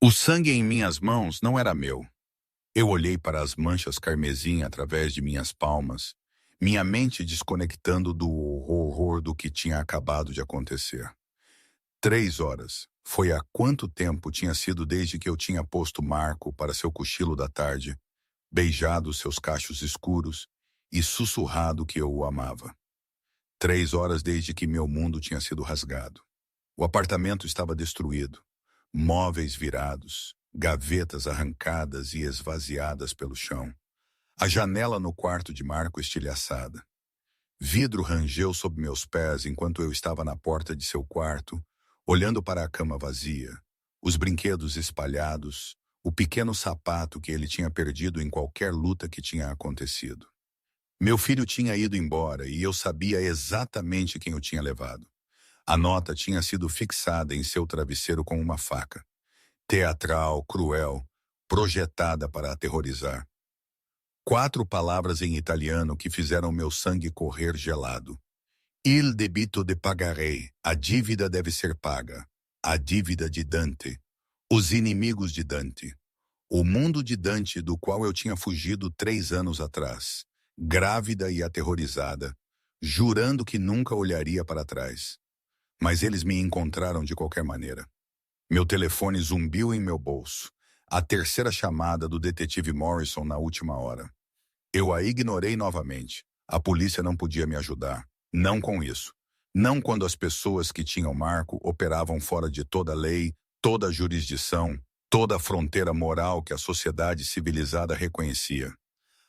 O sangue em minhas mãos não era meu. Eu olhei para as manchas carmesim através de minhas palmas, minha mente desconectando do horror do que tinha acabado de acontecer. 3 horas. Foi há quanto tempo tinha sido desde que eu tinha posto Marco para seu cochilo da tarde, beijado seus cachos escuros e sussurrado que eu o amava. 3 horas desde que meu mundo tinha sido rasgado. O apartamento estava destruído, móveis virados, gavetas arrancadas e esvaziadas pelo chão. A janela no quarto de Marco estilhaçada. Vidro rangeu sob meus pés enquanto eu estava na porta de seu quarto, olhando para a cama vazia, os brinquedos espalhados, o pequeno sapato que ele tinha perdido em qualquer luta que tinha acontecido. Meu filho tinha ido embora e eu sabia exatamente quem o tinha levado. A nota tinha sido fixada em seu travesseiro com uma faca. Teatral, cruel, projetada para aterrorizar. 4 palavras em italiano que fizeram meu sangue correr gelado. Il debito de pagarei. A dívida deve ser paga. A dívida de Dante. Os inimigos de Dante. O mundo de Dante do qual eu tinha fugido 3 anos atrás. Grávida e aterrorizada, jurando que nunca olharia para trás. Mas eles me encontraram de qualquer maneira. Meu telefone zumbiu em meu bolso. A terceira chamada do detetive Morrison na última hora. Eu a ignorei novamente. A polícia não podia me ajudar. Não com isso. Não quando as pessoas que tinham Marco operavam fora de toda lei, toda jurisdição, toda a fronteira moral que a sociedade civilizada reconhecia.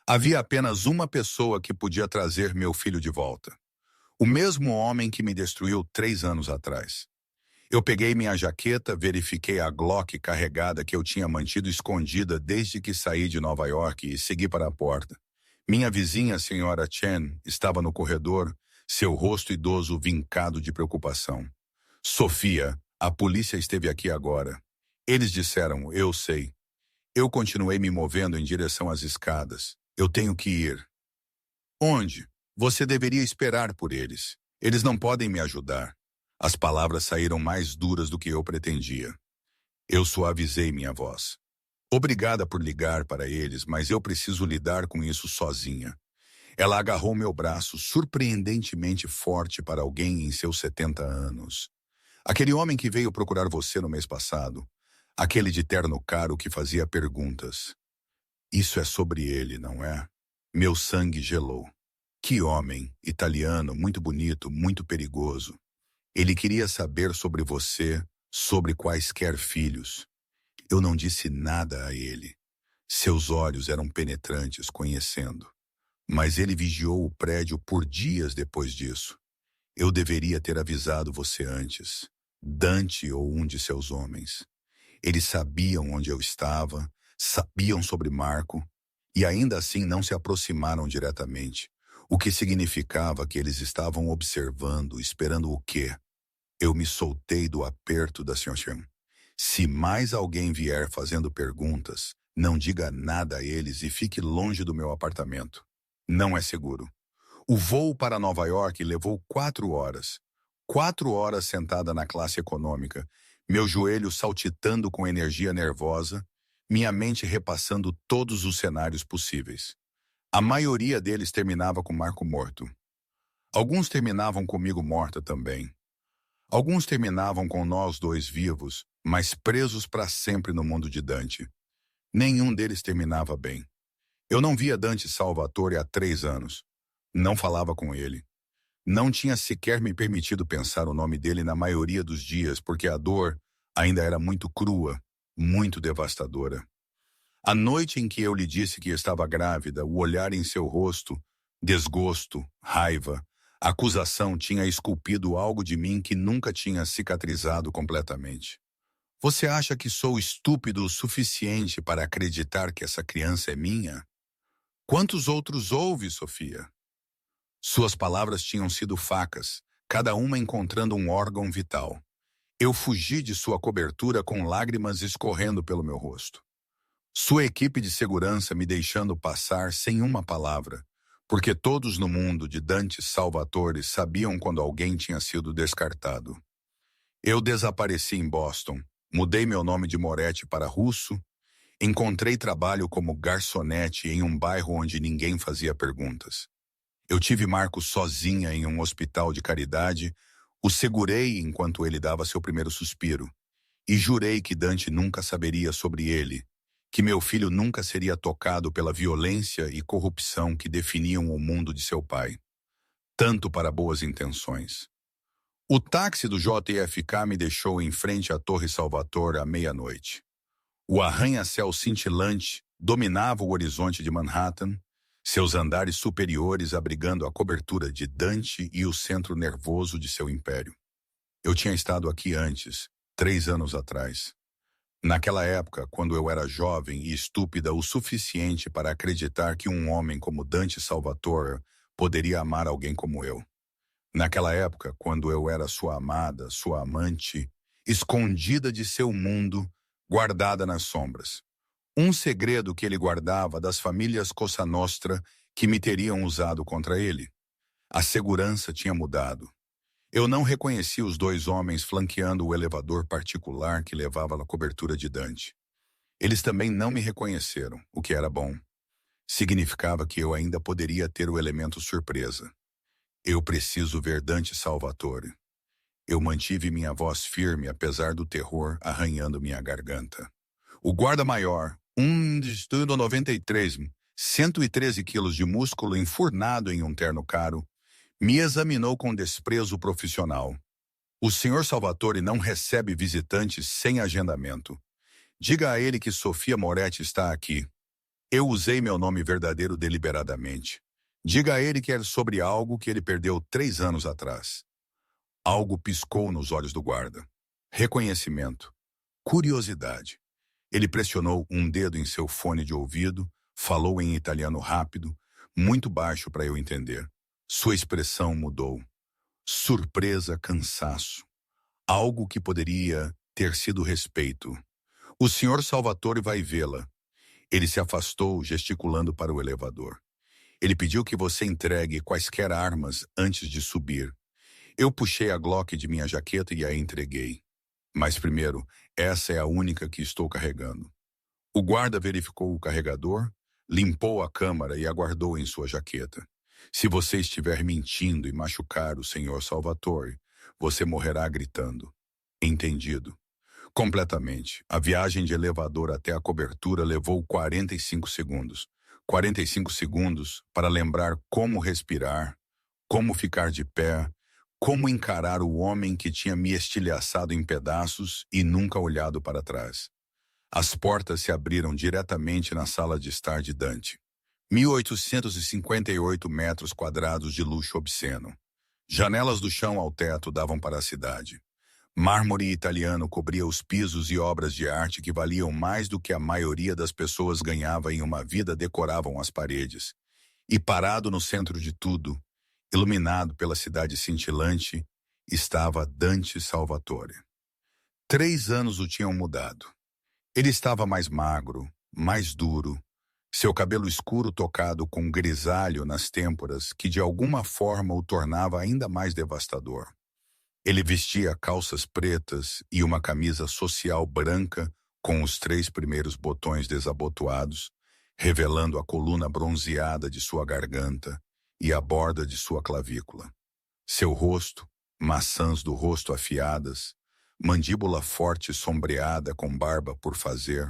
Havia apenas uma pessoa que podia trazer meu filho de volta. O mesmo homem que me destruiu 3 anos atrás. Eu peguei minha jaqueta, verifiquei a Glock carregada que eu tinha mantido escondida desde que saí de Nova York e segui para a porta. Minha vizinha, a senhora Chen, estava no corredor, seu rosto idoso vincado de preocupação. Sofia, a polícia esteve aqui agora. Eles disseram, eu sei. Eu continuei me movendo em direção às escadas. Eu tenho que ir. Onde? Você deveria esperar por eles. Eles não podem me ajudar. As palavras saíram mais duras do que eu pretendia. Eu suavizei minha voz. Obrigada por ligar para eles, mas eu preciso lidar com isso sozinha. Ela agarrou meu braço surpreendentemente forte para alguém em seus 70 anos. Aquele homem que veio procurar você no mês passado. Aquele de terno caro que fazia perguntas. Isso é sobre ele, não é? Meu sangue gelou. Que homem, italiano, muito bonito, muito perigoso. Ele queria saber sobre você, sobre quaisquer filhos. Eu não disse nada a ele. Seus olhos eram penetrantes, conhecendo. Mas ele vigiou o prédio por dias depois disso. Eu deveria ter avisado você antes. Dante ou um de seus homens. Eles sabiam onde eu estava, sabiam sobre Marco, e ainda assim não se aproximaram diretamente, o que significava que eles estavam observando, esperando o quê? Eu me soltei do aperto da Sr. Chen. Se mais alguém vier fazendo perguntas, não diga nada a eles e fique longe do meu apartamento. Não é seguro. O voo para Nova York levou 4 horas. 4 horas sentada na classe econômica, meu joelho saltitando com energia nervosa, minha mente repassando todos os cenários possíveis. A maioria deles terminava com Marco morto. Alguns terminavam comigo morta também. Alguns terminavam com nós dois vivos, mas presos para sempre no mundo de Dante. Nenhum deles terminava bem. Eu não via Dante Salvatore há 3 anos. Não falava com ele. Não tinha sequer me permitido pensar o nome dele na maioria dos dias, porque a dor ainda era muito crua, muito devastadora. A noite em que eu lhe disse que estava grávida, o olhar em seu rosto, desgosto, raiva, acusação tinha esculpido algo de mim que nunca tinha cicatrizado completamente. Você acha que sou estúpido o suficiente para acreditar que essa criança é minha? Quantos outros houve, Sofia? Suas palavras tinham sido facas, cada uma encontrando um órgão vital. Eu fugi de sua cobertura com lágrimas escorrendo pelo meu rosto. Sua equipe de segurança me deixando passar sem uma palavra, porque todos no mundo de Dante Salvatore sabiam quando alguém tinha sido descartado. Eu desapareci em Boston, Mudei meu nome de Moretti para Russo. Encontrei trabalho como garçonete em um bairro onde ninguém fazia perguntas. Eu tive Marcos sozinha em um hospital de caridade, o segurei enquanto ele dava seu primeiro suspiro, e jurei que Dante nunca saberia sobre ele, que meu filho nunca seria tocado pela violência e corrupção que definiam o mundo de seu pai. Tanto para boas intenções. O táxi do JFK me deixou em frente à Torre Salvatore à meia-noite. O arranha-céu cintilante dominava o horizonte de Manhattan, seus andares superiores abrigando a cobertura de Dante e o centro nervoso de seu império. Eu tinha estado aqui antes, 3 anos atrás. Naquela época, quando eu era jovem e estúpida o suficiente para acreditar que um homem como Dante Salvatore poderia amar alguém como eu. Naquela época, quando eu era sua amada, sua amante, escondida de seu mundo, guardada nas sombras. Um segredo que ele guardava das famílias Cosa Nostra que me teriam usado contra ele. A segurança tinha mudado. Eu não reconheci os 2 homens flanqueando o elevador particular que levava à cobertura de Dante. Eles também não me reconheceram, o que era bom. Significava que eu ainda poderia ter o elemento surpresa. Eu preciso ver Dante Salvatore. Eu mantive minha voz firme apesar do terror arranhando minha garganta. O guarda-maior, de estudo 93, 113 quilos de músculo enfurnado em um terno caro, me examinou com desprezo profissional. O Sr. Salvatore não recebe visitantes sem agendamento. Diga a ele que Sofia Moretti está aqui. Eu usei meu nome verdadeiro deliberadamente. Diga a ele que é sobre algo que ele perdeu 3 anos atrás. Algo piscou nos olhos do guarda. Reconhecimento. Curiosidade. Ele pressionou um dedo em seu fone de ouvido, falou em italiano rápido, muito baixo para eu entender. Sua expressão mudou. Surpresa, cansaço. Algo que poderia ter sido respeito. O Sr. Salvatore vai vê-la. Ele se afastou, gesticulando para o elevador. Ele pediu que você entregue quaisquer armas antes de subir. Eu puxei a Glock de minha jaqueta e a entreguei. Mas primeiro, essa é a única que estou carregando. O guarda verificou o carregador, limpou a câmara e aguardou em sua jaqueta. Se você estiver mentindo e machucar o Sr. Salvatore, você morrerá gritando. Entendido. Completamente. A viagem de elevador até a cobertura levou 45 segundos. 45 segundos para lembrar como respirar, como ficar de pé, como encarar o homem que tinha me estilhaçado em pedaços e nunca olhado para trás. As portas se abriram diretamente na sala de estar de Dante. 1.858 metros quadrados de luxo obsceno. Janelas do chão ao teto davam para a cidade. Mármore italiano cobria os pisos e obras de arte que valiam mais do que a maioria das pessoas ganhava em uma vida decoravam as paredes. E parado no centro de tudo, iluminado pela cidade cintilante, estava Dante Salvatore. 3 anos o tinham mudado. Ele estava mais magro, mais duro, seu cabelo escuro tocado com grisalho nas têmporas que de alguma forma o tornava ainda mais devastador. Ele vestia calças pretas e uma camisa social branca com os 3 primeiros botões desabotoados, revelando a coluna bronzeada de sua garganta e a borda de sua clavícula. Seu rosto, maçãs do rosto afiadas, mandíbula forte sombreada com barba por fazer,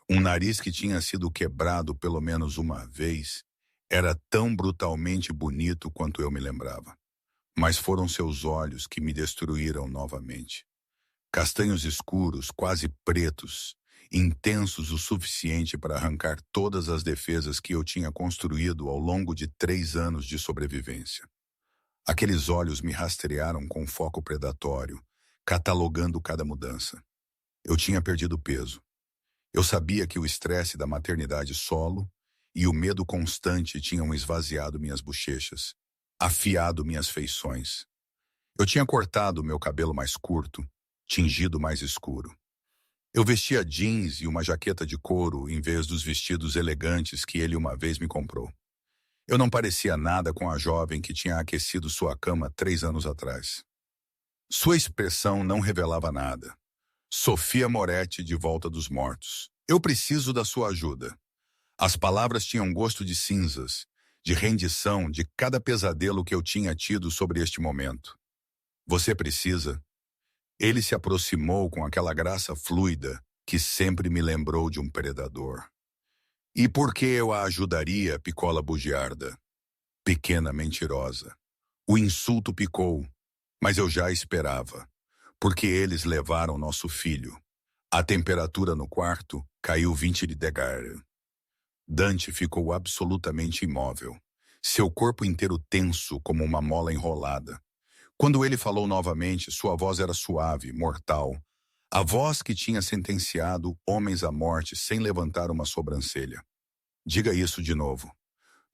um nariz que tinha sido quebrado pelo menos uma vez, era tão brutalmente bonito quanto eu me lembrava. Mas foram seus olhos que me destruíram novamente. Castanhos escuros, quase pretos, intensos o suficiente para arrancar todas as defesas que eu tinha construído ao longo de 3 anos de sobrevivência. Aqueles olhos me rastrearam com foco predatório, catalogando cada mudança. Eu tinha perdido peso. Eu sabia que o estresse da maternidade solo e o medo constante tinham esvaziado minhas bochechas, afiado minhas feições. Eu tinha cortado meu cabelo mais curto, tingido mais escuro. Eu vestia jeans e uma jaqueta de couro em vez dos vestidos elegantes que ele uma vez me comprou. Eu não parecia nada com a jovem que tinha aquecido sua cama 3 anos atrás. Sua expressão não revelava nada. Sofia Moretti de volta dos mortos. Eu preciso da sua ajuda. As palavras tinham gosto de cinzas, de rendição de cada pesadelo que eu tinha tido sobre este momento. Você precisa? Ele se aproximou com aquela graça fluida que sempre me lembrou de um predador. E por que eu a ajudaria, picola bugiarda? Pequena mentirosa. O insulto picou, mas eu já esperava, porque eles levaram nosso filho. A temperatura no quarto caiu 20 de degrau. Dante ficou absolutamente imóvel, seu corpo inteiro tenso como uma mola enrolada. Quando ele falou novamente, sua voz era suave, mortal. A voz que tinha sentenciado homens à morte sem levantar uma sobrancelha. Diga isso de novo.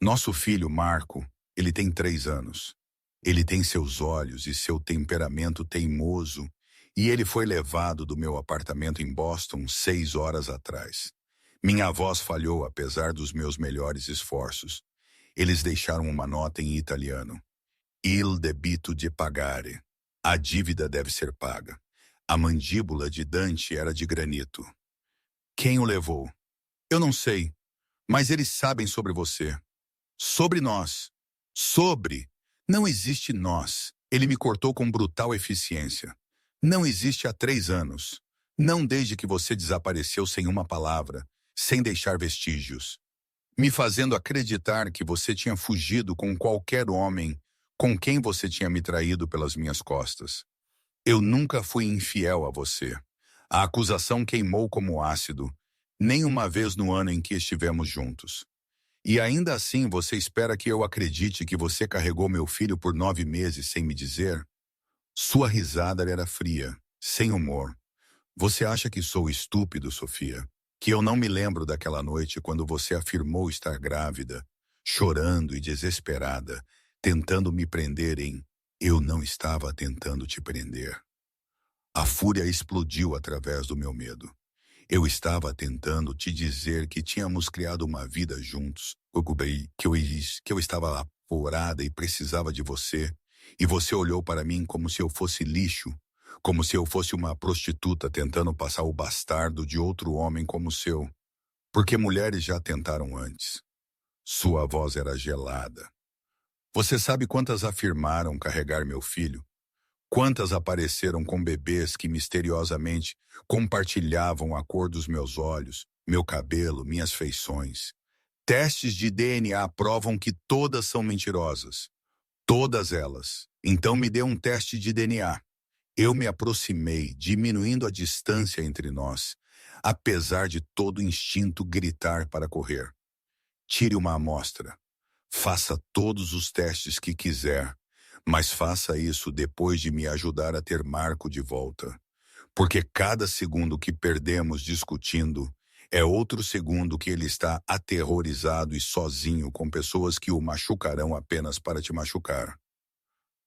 Nosso filho, Marco, ele tem 3 anos. Ele tem seus olhos e seu temperamento teimoso, e ele foi levado do meu apartamento em Boston 6 horas atrás. Minha voz falhou apesar dos meus melhores esforços. Eles deixaram uma nota em italiano. Il debito di pagare. A dívida deve ser paga. A mandíbula de Dante era de granito. Quem o levou? Eu não sei, mas eles sabem sobre você. Sobre nós. Sobre. Não existe nós. Ele me cortou com brutal eficiência. Não existe há 3 anos. Não desde que você desapareceu sem uma palavra, sem deixar vestígios. Me fazendo acreditar que você tinha fugido com qualquer homem com quem você tinha me traído pelas minhas costas. Eu nunca fui infiel a você. A acusação queimou como ácido, nem uma vez no ano em que estivemos juntos. E ainda assim você espera que eu acredite que você carregou meu filho por 9 meses sem me dizer? Sua risada era fria, sem humor. Você acha que sou estúpido, Sofia? Que eu não me lembro daquela noite quando você afirmou estar grávida, chorando e desesperada, tentando me prender em eu não estava tentando te prender. A fúria explodiu através do meu medo. Eu estava tentando te dizer que tínhamos criado uma vida juntos, que eu estava apavorada e precisava de você, e você olhou para mim como se eu fosse lixo, como se eu fosse uma prostituta tentando passar o bastardo de outro homem como o seu, porque mulheres já tentaram antes. Sua voz era gelada. Você sabe quantas afirmaram carregar meu filho? Quantas apareceram com bebês que misteriosamente compartilhavam a cor dos meus olhos, meu cabelo, minhas feições? Testes de DNA provam que todas são mentirosas. Todas elas. Então me dê um teste de DNA. Eu me aproximei, diminuindo a distância entre nós, apesar de todo o instinto gritar para correr. Tire uma amostra. Faça todos os testes que quiser, mas faça isso depois de me ajudar a ter Marco de volta. Porque cada segundo que perdemos discutindo é outro segundo que ele está aterrorizado e sozinho com pessoas que o machucarão apenas para te machucar.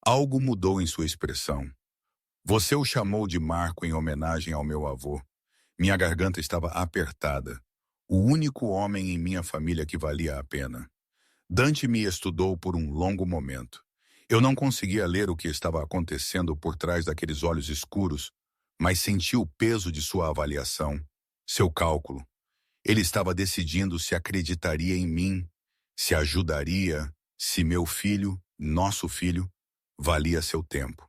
Algo mudou em sua expressão. Você o chamou de Marco em homenagem ao meu avô. Minha garganta estava apertada. O único homem em minha família que valia a pena. Dante me estudou por um longo momento. Eu não conseguia ler o que estava acontecendo por trás daqueles olhos escuros, mas senti o peso de sua avaliação, seu cálculo. Ele estava decidindo se acreditaria em mim, se ajudaria, se meu filho, nosso filho, valia seu tempo.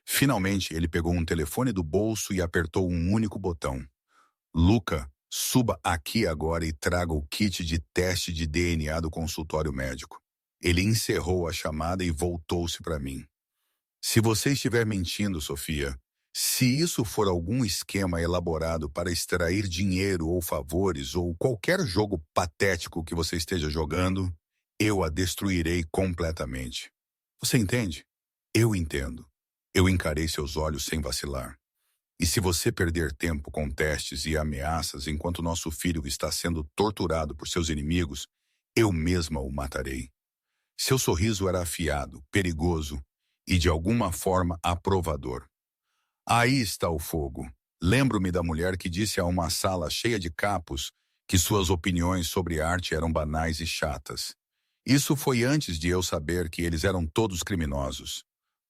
Finalmente, ele pegou um telefone do bolso e apertou um único botão. Luca, suba aqui agora e traga o kit de teste de DNA do consultório médico. Ele encerrou a chamada e voltou-se para mim. Se você estiver mentindo, Sofia, se isso for algum esquema elaborado para extrair dinheiro ou favores ou qualquer jogo patético que você esteja jogando, eu a destruirei completamente. Você entende? Eu entendo. Eu encarei seus olhos sem vacilar. E se você perder tempo com testes e ameaças enquanto nosso filho está sendo torturado por seus inimigos, eu mesma o matarei. Seu sorriso era afiado, perigoso e de alguma forma aprovador. Aí está o fogo. Lembro-me da mulher que disse a uma sala cheia de capos que suas opiniões sobre arte eram banais e chatas. Isso foi antes de eu saber que eles eram todos criminosos.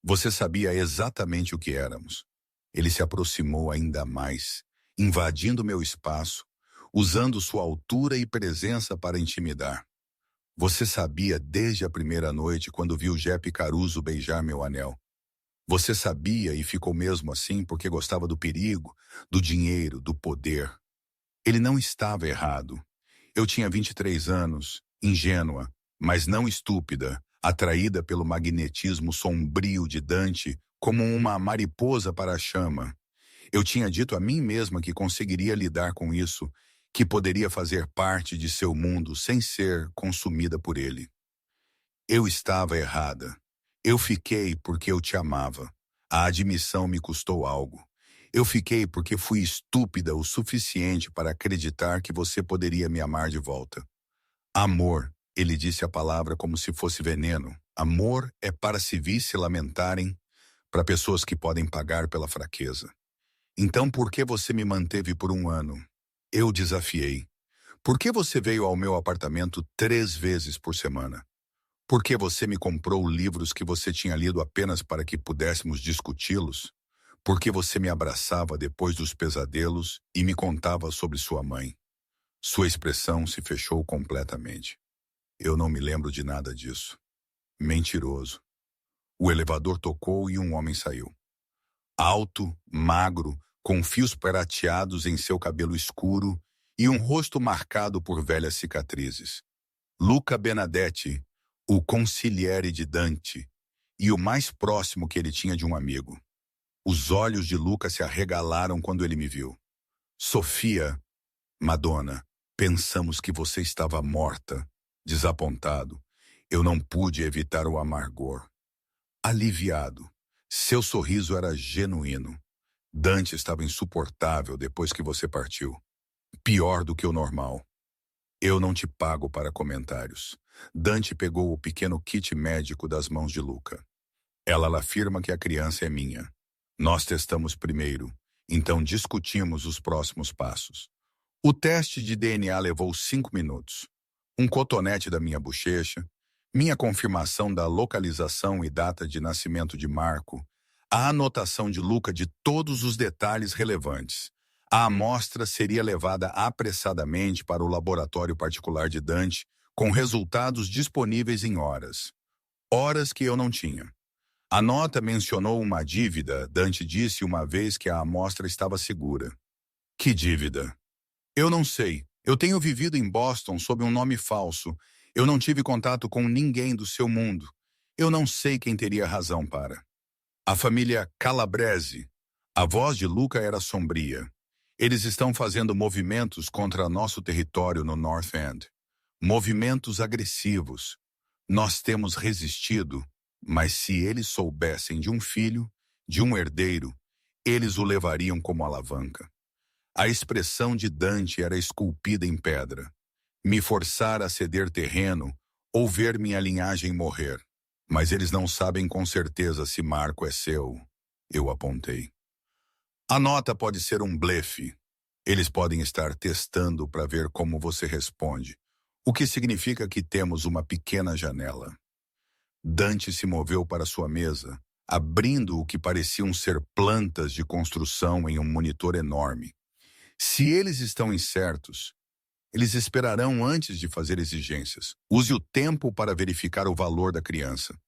Você sabia exatamente o que éramos. Ele se aproximou ainda mais, invadindo meu espaço, usando sua altura e presença para intimidar. Você sabia desde a primeira noite quando viu Jeppe Caruso beijar meu anel. Você sabia e ficou mesmo assim porque gostava do perigo, do dinheiro, do poder. Ele não estava errado. Eu tinha 23 anos, ingênua, mas não estúpida, atraída pelo magnetismo sombrio de Dante como uma mariposa para a chama. Eu tinha dito a mim mesma que conseguiria lidar com isso, que poderia fazer parte de seu mundo sem ser consumida por ele. Eu estava errada. Eu fiquei porque eu te amava. A admissão me custou algo. Eu fiquei porque fui estúpida o suficiente para acreditar que você poderia me amar de volta. Amor, ele disse a palavra como se fosse veneno. Amor é para civis se lamentarem, para pessoas que podem pagar pela fraqueza. Então por que você me manteve por um ano? Eu desafiei. Por que você veio ao meu apartamento 3 vezes por semana? Por que você me comprou livros que você tinha lido apenas para que pudéssemos discuti-los? Por que você me abraçava depois dos pesadelos e me contava sobre sua mãe? Sua expressão se fechou completamente. Eu não me lembro de nada disso. Mentiroso. O elevador tocou e um homem saiu. Alto, magro, com fios prateados em seu cabelo escuro e um rosto marcado por velhas cicatrizes. Luca Benedetti, o consigliere de Dante, e o mais próximo que ele tinha de um amigo. Os olhos de Luca se arregalaram quando ele me viu. Sofia, Madonna, pensamos que você estava morta. Desapontado, eu não pude evitar o amargor. Aliviado, seu sorriso era genuíno. Dante estava insuportável depois que você partiu. Pior do que o normal. Eu não te pago para comentários. Dante pegou o pequeno kit médico das mãos de Luca. Ela afirma que a criança é minha. Nós testamos primeiro, então discutimos os próximos passos. O teste de DNA levou 5 minutos. Um cotonete da minha bochecha, minha confirmação da localização e data de nascimento de Marco, a anotação de Luca de todos os detalhes relevantes. A amostra seria levada apressadamente para o laboratório particular de Dante, com resultados disponíveis em horas. Horas que eu não tinha. A nota mencionou uma dívida, Dante disse uma vez que a amostra estava segura. Que dívida? Eu não sei. Eu tenho vivido em Boston sob um nome falso. Eu não tive contato com ninguém do seu mundo. Eu não sei quem teria razão para. A família Calabrese. A voz de Luca era sombria. Eles estão fazendo movimentos contra nosso território no North End. Movimentos agressivos. Nós temos resistido, mas se eles soubessem de um filho, de um herdeiro, eles o levariam como alavanca. A expressão de Dante era esculpida em pedra. Me forçar a ceder terreno ou ver minha linhagem morrer. Mas eles não sabem com certeza se Marco é seu. Eu apontei. A nota pode ser um blefe. Eles podem estar testando para ver como você responde, o que significa que temos uma pequena janela. Dante se moveu para sua mesa, abrindo o que pareciam ser plantas de construção em um monitor enorme. Se eles estão incertos, eles esperarão antes de fazer exigências. Use o tempo para verificar o valor da criança.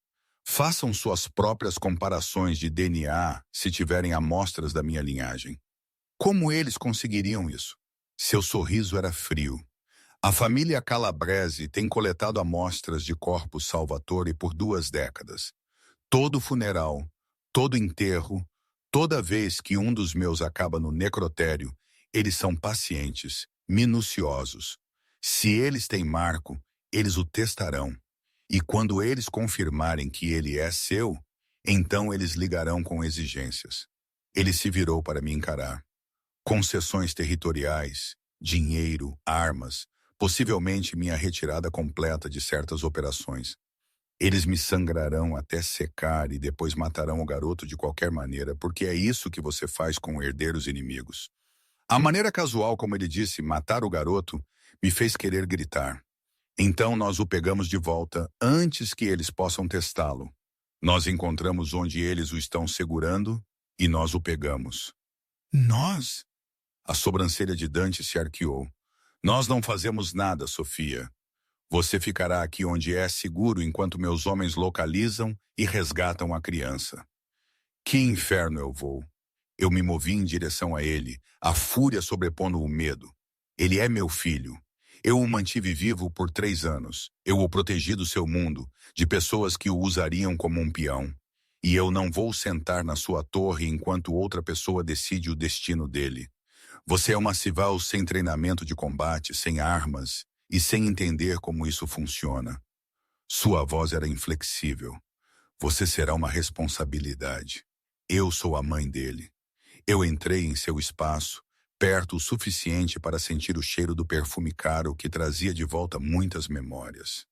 Façam suas próprias comparações de DNA se tiverem amostras da minha linhagem. Como eles conseguiriam isso? Seu sorriso era frio. A família Calabrese tem coletado amostras de corpos Salvatore por 2 décadas. Todo funeral, todo enterro, toda vez que um dos meus acaba no necrotério, eles são pacientes, minuciosos. Se eles têm Marco, eles o testarão. E quando eles confirmarem que ele é seu, então eles ligarão com exigências. Ele se virou para me encarar. Concessões territoriais, dinheiro, armas, possivelmente minha retirada completa de certas operações. Eles me sangrarão até secar e depois matarão o garoto de qualquer maneira, porque é isso que você faz com herdeiros inimigos. A maneira casual como ele disse matar o garoto me fez querer gritar. Então nós o pegamos de volta antes que eles possam testá-lo. Nós encontramos onde eles o estão segurando e nós o pegamos. Nós? A sobrancelha de Dante se arqueou. Nós não fazemos nada, Sofia. Você ficará aqui onde é seguro enquanto meus homens localizam e resgatam a criança. Que inferno eu vou! Eu me movi em direção a ele, a fúria sobrepondo o medo. Ele é meu filho. Eu o mantive vivo por 3 anos. Eu o protegi do seu mundo, de pessoas que o usariam como um peão. E eu não vou sentar na sua torre enquanto outra pessoa decide o destino dele. Você é uma civil sem treinamento de combate, sem armas e sem entender como isso funciona. Sua voz era inflexível. Você será uma responsabilidade. Eu sou a mãe dele. Eu entrei em seu espaço, perto o suficiente para sentir o cheiro do perfume caro que trazia de volta muitas memórias.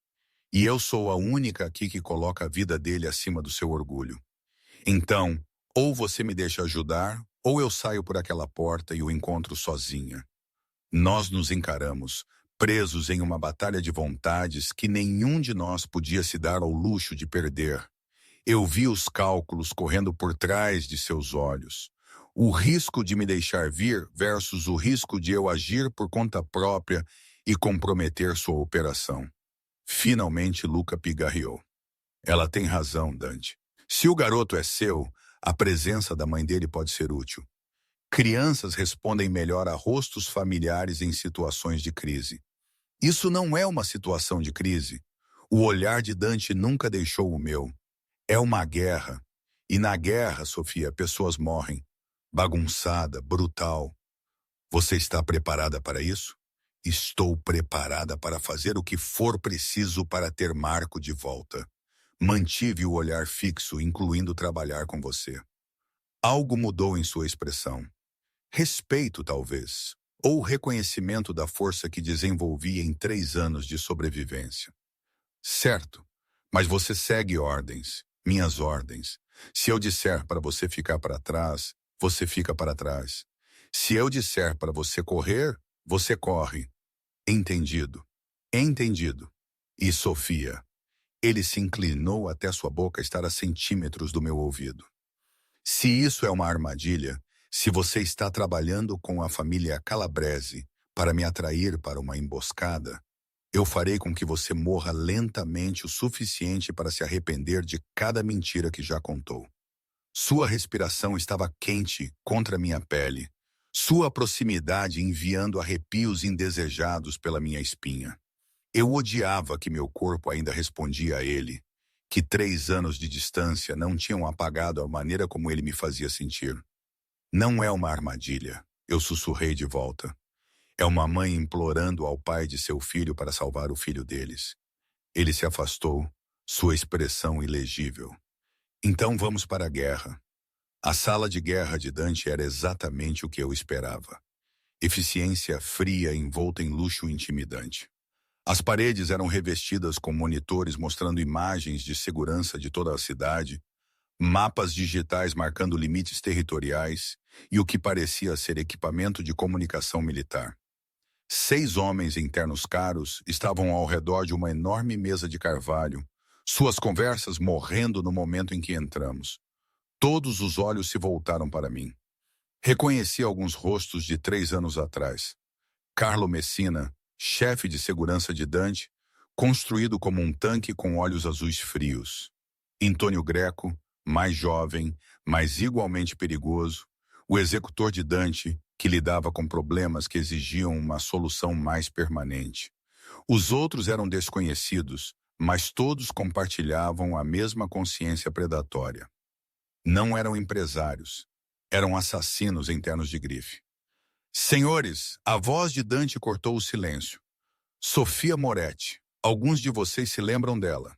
E eu sou a única aqui que coloca a vida dele acima do seu orgulho. Então, ou você me deixa ajudar, ou eu saio por aquela porta e o encontro sozinha. Nós nos encaramos, presos em uma batalha de vontades que nenhum de nós podia se dar ao luxo de perder. Eu vi os cálculos correndo por trás de seus olhos. O risco de me deixar vir versus o risco de eu agir por conta própria e comprometer sua operação. Finalmente, Luca pigarreou. Ela tem razão, Dante. Se o garoto é seu, a presença da mãe dele pode ser útil. Crianças respondem melhor a rostos familiares em situações de crise. Isso não é uma situação de crise. O olhar de Dante nunca deixou o meu. É uma guerra. E na guerra, Sofia, pessoas morrem. Bagunçada, brutal. Você está preparada para isso? Estou preparada para fazer o que for preciso para ter Marco de volta. Mantive o olhar fixo, incluindo trabalhar com você. Algo mudou em sua expressão. Respeito, talvez, ou reconhecimento da força que desenvolvi em 3 anos de sobrevivência. Certo, mas você segue ordens, minhas ordens. Se eu disser para você ficar para trás, você fica para trás. Se eu disser para você correr, você corre. Entendido. Entendido. E Sofia? Ele se inclinou até sua boca estar a centímetros do meu ouvido. Se isso é uma armadilha, se você está trabalhando com a família Calabrese para me atrair para uma emboscada, eu farei com que você morra lentamente o suficiente para se arrepender de cada mentira que já contou. Sua respiração estava quente contra minha pele, sua proximidade enviando arrepios indesejados pela minha espinha. Eu odiava que meu corpo ainda respondia a ele, que 3 anos de distância não tinham apagado a maneira como ele me fazia sentir. Não é uma armadilha, eu sussurrei de volta. É uma mãe implorando ao pai de seu filho para salvar o filho deles. Ele se afastou, sua expressão ilegível. Então vamos para a guerra. A sala de guerra de Dante era exatamente o que eu esperava. Eficiência fria envolta em luxo intimidante. As paredes eram revestidas com monitores mostrando imagens de segurança de toda a cidade, mapas digitais marcando limites territoriais e o que parecia ser equipamento de comunicação militar. 6 homens em ternos caros estavam ao redor de uma enorme mesa de carvalho, suas conversas morrendo no momento em que entramos. Todos os olhos se voltaram para mim. Reconheci alguns rostos de 3 anos atrás. Carlo Messina, chefe de segurança de Dante, construído como um tanque com olhos azuis frios. Antônio Greco, mais jovem, mas igualmente perigoso, o executor de Dante, que lidava com problemas que exigiam uma solução mais permanente. Os outros eram desconhecidos, mas todos compartilhavam a mesma consciência predatória. Não eram empresários, eram assassinos em ternos de grife. Senhores, a voz de Dante cortou o silêncio. Sofia Moretti, alguns de vocês se lembram dela.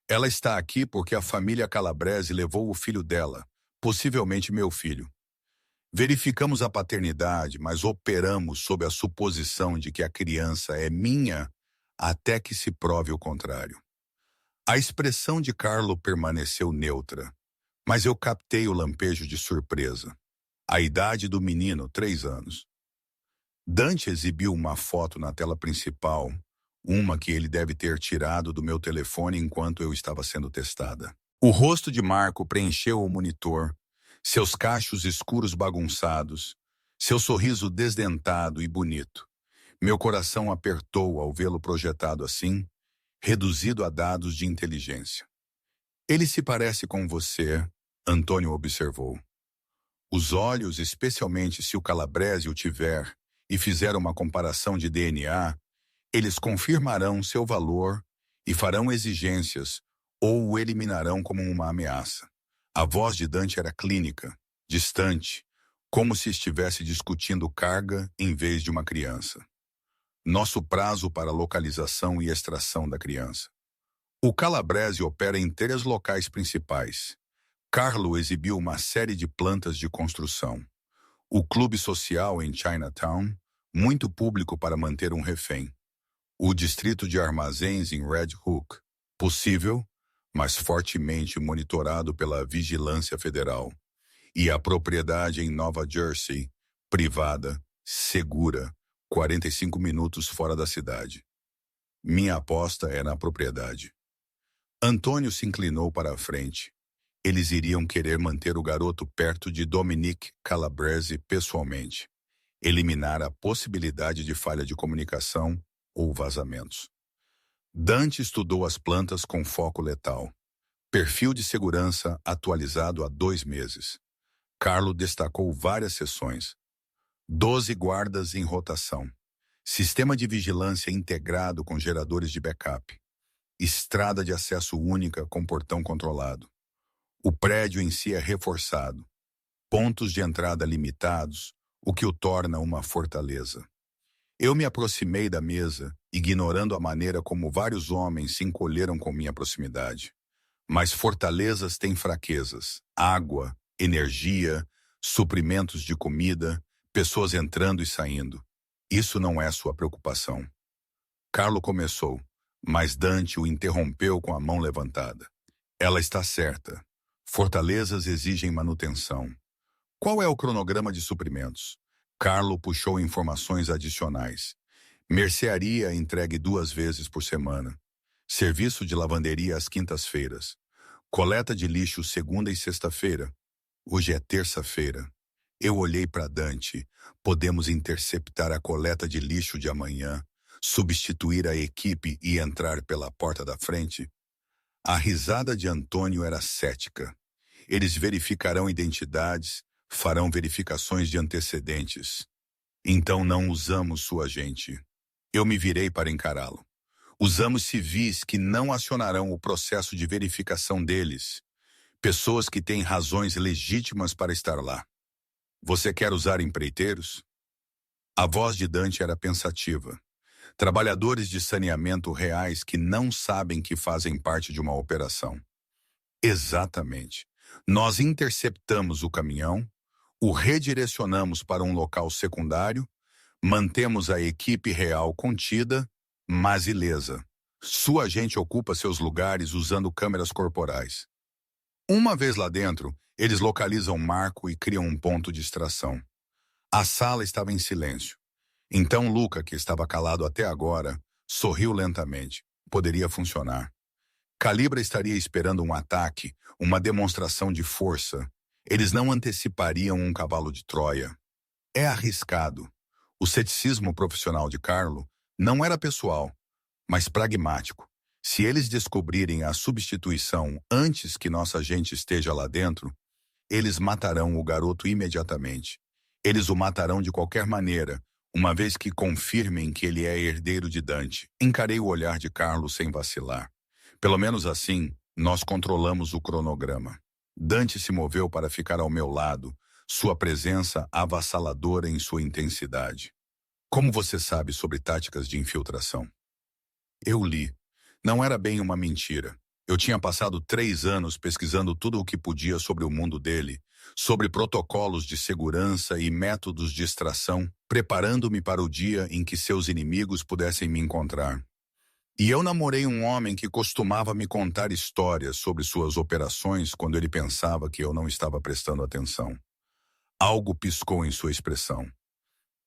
Ela está aqui porque a família Calabrese levou o filho dela, possivelmente meu filho. Verificamos a paternidade, mas operamos sob a suposição de que a criança é minha até que se prove o contrário. A expressão de Carlo permaneceu neutra, mas eu captei o lampejo de surpresa. A idade do menino, 3 anos. Dante exibiu uma foto na tela principal, uma que ele deve ter tirado do meu telefone enquanto eu estava sendo testada. O rosto de Marco preencheu o monitor, seus cachos escuros bagunçados, seu sorriso desdentado e bonito. Meu coração apertou ao vê-lo projetado assim, reduzido a dados de inteligência. Ele se parece com você, Antônio observou. Os olhos, especialmente se o Calabrese o tiver, e fizer uma comparação de DNA, eles confirmarão seu valor e farão exigências ou o eliminarão como uma ameaça. A voz de Dante era clínica, distante, como se estivesse discutindo carga em vez de uma criança. Nosso prazo para localização e extração da criança. O Calabrese opera em 3 locais principais. Carlo exibiu uma série de plantas de construção. O clube social em Chinatown, muito público para manter um refém. O distrito de armazéns em Red Hook, possível, mas fortemente monitorado pela Vigilância Federal. E a propriedade em Nova Jersey, privada, segura, 45 minutos fora da cidade. Minha aposta era a propriedade. Antônio se inclinou para a frente. Eles iriam querer manter o garoto perto de Dominique Calabrese pessoalmente. Eliminar a possibilidade de falha de comunicação ou vazamentos. Dante estudou as plantas com foco letal. Perfil de segurança atualizado há 2 meses. Carlo destacou várias sessões. 12 guardas em rotação. Sistema de vigilância integrado com geradores de backup. Estrada de acesso única com portão controlado. O prédio em si é reforçado. Pontos de entrada limitados, o que o torna uma fortaleza. Eu me aproximei da mesa, ignorando a maneira como vários homens se encolheram com minha proximidade. Mas fortalezas têm fraquezas. Água, energia, suprimentos de comida, pessoas entrando e saindo. Isso não é sua preocupação. Carlo começou, mas Dante o interrompeu com a mão levantada. Ela está certa. Fortalezas exigem manutenção. Qual é o cronograma de suprimentos? Carlo puxou informações adicionais. Mercearia entregue 2 vezes por semana. Serviço de lavanderia às quintas-feiras. Coleta de lixo segunda e sexta-feira. Hoje é terça-feira. Eu olhei para Dante. Podemos interceptar a coleta de lixo de amanhã, substituir a equipe e entrar pela porta da frente? A risada de Antônio era cética. Eles verificarão identidades, farão verificações de antecedentes. Então não usamos sua gente. Eu me virei para encará-lo. Usamos civis que não acionarão o processo de verificação deles. Pessoas que têm razões legítimas para estar lá. Você quer usar empreiteiros? A voz de Dante era pensativa. Trabalhadores de saneamento reais que não sabem que fazem parte de uma operação. Exatamente. Nós interceptamos o caminhão, o redirecionamos para um local secundário, mantemos a equipe real contida, mas ilesa. Sua gente ocupa seus lugares usando câmeras corporais. Uma vez lá dentro, eles localizam Marco e criam um ponto de extração. A sala estava em silêncio. Então Luca, que estava calado até agora, sorriu lentamente. Poderia funcionar. Calibra estaria esperando um ataque, uma demonstração de força. Eles não antecipariam um cavalo de Troia. É arriscado. O ceticismo profissional de Carlo não era pessoal, mas pragmático. Se eles descobrirem a substituição antes que nossa gente esteja lá dentro, eles matarão o garoto imediatamente. Eles o matarão de qualquer maneira, uma vez que confirmem que ele é herdeiro de Dante. Encarei o olhar de Carlo sem vacilar. Pelo menos assim, nós controlamos o cronograma. Dante se moveu para ficar ao meu lado, sua presença avassaladora em sua intensidade. Como você sabe sobre táticas de infiltração? Eu li. Não era bem uma mentira. Eu tinha passado 3 anos pesquisando tudo o que podia sobre o mundo dele, sobre protocolos de segurança e métodos de extração, preparando-me para o dia em que seus inimigos pudessem me encontrar. E eu namorei um homem que costumava me contar histórias sobre suas operações quando ele pensava que eu não estava prestando atenção. Algo piscou em sua expressão.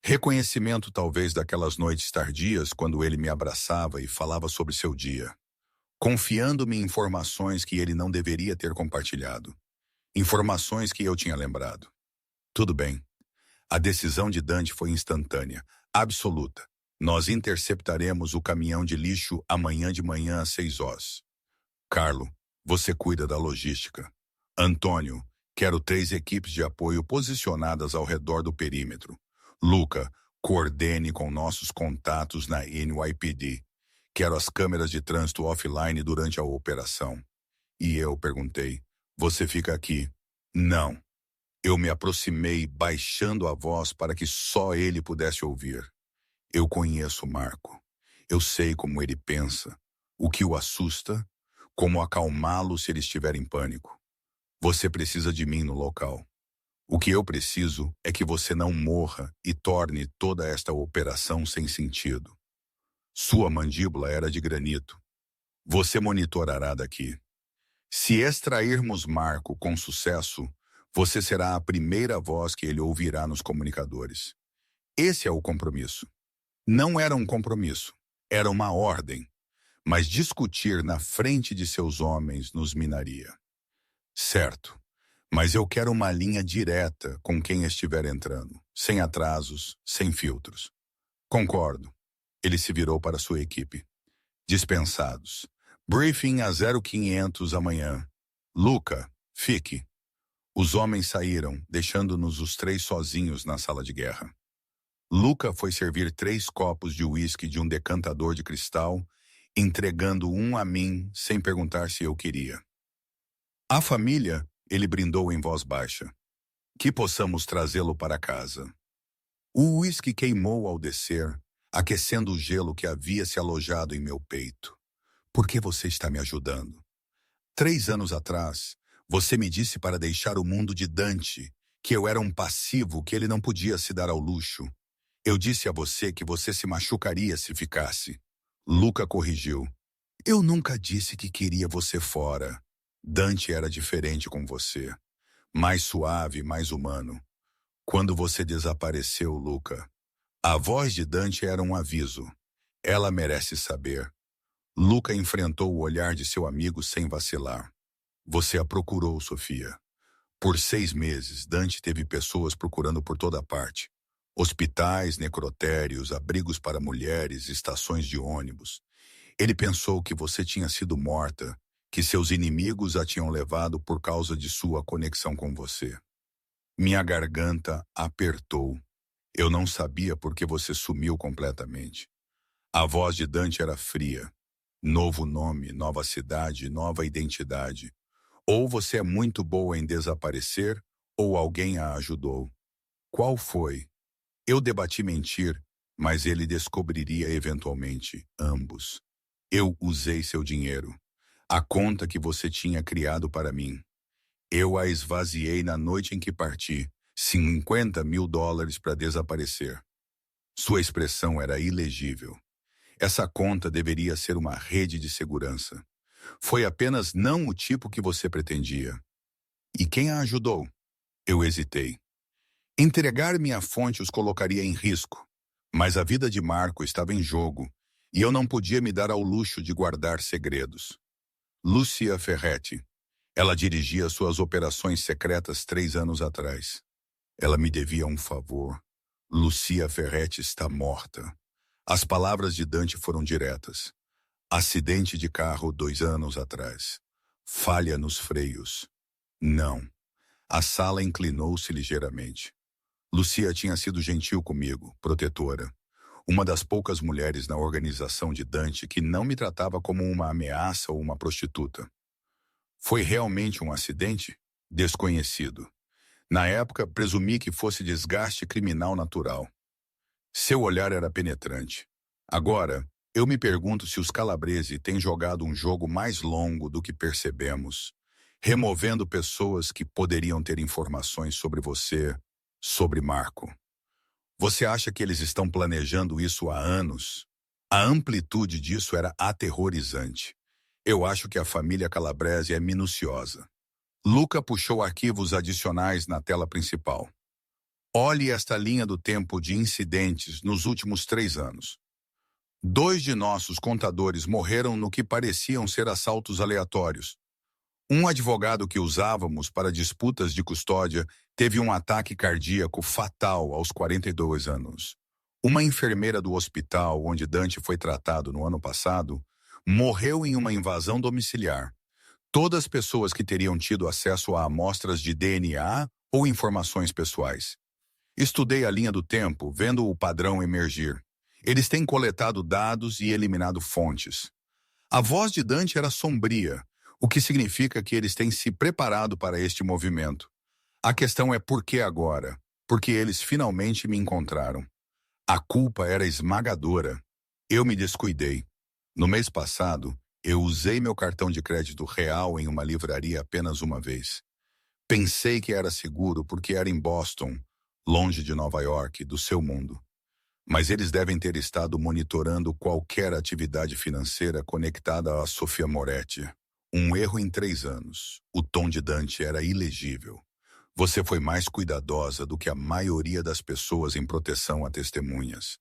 Reconhecimento talvez daquelas noites tardias quando ele me abraçava e falava sobre seu dia, confiando-me informações que ele não deveria ter compartilhado. Informações que eu tinha lembrado. Tudo bem. A decisão de Dante foi instantânea, absoluta. Nós interceptaremos o caminhão de lixo amanhã de manhã às 6 horas. Carlo, você cuida da logística. Antônio, quero 3 equipes de apoio posicionadas ao redor do perímetro. Luca, coordene com nossos contatos na NYPD. Quero as câmeras de trânsito offline durante a operação. E eu perguntei, você fica aqui? Não. Eu me aproximei, baixando a voz para que só ele pudesse ouvir. Eu conheço Marco. Eu sei como ele pensa, o que o assusta, como acalmá-lo se ele estiver em pânico. Você precisa de mim no local. O que eu preciso é que você não morra e torne toda esta operação sem sentido. Sua mandíbula era de granito. Você monitorará daqui. Se extrairmos Marco com sucesso, você será a primeira voz que ele ouvirá nos comunicadores. Esse é o compromisso. Não era um compromisso, era uma ordem. Mas discutir na frente de seus homens nos minaria. Certo, mas eu quero uma linha direta com quem estiver entrando, sem atrasos, sem filtros. Concordo. Ele se virou para sua equipe. Dispensados. Briefing a 0500 amanhã. Luca, fique. Os homens saíram, deixando-nos os 3 sozinhos na sala de guerra. Luca foi servir 3 copos de uísque de um decantador de cristal, entregando um a mim sem perguntar se eu queria. A família, ele brindou em voz baixa. Que possamos trazê-lo para casa. O uísque queimou ao descer, aquecendo o gelo que havia se alojado em meu peito. Por que você está me ajudando? 3 anos atrás, você me disse para deixar o mundo de Dante, que eu era um passivo que ele não podia se dar ao luxo. Eu disse a você que você se machucaria se ficasse. Luca corrigiu. Eu nunca disse que queria você fora. Dante era diferente com você. Mais suave, mais humano. Quando você desapareceu, Luca, a voz de Dante era um aviso. Ela merece saber. Luca enfrentou o olhar de seu amigo sem vacilar. Você a procurou, Sofia. Por 6 meses, Dante teve pessoas procurando por toda parte. Hospitais, necrotérios, abrigos para mulheres, estações de ônibus. Ele pensou que você tinha sido morta, que seus inimigos a tinham levado por causa de sua conexão com você. Minha garganta apertou. Eu não sabia por que você sumiu completamente. A voz de Dante era fria. Novo nome, nova cidade, nova identidade. Ou você é muito boa em desaparecer, ou alguém a ajudou. Qual foi? Eu debati mentir, mas ele descobriria eventualmente ambos. Eu usei seu dinheiro. A conta que você tinha criado para mim. Eu a esvaziei na noite em que parti. $50 mil para desaparecer. Sua expressão era ilegível. Essa conta deveria ser uma rede de segurança. Foi apenas não o tipo que você pretendia. E quem a ajudou? Eu hesitei. Entregar minha fonte os colocaria em risco, mas a vida de Marco estava em jogo, e eu não podia me dar ao luxo de guardar segredos. Lucia Ferretti. Ela dirigia suas operações secretas 3 anos atrás. Ela me devia um favor. Lucia Ferretti está morta. As palavras de Dante foram diretas. Acidente de carro 2 anos atrás. Falha nos freios. Não. A sala inclinou-se ligeiramente. Lucia tinha sido gentil comigo, protetora. Uma das poucas mulheres na organização de Dante que não me tratava como uma ameaça ou uma prostituta. Foi realmente um acidente? Desconhecido. Na época, presumi que fosse desgaste criminal natural. Seu olhar era penetrante. Agora, eu me pergunto se os Calabresi têm jogado um jogo mais longo do que percebemos, removendo pessoas que poderiam ter informações sobre você, sobre Marco. Você acha que eles estão planejando isso há anos? A amplitude disso era aterrorizante. Eu acho que a família Calabresi é minuciosa. Luca puxou arquivos adicionais na tela principal. Olhe esta linha do tempo de incidentes nos últimos 3 anos. 2 de nossos contadores morreram no que pareciam ser assaltos aleatórios. Um advogado que usávamos para disputas de custódia teve um ataque cardíaco fatal aos 42 anos. Uma enfermeira do hospital onde Dante foi tratado no ano passado morreu em uma invasão domiciliar. Todas as pessoas que teriam tido acesso a amostras de DNA ou informações pessoais. Estudei a linha do tempo, vendo o padrão emergir. Eles têm coletado dados e eliminado fontes. A voz de Dante era sombria, o que significa que eles têm se preparado para este movimento. A questão é por que agora? Porque eles finalmente me encontraram. A culpa era esmagadora. Eu me descuidei. No mês passado, eu usei meu cartão de crédito real em uma livraria apenas uma vez. Pensei que era seguro porque era em Boston, longe de Nova York, do seu mundo. Mas eles devem ter estado monitorando qualquer atividade financeira conectada a Sofia Moretti. Um erro em 3 anos. O tom de Dante era ilegível. Você foi mais cuidadosa do que a maioria das pessoas em proteção a testemunhas.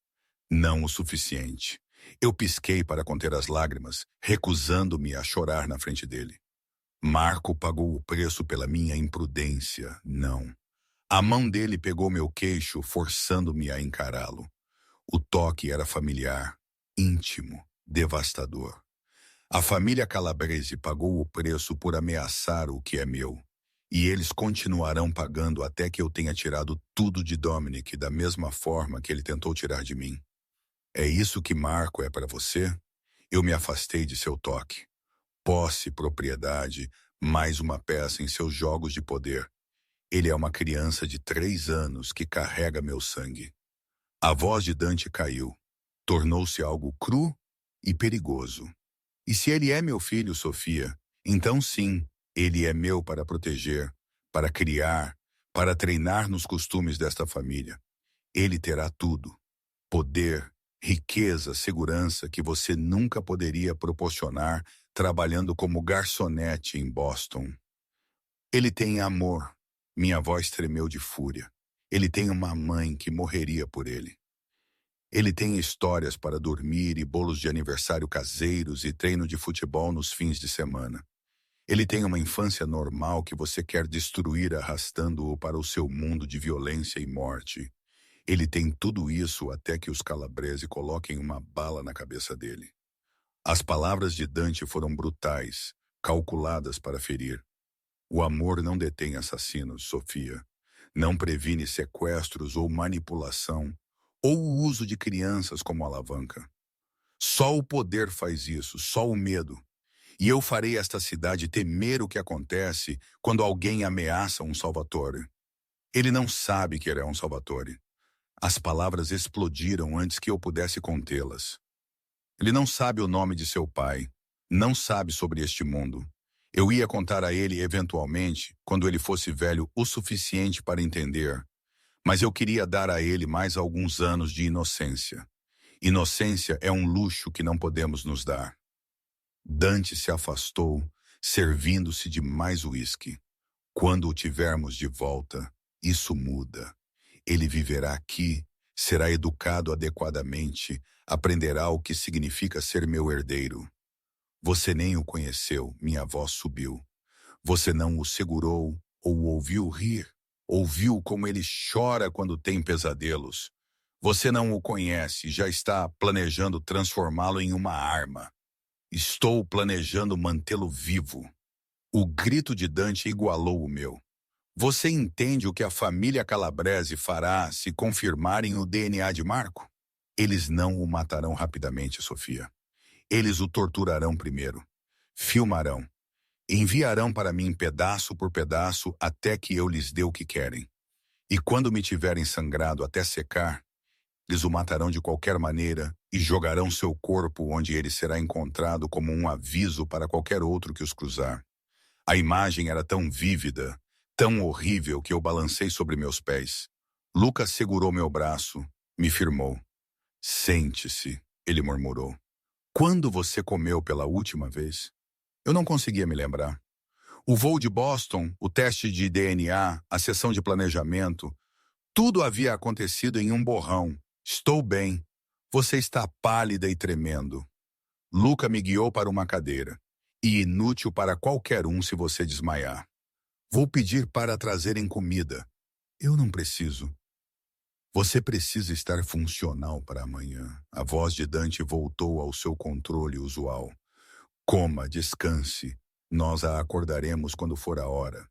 Não o suficiente. Eu pisquei para conter as lágrimas, recusando-me a chorar na frente dele. Marco pagou o preço pela minha imprudência, não. A mão dele pegou meu queixo, forçando-me a encará-lo. O toque era familiar, íntimo, devastador. A família Calabrese pagou o preço por ameaçar o que é meu. E eles continuarão pagando até que eu tenha tirado tudo de Dominic da mesma forma que ele tentou tirar de mim. É isso que Marco é para você? Eu me afastei de seu toque. Posse, propriedade, mais uma peça em seus jogos de poder. Ele é uma criança de 3 anos que carrega meu sangue. A voz de Dante caiu. Tornou-se algo cru e perigoso. E se ele é meu filho, Sofia, então sim, ele é meu para proteger, para criar, para treinar nos costumes desta família. Ele terá tudo. Poder, riqueza, segurança que você nunca poderia proporcionar trabalhando como garçonete em Boston. Ele tem amor. Minha voz tremeu de fúria. Ele tem uma mãe que morreria por ele. Ele tem histórias para dormir e bolos de aniversário caseiros e treino de futebol nos fins de semana. Ele tem uma infância normal que você quer destruir arrastando-o para o seu mundo de violência e morte. Ele tem tudo isso até que os Calabrese coloquem uma bala na cabeça dele. As palavras de Dante foram brutais, calculadas para ferir. O amor não detém assassinos, Sofia. Não previne sequestros ou manipulação, ou o uso de crianças como alavanca. Só o poder faz isso, só o medo. E eu farei esta cidade temer o que acontece quando alguém ameaça um Salvatore. Ele não sabe que ele é um Salvatore. As palavras explodiram antes que eu pudesse contê-las. Ele não sabe o nome de seu pai, não sabe sobre este mundo. Eu ia contar a ele eventualmente, quando ele fosse velho o suficiente para entender, mas eu queria dar a ele mais alguns anos de inocência. Inocência é um luxo que não podemos nos dar. Dante se afastou, servindo-se de mais uísque. Quando o tivermos de volta, isso muda. Ele viverá aqui, será educado adequadamente, aprenderá o que significa ser meu herdeiro. Você nem o conheceu, minha voz subiu. Você não o segurou ou o ouviu rir. Ouviu como ele chora quando tem pesadelos. Você não o conhece, já está planejando transformá-lo em uma arma. Estou planejando mantê-lo vivo. O grito de Dante igualou o meu. Você entende o que a família Calabrese fará se confirmarem o DNA de Marco? Eles não o matarão rapidamente, Sofia. Eles o torturarão primeiro. Filmarão. Enviarão para mim pedaço por pedaço até que eu lhes dê o que querem. E quando me tiverem sangrado até secar, eles o matarão de qualquer maneira e jogarão seu corpo onde ele será encontrado como um aviso para qualquer outro que os cruzar. A imagem era tão vívida, tão horrível que eu balancei sobre meus pés. Lucas segurou meu braço, me firmou. Sente-se, ele murmurou. Quando você comeu pela última vez? Eu não conseguia me lembrar. O voo de Boston, o teste de DNA, a sessão de planejamento, tudo havia acontecido em um borrão. Estou bem. Você está pálida e tremendo. Luca me guiou para uma cadeira. e inútil para qualquer um se você desmaiar. Vou pedir para trazerem comida. Eu não preciso. Você precisa estar funcional para amanhã. A voz de Dante voltou ao seu controle usual. Coma, descanse. Nós a acordaremos quando for a hora.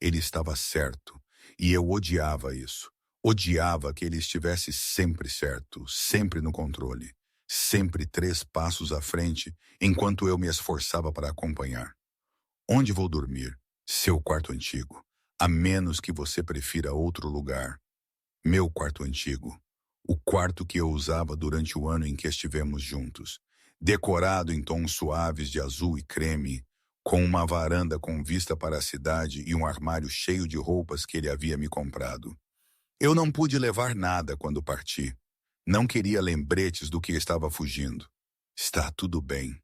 Ele estava certo, e eu odiava isso. Odiava que ele estivesse sempre certo, sempre no controle, sempre 3 passos à frente, enquanto eu me esforçava para acompanhar. Onde vou dormir? Seu quarto antigo. A menos que você prefira outro lugar. Meu quarto antigo. O quarto que eu usava durante o ano em que estivemos juntos. Decorado em tons suaves de azul e creme, com uma varanda com vista para a cidade e um armário cheio de roupas que ele havia me comprado. Eu não pude levar nada quando parti. Não queria lembretes do que estava fugindo. Está tudo bem.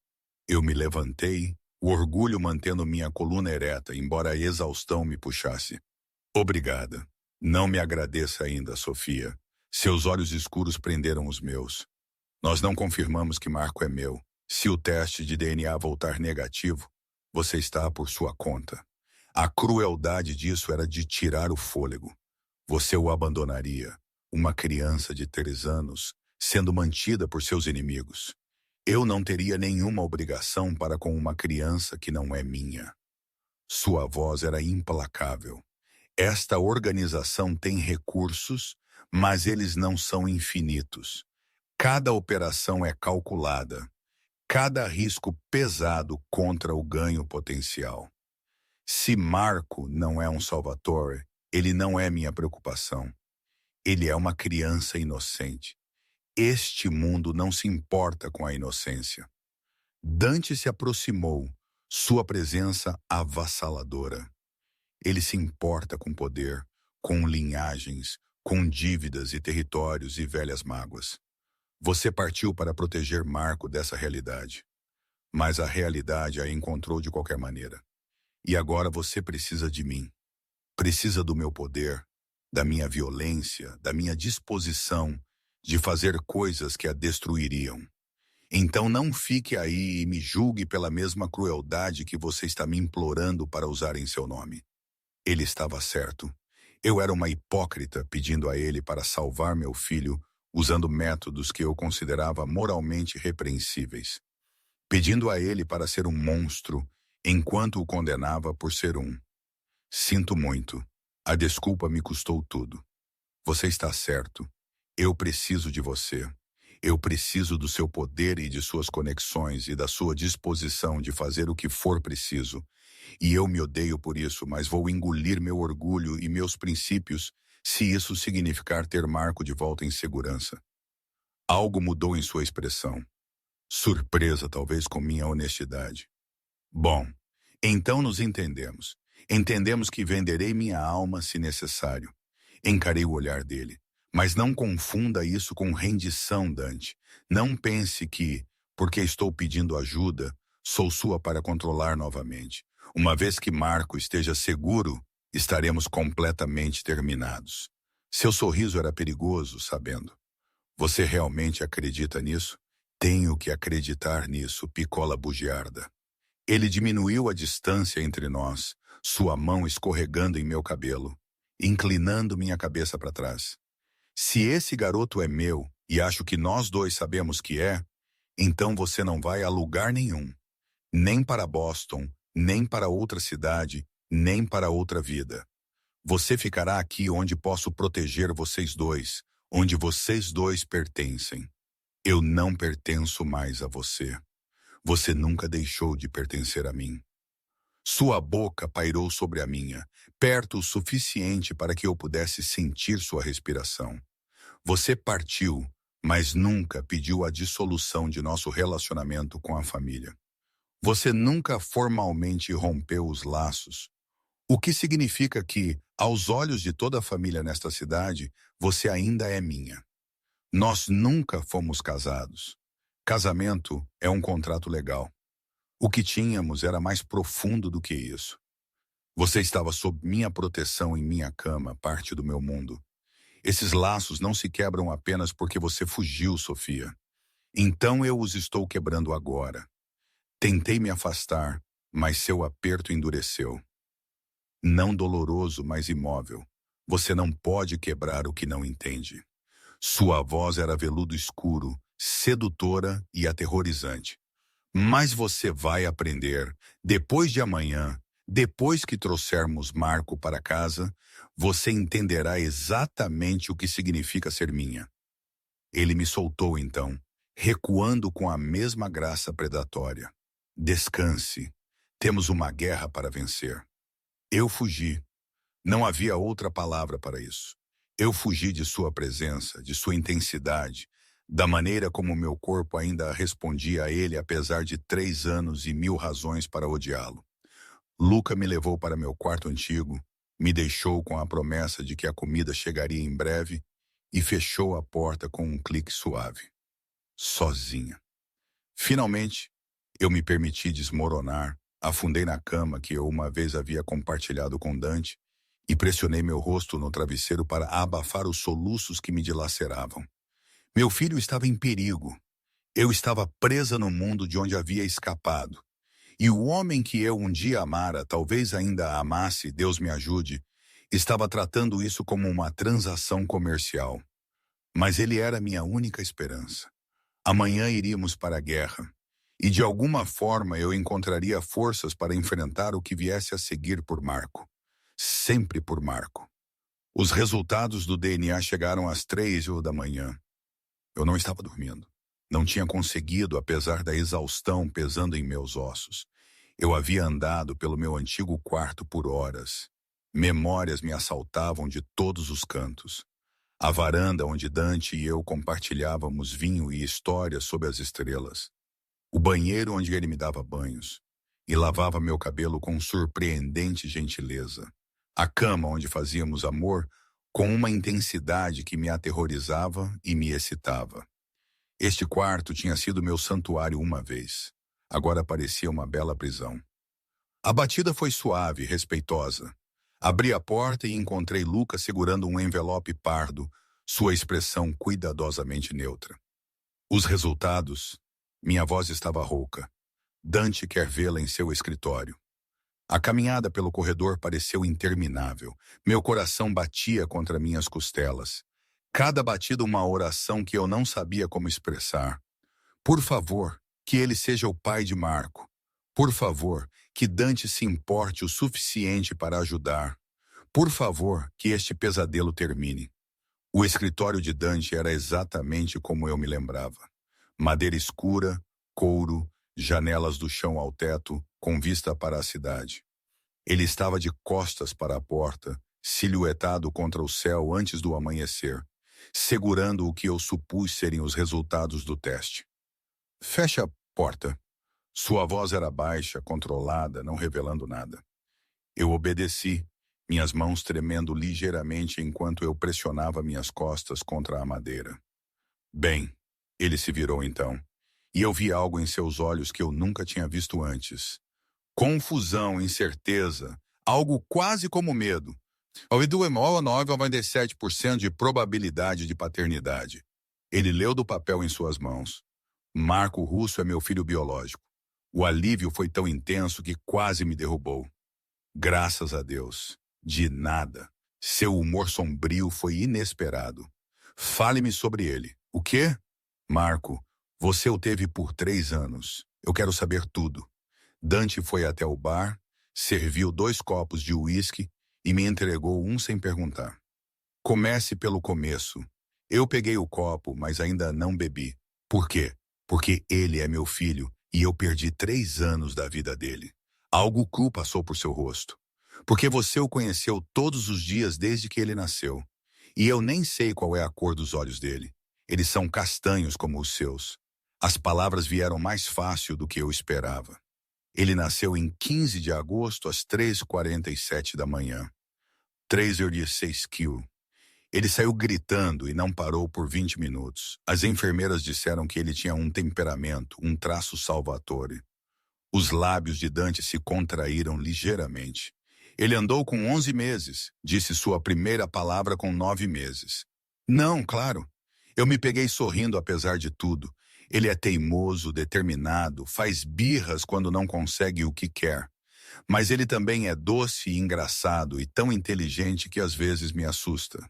Eu me levantei, o orgulho mantendo minha coluna ereta, embora a exaustão me puxasse. Obrigada. Não me agradeça ainda, Sofia. Seus olhos escuros prenderam os meus. Nós não confirmamos que Marco é meu. Se o teste de DNA voltar negativo, você está por sua conta. A crueldade disso era de tirar o fôlego. Você o abandonaria, uma criança de 3 anos, sendo mantida por seus inimigos. Eu não teria nenhuma obrigação para com uma criança que não é minha. Sua voz era implacável. Esta organização tem recursos, mas eles não são infinitos. Cada operação é calculada. Cada risco pesado contra o ganho potencial. Se Marco não é um Salvatore, ele não é minha preocupação. Ele é uma criança inocente. Este mundo não se importa com a inocência. Dante se aproximou, sua presença avassaladora. Ele se importa com poder, com linhagens, com dívidas e territórios e velhas mágoas. Você partiu para proteger Marco dessa realidade. Mas a realidade a encontrou de qualquer maneira. E agora você precisa de mim. Precisa do meu poder, da minha violência, da minha disposição de fazer coisas que a destruiriam. Então não fique aí e me julgue pela mesma crueldade que você está me implorando para usar em seu nome. Ele estava certo. Eu era uma hipócrita pedindo a ele para salvar meu filho usando métodos que eu considerava moralmente repreensíveis. Pedindo a ele para ser um monstro, enquanto o condenava por ser um. Sinto muito. A desculpa me custou tudo. Você está certo. Eu preciso de você. Eu preciso do seu poder e de suas conexões e da sua disposição de fazer o que for preciso. E eu me odeio por isso, mas vou engolir meu orgulho e meus princípios se isso significar ter Marco de volta em segurança. Algo mudou em sua expressão. Surpresa, talvez, com minha honestidade. Bom, então nos entendemos. Entendemos que venderei minha alma se necessário. Encarei o olhar dele. Mas não confunda isso com rendição, Dante. Não pense que, porque estou pedindo ajuda, sou sua para controlar novamente. Uma vez que Marco esteja seguro, estaremos completamente terminados. Seu sorriso era perigoso, sabendo. Você realmente acredita nisso? Tenho que acreditar nisso, Piccola bugiarda. Ele diminuiu a distância entre nós, sua mão escorregando em meu cabelo, inclinando minha cabeça para trás. Se esse garoto é meu, e acho que nós dois sabemos que é, então você não vai a lugar nenhum. Nem para Boston, nem para outra cidade, nem para outra vida. Você ficará aqui onde posso proteger vocês dois, onde vocês dois pertencem. Eu não pertenço mais a você. Você nunca deixou de pertencer a mim. Sua boca pairou sobre a minha, perto o suficiente para que eu pudesse sentir sua respiração. Você partiu, mas nunca pediu a dissolução de nosso relacionamento com a família. Você nunca formalmente rompeu os laços, o que significa que, aos olhos de toda a família nesta cidade, você ainda é minha. Nós nunca fomos casados. Casamento é um contrato legal. O que tínhamos era mais profundo do que isso. Você estava sob minha proteção em minha cama, parte do meu mundo. Esses laços não se quebram apenas porque você fugiu, Sofia. Então eu os estou quebrando agora. Tentei me afastar, mas seu aperto endureceu. Não doloroso, mas imóvel. Você não pode quebrar o que não entende. Sua voz era veludo escuro, sedutora e aterrorizante. Mas você vai aprender, depois de amanhã, depois que trouxermos Marco para casa, você entenderá exatamente o que significa ser minha. Ele me soltou então, recuando com a mesma graça predatória. Descanse. Temos uma guerra para vencer. Eu fugi. Não havia outra palavra para isso. Eu fugi de sua presença, de sua intensidade, da maneira como meu corpo ainda respondia a ele apesar de 3 anos e 1000 razões para odiá-lo. Luca me levou para meu quarto antigo, me deixou com a promessa de que a comida chegaria em breve e fechou a porta com um clique suave. Sozinha. Finalmente, eu me permiti desmoronar, afundei na cama que eu uma vez havia compartilhado com Dante e pressionei meu rosto no travesseiro para abafar os soluços que me dilaceravam. Meu filho estava em perigo. Eu estava presa no mundo de onde havia escapado. E o homem que eu um dia amara, talvez ainda amasse, Deus me ajude, estava tratando isso como uma transação comercial. Mas ele era minha única esperança. Amanhã iríamos para a guerra. E de alguma forma eu encontraria forças para enfrentar o que viesse a seguir por Marco. Sempre por Marco. Os resultados do DNA chegaram às 3 da manhã. Eu não estava dormindo. Não tinha conseguido, apesar da exaustão pesando em meus ossos. Eu havia andado pelo meu antigo quarto por horas. Memórias me assaltavam de todos os cantos. A varanda onde Dante e eu compartilhávamos vinho e histórias sob as estrelas. O banheiro onde ele me dava banhos e lavava meu cabelo com surpreendente gentileza. A cama onde fazíamos amor com uma intensidade que me aterrorizava e me excitava. Este quarto tinha sido meu santuário uma vez. Agora parecia uma bela prisão. A batida foi suave e respeitosa. Abri a porta e encontrei Luca segurando um envelope pardo, sua expressão cuidadosamente neutra. Os resultados? Minha voz estava rouca. Dante quer vê-la em seu escritório. A caminhada pelo corredor pareceu interminável. Meu coração batia contra minhas costelas. Cada batida uma oração que eu não sabia como expressar. Por favor, que ele seja o pai de Marco. Por favor, que Dante se importe o suficiente para ajudar. Por favor, que este pesadelo termine. O escritório de Dante era exatamente como eu me lembrava. Madeira escura, couro, janelas do chão ao teto, com vista para a cidade. Ele estava de costas para a porta, silhuetado contra o céu antes do amanhecer, segurando o que eu supus serem os resultados do teste. Feche a porta. Sua voz era baixa, controlada, não revelando nada. Eu obedeci, minhas mãos tremendo ligeiramente enquanto eu pressionava minhas costas contra a madeira. Bem, ele se virou então, e eu vi algo em seus olhos que eu nunca tinha visto antes. Confusão, incerteza, algo quase como medo. Ao 97% de probabilidade de paternidade. Ele leu do papel em suas mãos. Marco Russo é meu filho biológico. O alívio foi tão intenso que quase me derrubou. Graças a Deus. De nada. Seu humor sombrio foi inesperado. Fale-me sobre ele. O quê? Marco, você o teve por 3 anos. Eu quero saber tudo. Dante foi até o bar, serviu 2 copos de uísque e me entregou um sem perguntar. Comece pelo começo. Eu peguei o copo, mas ainda não bebi. Por quê? Porque ele é meu filho e eu perdi 3 anos da vida dele. Algo cru passou por seu rosto. Porque você o conheceu todos os dias desde que ele nasceu. E eu nem sei qual é a cor dos olhos dele. Eles são castanhos como os seus. As palavras vieram mais fácil do que eu esperava. Ele nasceu em 15 de agosto às 3h47 da manhã. 3,6 kg. Ele saiu gritando e não parou por 20 minutos. As enfermeiras disseram que ele tinha um temperamento, um traço salvatore. Os lábios de Dante se contraíram ligeiramente. Ele andou com 11 meses, disse sua primeira palavra com 9 meses. Não, claro. Eu me peguei sorrindo apesar de tudo. Ele é teimoso, determinado, faz birras quando não consegue o que quer. Mas ele também é doce e engraçado e tão inteligente que às vezes me assusta.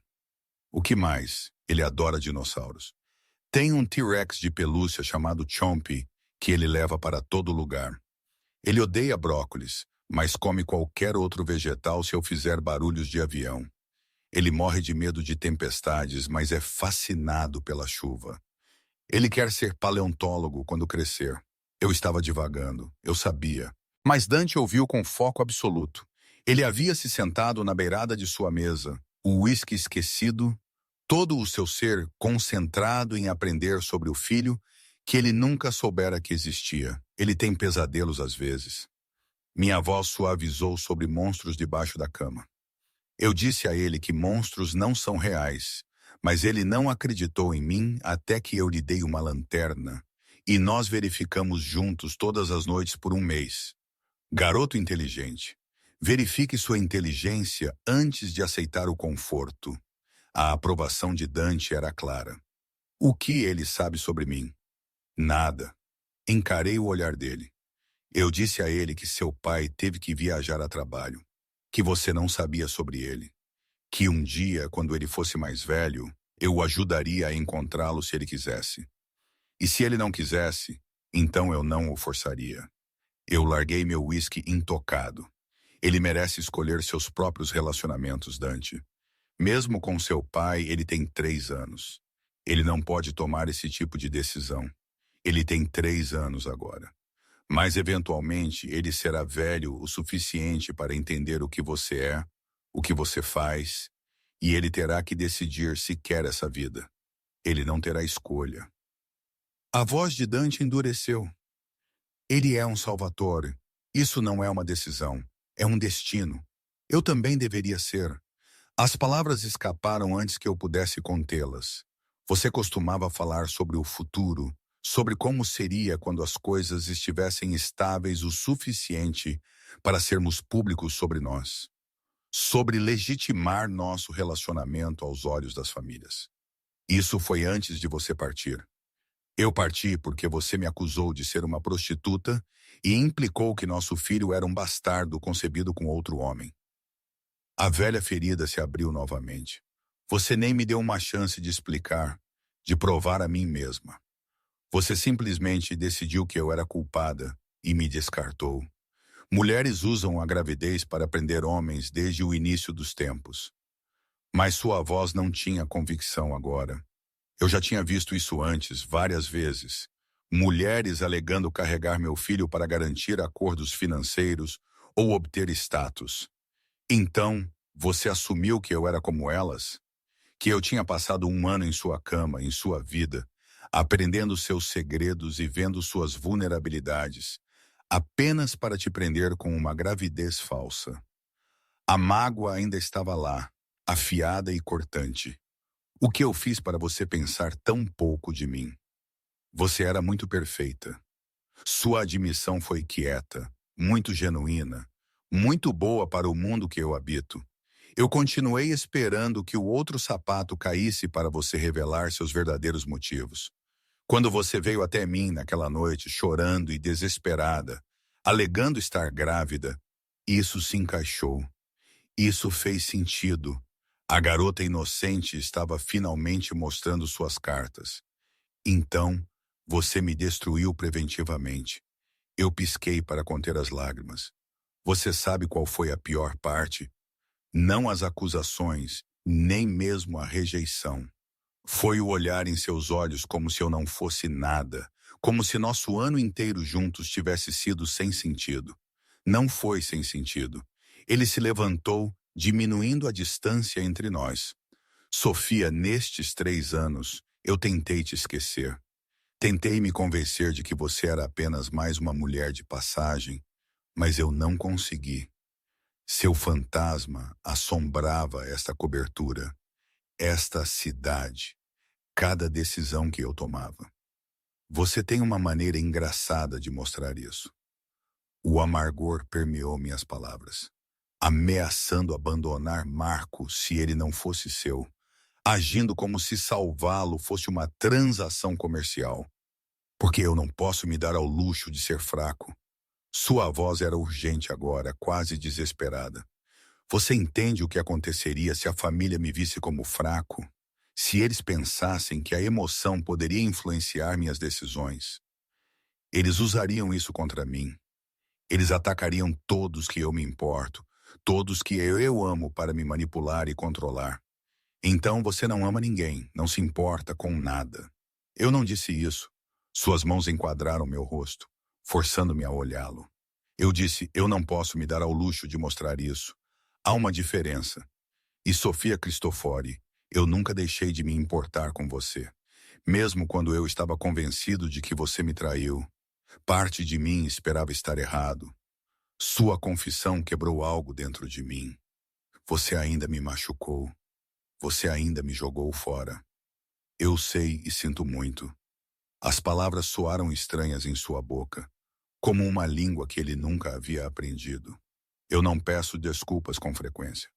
O que mais? Ele adora dinossauros. Tem um T-Rex de pelúcia chamado Chompy que ele leva para todo lugar. Ele odeia brócolis, mas come qualquer outro vegetal se eu fizer barulhos de avião. Ele morre de medo de tempestades, mas é fascinado pela chuva. Ele quer ser paleontólogo quando crescer. Eu estava divagando, eu sabia. Mas Dante ouviu com foco absoluto. Ele havia se sentado na beirada de sua mesa, o uísque esquecido, todo o seu ser concentrado em aprender sobre o filho que ele nunca soubera que existia. Ele tem pesadelos às vezes. Minha voz suavizou sobre monstros debaixo da cama. Eu disse a ele que monstros não são reais, mas ele não acreditou em mim até que eu lhe dei uma lanterna e nós verificamos juntos todas as noites por um mês. Garoto inteligente, verifique sua inteligência antes de aceitar o conforto. A aprovação de Dante era clara. O que ele sabe sobre mim? Nada. Encarei o olhar dele. Eu disse a ele que seu pai teve que viajar a trabalho, que você não sabia sobre ele, que um dia, quando ele fosse mais velho, eu o ajudaria a encontrá-lo se ele quisesse. E se ele não quisesse, então eu não o forçaria. Eu larguei meu uísque intocado. Ele merece escolher seus próprios relacionamentos, Dante. Mesmo com seu pai, ele tem 3 anos. Ele não pode tomar esse tipo de decisão. Ele tem 3 anos agora. Mas, eventualmente, ele será velho o suficiente para entender o que você é, o que você faz, e ele terá que decidir se quer essa vida. Ele não terá escolha. A voz de Dante endureceu. Ele é um Salvatore. Isso não é uma decisão, é um destino. Eu também deveria ser. As palavras escaparam antes que eu pudesse contê-las. Você costumava falar sobre o futuro, sobre como seria quando as coisas estivessem estáveis o suficiente para sermos públicos sobre nós, sobre legitimar nosso relacionamento aos olhos das famílias. Isso foi antes de você partir. Eu parti porque você me acusou de ser uma prostituta e implicou que nosso filho era um bastardo concebido com outro homem. A velha ferida se abriu novamente. Você nem me deu uma chance de explicar, de provar a mim mesma. Você simplesmente decidiu que eu era culpada e me descartou. Mulheres usam a gravidez para prender homens desde o início dos tempos. Mas sua voz não tinha convicção agora. Eu já tinha visto isso antes, várias vezes. Mulheres alegando carregar meu filho para garantir acordos financeiros ou obter status. Então, você assumiu que eu era como elas? Que eu tinha passado 1 ano em sua cama, em sua vida, aprendendo seus segredos e vendo suas vulnerabilidades, apenas para te prender com uma gravidez falsa. A mágoa ainda estava lá, afiada e cortante. O que eu fiz para você pensar tão pouco de mim? Você era muito perfeita. Sua admissão foi quieta, muito genuína, muito boa para o mundo que eu habito. Eu continuei esperando que o outro sapato caísse para você revelar seus verdadeiros motivos. Quando você veio até mim naquela noite, chorando e desesperada, alegando estar grávida, isso se encaixou. Isso fez sentido. A garota inocente estava finalmente mostrando suas cartas. Então, você me destruiu preventivamente. Eu pisquei para conter as lágrimas. Você sabe qual foi a pior parte? Não as acusações, nem mesmo a rejeição. Foi o olhar em seus olhos como se eu não fosse nada, como se nosso ano inteiro juntos tivesse sido sem sentido. Não foi sem sentido. Ele se levantou, diminuindo a distância entre nós. Sofia, nestes 3 anos, eu tentei te esquecer. Tentei me convencer de que você era apenas mais uma mulher de passagem, mas eu não consegui. Seu fantasma assombrava esta cobertura, esta cidade, cada decisão que eu tomava. Você tem uma maneira engraçada de mostrar isso. O amargor permeou minhas palavras, ameaçando abandonar Marco se ele não fosse seu, agindo como se salvá-lo fosse uma transação comercial. porque eu não posso me dar ao luxo de ser fraco. Sua voz era urgente agora, quase desesperada. Você entende o que aconteceria se a família me visse como fraco? Se eles pensassem que a emoção poderia influenciar minhas decisões? Eles usariam isso contra mim. Eles atacariam todos que eu me importo, todos que eu amo para me manipular e controlar. Então você não ama ninguém, não se importa com nada. Eu não disse isso. Suas mãos enquadraram meu rosto, forçando-me a olhá-lo. Eu disse, eu não posso me dar ao luxo de mostrar isso. Há uma diferença. E Sofia Cristofori, eu nunca deixei de me importar com você. Mesmo quando eu estava convencido de que você me traiu. Parte de mim esperava estar errado. Sua confissão quebrou algo dentro de mim. Você ainda me machucou. Você ainda me jogou fora. Eu sei e sinto muito. As palavras soaram estranhas em sua boca, como uma língua que ele nunca havia aprendido. Eu não peço desculpas com frequência.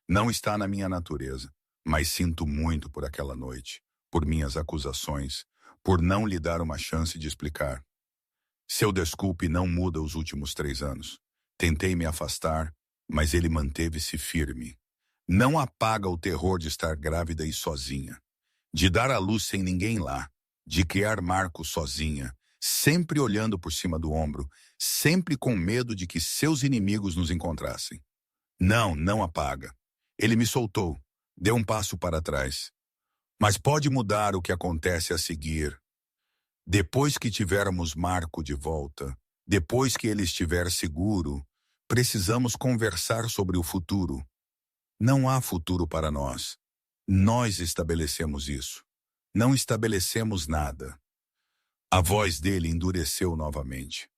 Não está na minha natureza, mas sinto muito por aquela noite, por minhas acusações, por não lhe dar uma chance de explicar. Seu desculpe não muda os últimos 3 anos. Tentei me afastar, mas ele manteve-se firme. Não apaga o terror de estar grávida e sozinha, de dar à luz sem ninguém lá, de criar Marcos sozinha, sempre olhando por cima do ombro, sempre com medo de que seus inimigos nos encontrassem. Não, não apaga. Ele me soltou, deu um passo para trás. Mas pode mudar o que acontece a seguir. Depois que tivermos Marco de volta, depois que ele estiver seguro, precisamos conversar sobre o futuro. Não há futuro para nós. Nós estabelecemos isso. Não estabelecemos nada. A voz dele endureceu novamente.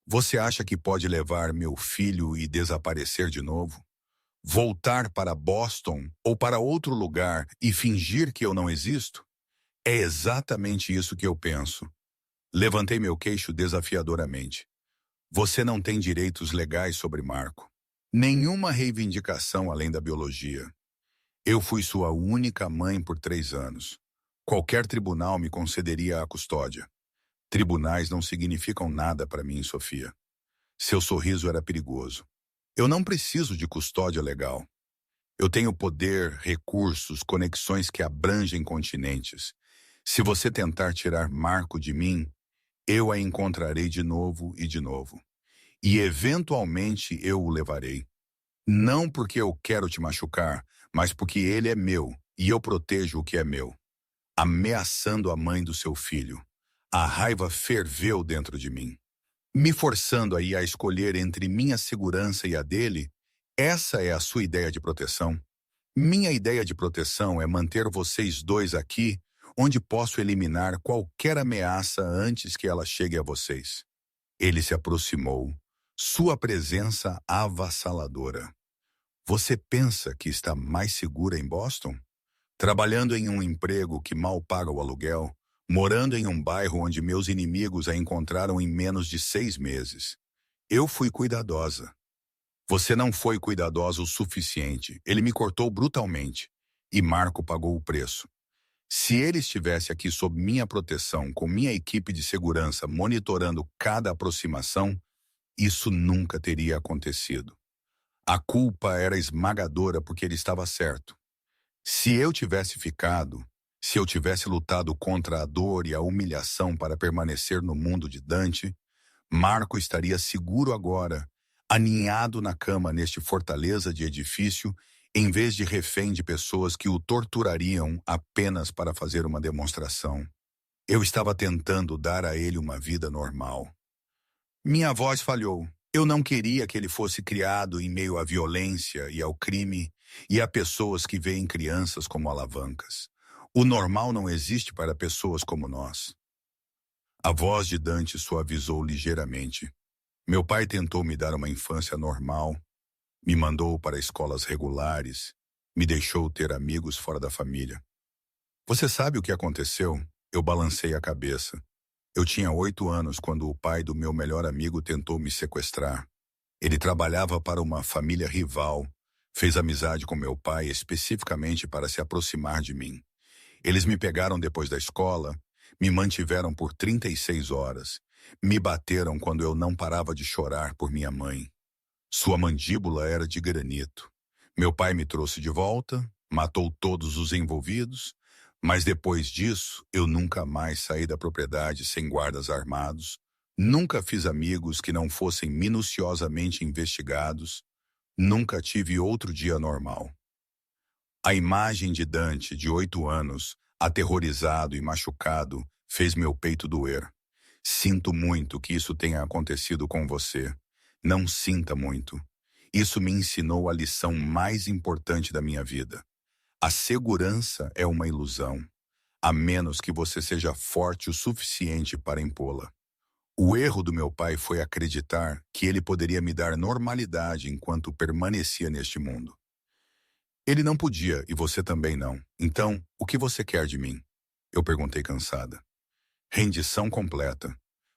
Você acha que pode levar meu filho e desaparecer de novo? Voltar para Boston ou para outro lugar e fingir que eu não existo? É exatamente isso que eu penso. Levantei meu queixo desafiadoramente. Você não tem direitos legais sobre Marco. Nenhuma reivindicação além da biologia. Eu fui sua única mãe por 3 anos. Qualquer tribunal me concederia a custódia. Tribunais não significam nada para mim, Sofia. Seu sorriso era perigoso. Eu não preciso de custódia legal. Eu tenho poder, recursos, conexões que abrangem continentes. Se você tentar tirar Marco de mim, eu a encontrarei de novo e de novo. E eventualmente eu o levarei. Não porque eu quero te machucar, mas porque ele é meu e eu protejo o que é meu. Ameaçando a mãe do seu filho. A raiva ferveu dentro de mim. Me forçando aí a escolher entre minha segurança e a dele, essa é a sua ideia de proteção? Minha ideia de proteção é manter vocês dois aqui, onde posso eliminar qualquer ameaça antes que ela chegue a vocês. Ele se aproximou, sua presença avassaladora. Você pensa que está mais segura em Boston? Trabalhando em um emprego que mal paga o aluguel, morando em um bairro onde meus inimigos a encontraram em menos de 6 meses. Eu fui cuidadosa. Você não foi cuidadosa o suficiente. Ele me cortou brutalmente. E Marco pagou o preço. Se ele estivesse aqui sob minha proteção, com minha equipe de segurança monitorando cada aproximação, isso nunca teria acontecido. A culpa era esmagadora porque ele estava certo. Se eu tivesse ficado, se eu tivesse lutado contra a dor e a humilhação para permanecer no mundo de Dante, Marco estaria seguro agora, aninhado na cama neste fortaleza de edifício, em vez de refém de pessoas que o torturariam apenas para fazer uma demonstração. Eu estava tentando dar a ele uma vida normal. Minha voz falhou. Eu não queria que ele fosse criado em meio à violência e ao crime e a pessoas que veem crianças como alavancas. O normal não existe para pessoas como nós. A voz de Dante suavizou ligeiramente. Meu pai tentou me dar uma infância normal, me mandou para escolas regulares, me deixou ter amigos fora da família. Você sabe o que aconteceu? Eu balancei a cabeça. Eu tinha 8 anos quando o pai do meu melhor amigo tentou me sequestrar. Ele trabalhava para uma família rival, fez amizade com meu pai especificamente para se aproximar de mim. Eles me pegaram depois da escola, Me mantiveram por 36 horas. Me bateram quando eu não parava de chorar por minha mãe. Sua mandíbula era de granito. Meu pai me trouxe de volta, matou todos os envolvidos, mas depois disso eu nunca mais saí da propriedade sem guardas armados, nunca fiz amigos que não fossem minuciosamente investigados, nunca tive outro dia normal. A imagem de Dante, de 8 anos, aterrorizado e machucado, fez meu peito doer. Sinto muito que isso tenha acontecido com você. Não sinta muito. Isso me ensinou a lição mais importante da minha vida. A segurança é uma ilusão, a menos que você seja forte o suficiente para impô-la. O erro do meu pai foi acreditar que ele poderia me dar normalidade enquanto permanecia neste mundo. Ele não podia e você também não. Então, o que você quer de mim? Eu perguntei cansada. Rendição completa.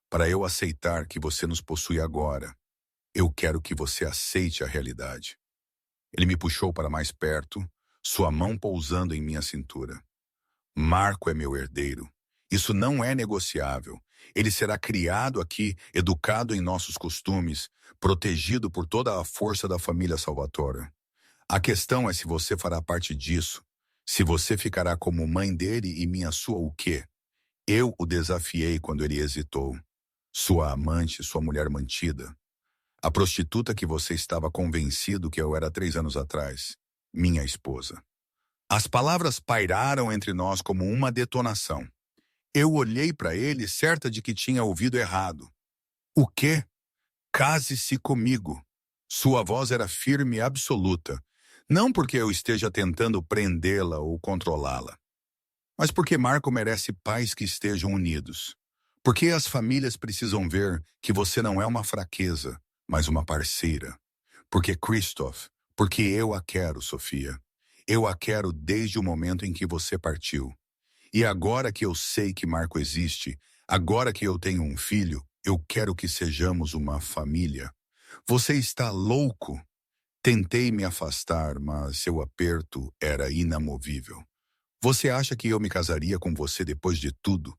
Para eu aceitar que você nos possui agora, eu quero que você aceite a realidade. Ele me puxou para mais perto, sua mão pousando em minha cintura. Marco é meu herdeiro. Isso não é negociável. Ele será criado aqui, educado em nossos costumes, protegido por toda a força da família Salvatore. A questão é se você fará parte disso, se você ficará como mãe dele e minha sua o quê? Eu o desafiei quando ele hesitou. Sua amante, sua mulher mantida. A prostituta que você estava convencido que eu era 3 anos atrás. Minha esposa. As palavras pairaram entre nós como uma detonação. Eu olhei para ele, certa de que tinha ouvido errado. O quê? Case-se comigo. Sua voz era firme e absoluta. Não porque eu esteja tentando prendê-la ou controlá-la, mas porque Marco merece pais que estejam unidos. Porque as famílias precisam ver que você não é uma fraqueza, mas uma parceira. Porque Christoph, porque eu a quero, Sofia. Eu a quero desde o momento em que você partiu. E agora que eu sei que Marco existe, agora que eu tenho um filho, eu quero que sejamos uma família. Você está louco? Tentei me afastar, mas seu aperto era inamovível. Você acha que eu me casaria com você depois de tudo?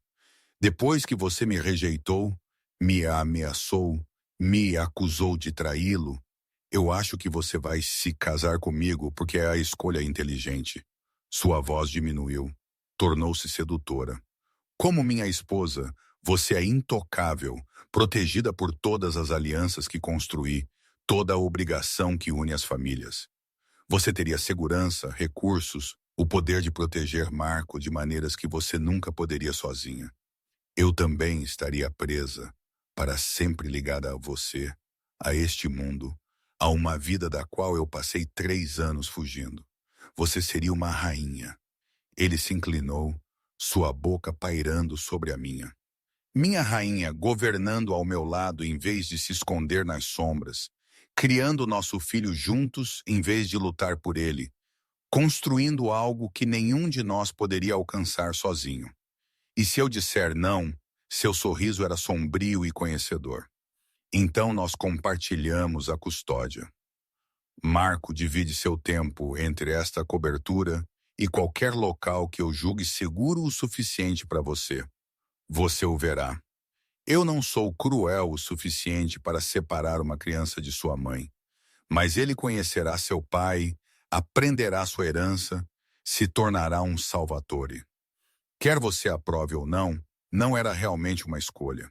Depois que você me rejeitou, me ameaçou, me acusou de traí-lo, eu acho que você vai se casar comigo porque é a escolha inteligente. Sua voz diminuiu, tornou-se sedutora. Como minha esposa, você é intocável, protegida por todas as alianças que construí, toda a obrigação que une as famílias. Você teria segurança, recursos, o poder de proteger Marco de maneiras que você nunca poderia sozinha. Eu também estaria presa, para sempre ligada a você, a este mundo, a uma vida da qual eu passei 3 anos fugindo. Você seria uma rainha. Ele se inclinou, sua boca pairando sobre a minha. Minha rainha governando ao meu lado em vez de se esconder nas sombras, criando nosso filho juntos em vez de lutar por ele, construindo algo que nenhum de nós poderia alcançar sozinho. E se eu disser não, seu sorriso era sombrio e conhecedor. Então nós compartilhamos a custódia. Marco divide seu tempo entre esta cobertura e qualquer local que eu julgue seguro o suficiente para você. Você o verá. Eu não sou cruel o suficiente para separar uma criança de sua mãe, mas ele conhecerá seu pai, aprenderá sua herança, se tornará um Salvatore. Quer você aprove ou não, não era realmente uma escolha.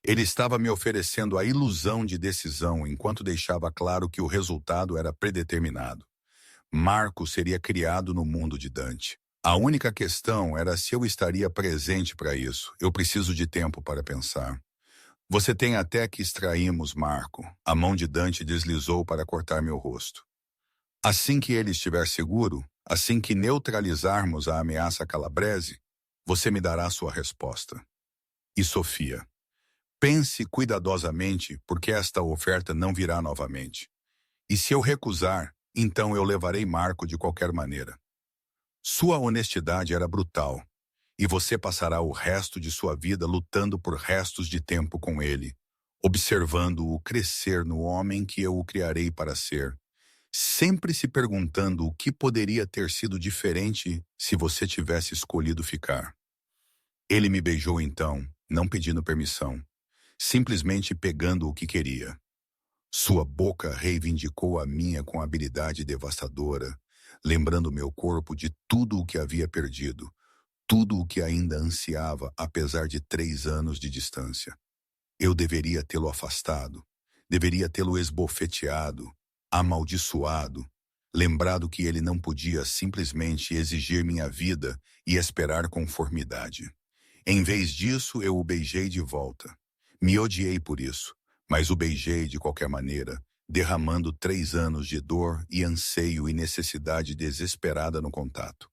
Ele estava me oferecendo a ilusão de decisão enquanto deixava claro que o resultado era predeterminado. Marco seria criado no mundo de Dante. A única questão era se eu estaria presente para isso. Eu preciso de tempo para pensar. Você tem até que extraímos Marco. A mão de Dante deslizou para cortar meu rosto. Assim que ele estiver seguro, assim que neutralizarmos a ameaça calabrese, você me dará sua resposta. E Sofia, pense cuidadosamente, porque esta oferta não virá novamente. E se eu recusar, então eu levarei Marco de qualquer maneira. Sua honestidade era brutal, e você passará o resto de sua vida lutando por restos de tempo com ele, observando-o crescer no homem que eu o criarei para ser, sempre se perguntando o que poderia ter sido diferente se você tivesse escolhido ficar. Ele me beijou então, não pedindo permissão, simplesmente pegando o que queria. Sua boca reivindicou a minha com habilidade devastadora, lembrando meu corpo de tudo o que havia perdido, tudo o que ainda ansiava, apesar de 3 anos de distância. Eu deveria tê-lo afastado, deveria tê-lo esbofeteado, amaldiçoado, lembrado que ele não podia simplesmente exigir minha vida e esperar conformidade. Em vez disso, eu o beijei de volta. Me odiei por isso, mas o beijei de qualquer maneira, derramando 3 anos de dor e anseio e necessidade desesperada no contato.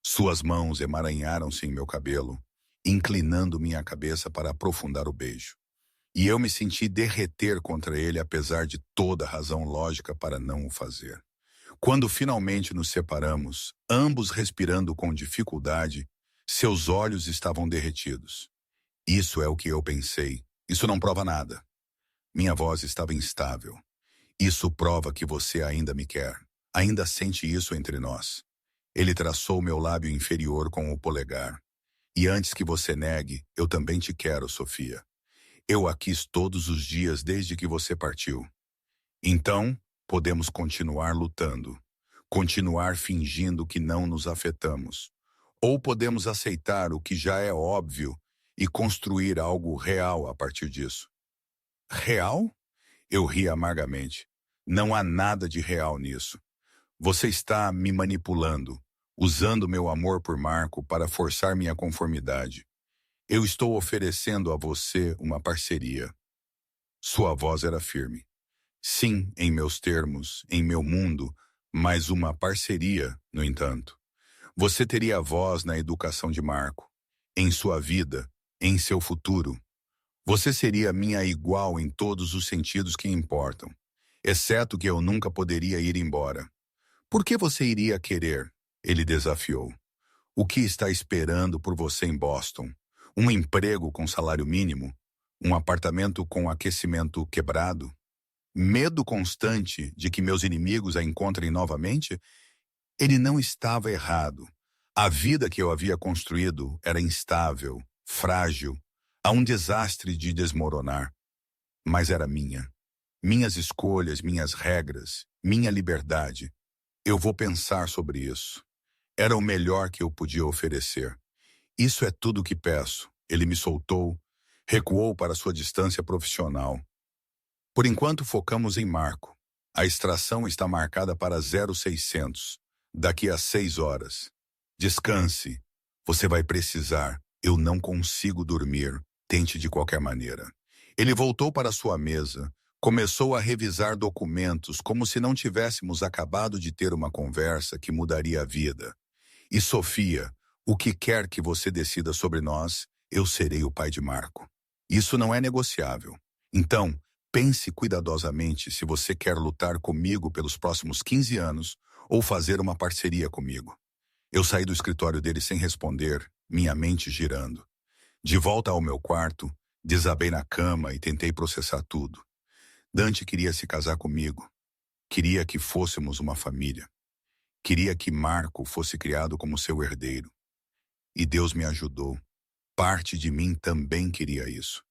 Suas mãos emaranharam-se em meu cabelo, inclinando minha cabeça para aprofundar o beijo. E eu me senti derreter contra ele apesar de toda razão lógica para não o fazer. Quando finalmente nos separamos, ambos respirando com dificuldade, seus olhos estavam derretidos. Isso é o que eu pensei. Isso não prova nada. Minha voz estava instável. Isso prova que você ainda me quer. Ainda sente isso entre nós. Ele traçou meu lábio inferior com o polegar. E antes que você negue, eu também te quero, Sofia. Eu a quis todos os dias desde que você partiu. Então, podemos continuar lutando. Continuar fingindo que não nos afetamos. Ou podemos aceitar o que já é óbvio e construir algo real a partir disso. Real? Eu ri amargamente. Não há nada de real nisso. Você está me manipulando, usando meu amor por Marco para forçar minha conformidade. Eu estou oferecendo a você uma parceria. Sua voz era firme. Sim, em meus termos, em meu mundo, mas uma parceria, no entanto. Você teria voz na educação de Marco, em sua vida, em seu futuro. Você seria minha igual em todos os sentidos que importam, exceto que eu nunca poderia ir embora. Por que você iria querer? Ele desafiou. O que está esperando por você em Boston? Um emprego com salário mínimo? Um apartamento com aquecimento quebrado? Medo constante de que meus inimigos a encontrem novamente? Ele não estava errado. A vida que eu havia construído era instável, frágil, a um desastre de desmoronar. Mas era minha. Minhas escolhas, minhas regras, minha liberdade. Eu vou pensar sobre isso. Era o melhor que eu podia oferecer. Isso é tudo o que peço. Ele me soltou, recuou para sua distância profissional. Por enquanto focamos em Marco. A extração está marcada para 0600, daqui a 6 horas. Descanse. Você vai precisar. Eu não consigo dormir. Tente de qualquer maneira. Ele voltou para sua mesa, começou a revisar documentos como se não tivéssemos acabado de ter uma conversa que mudaria a vida. E Sofia, o que quer que você decida sobre nós, eu serei o pai de Marco. Isso não é negociável. Então, pense cuidadosamente se você quer lutar comigo pelos próximos 15 anos ou fazer uma parceria comigo. Eu saí do escritório dele sem responder, minha mente girando. De volta ao meu quarto, desabei na cama e tentei processar tudo. Dante queria se casar comigo. Queria que fôssemos uma família. Queria que Marco fosse criado como seu herdeiro. E Deus me ajudou. Parte de mim também queria isso.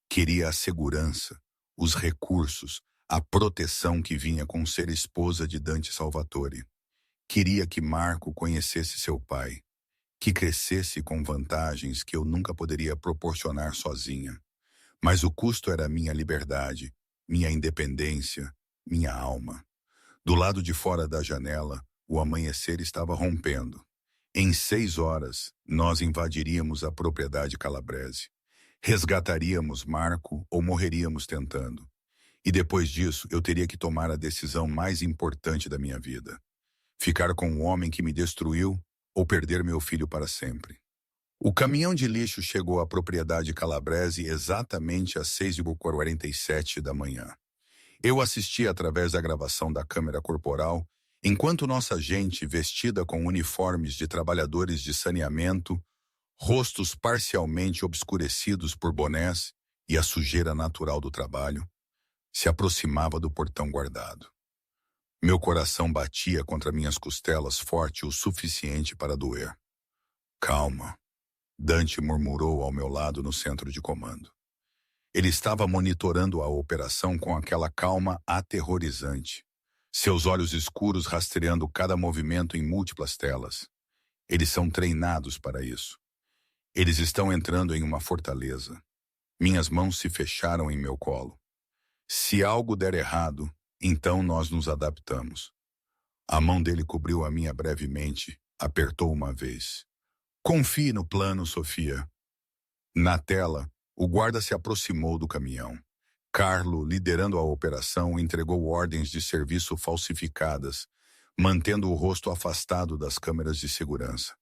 Queria a segurança, os recursos, a proteção que vinha com ser esposa de Dante Salvatore. Queria que Marco conhecesse seu pai, que crescesse com vantagens que eu nunca poderia proporcionar sozinha. Mas o custo era minha liberdade, minha independência, minha alma. Do lado de fora da janela, o amanhecer estava rompendo. Em 6 horas, nós invadiríamos a propriedade Calabrese. Resgataríamos Marco ou morreríamos tentando. E depois disso, eu teria que tomar a decisão mais importante da minha vida. Ficar com o homem que me destruiu ou perder meu filho para sempre. O caminhão de lixo chegou à propriedade Calabrese exatamente às 6h47 da manhã. Eu assisti através da gravação da câmera corporal, enquanto nossa gente, vestida com uniformes de trabalhadores de saneamento, rostos parcialmente obscurecidos por bonés e a sujeira natural do trabalho, se aproximava do portão guardado. Meu coração batia contra minhas costelas forte o suficiente para doer. Calma. Dante murmurou ao meu lado no centro de comando. Ele estava monitorando a operação com aquela calma aterrorizante, seus olhos escuros rastreando cada movimento em múltiplas telas. Eles são treinados para isso. Eles estão entrando em uma fortaleza. Minhas mãos se fecharam em meu colo. Se algo der errado, então nós nos adaptamos. A mão dele cobriu a minha brevemente, apertou uma vez. Confie no plano, Sofia. Na tela, o guarda se aproximou do caminhão. Carlo, liderando a operação, entregou ordens de serviço falsificadas, mantendo o rosto afastado das câmeras de segurança.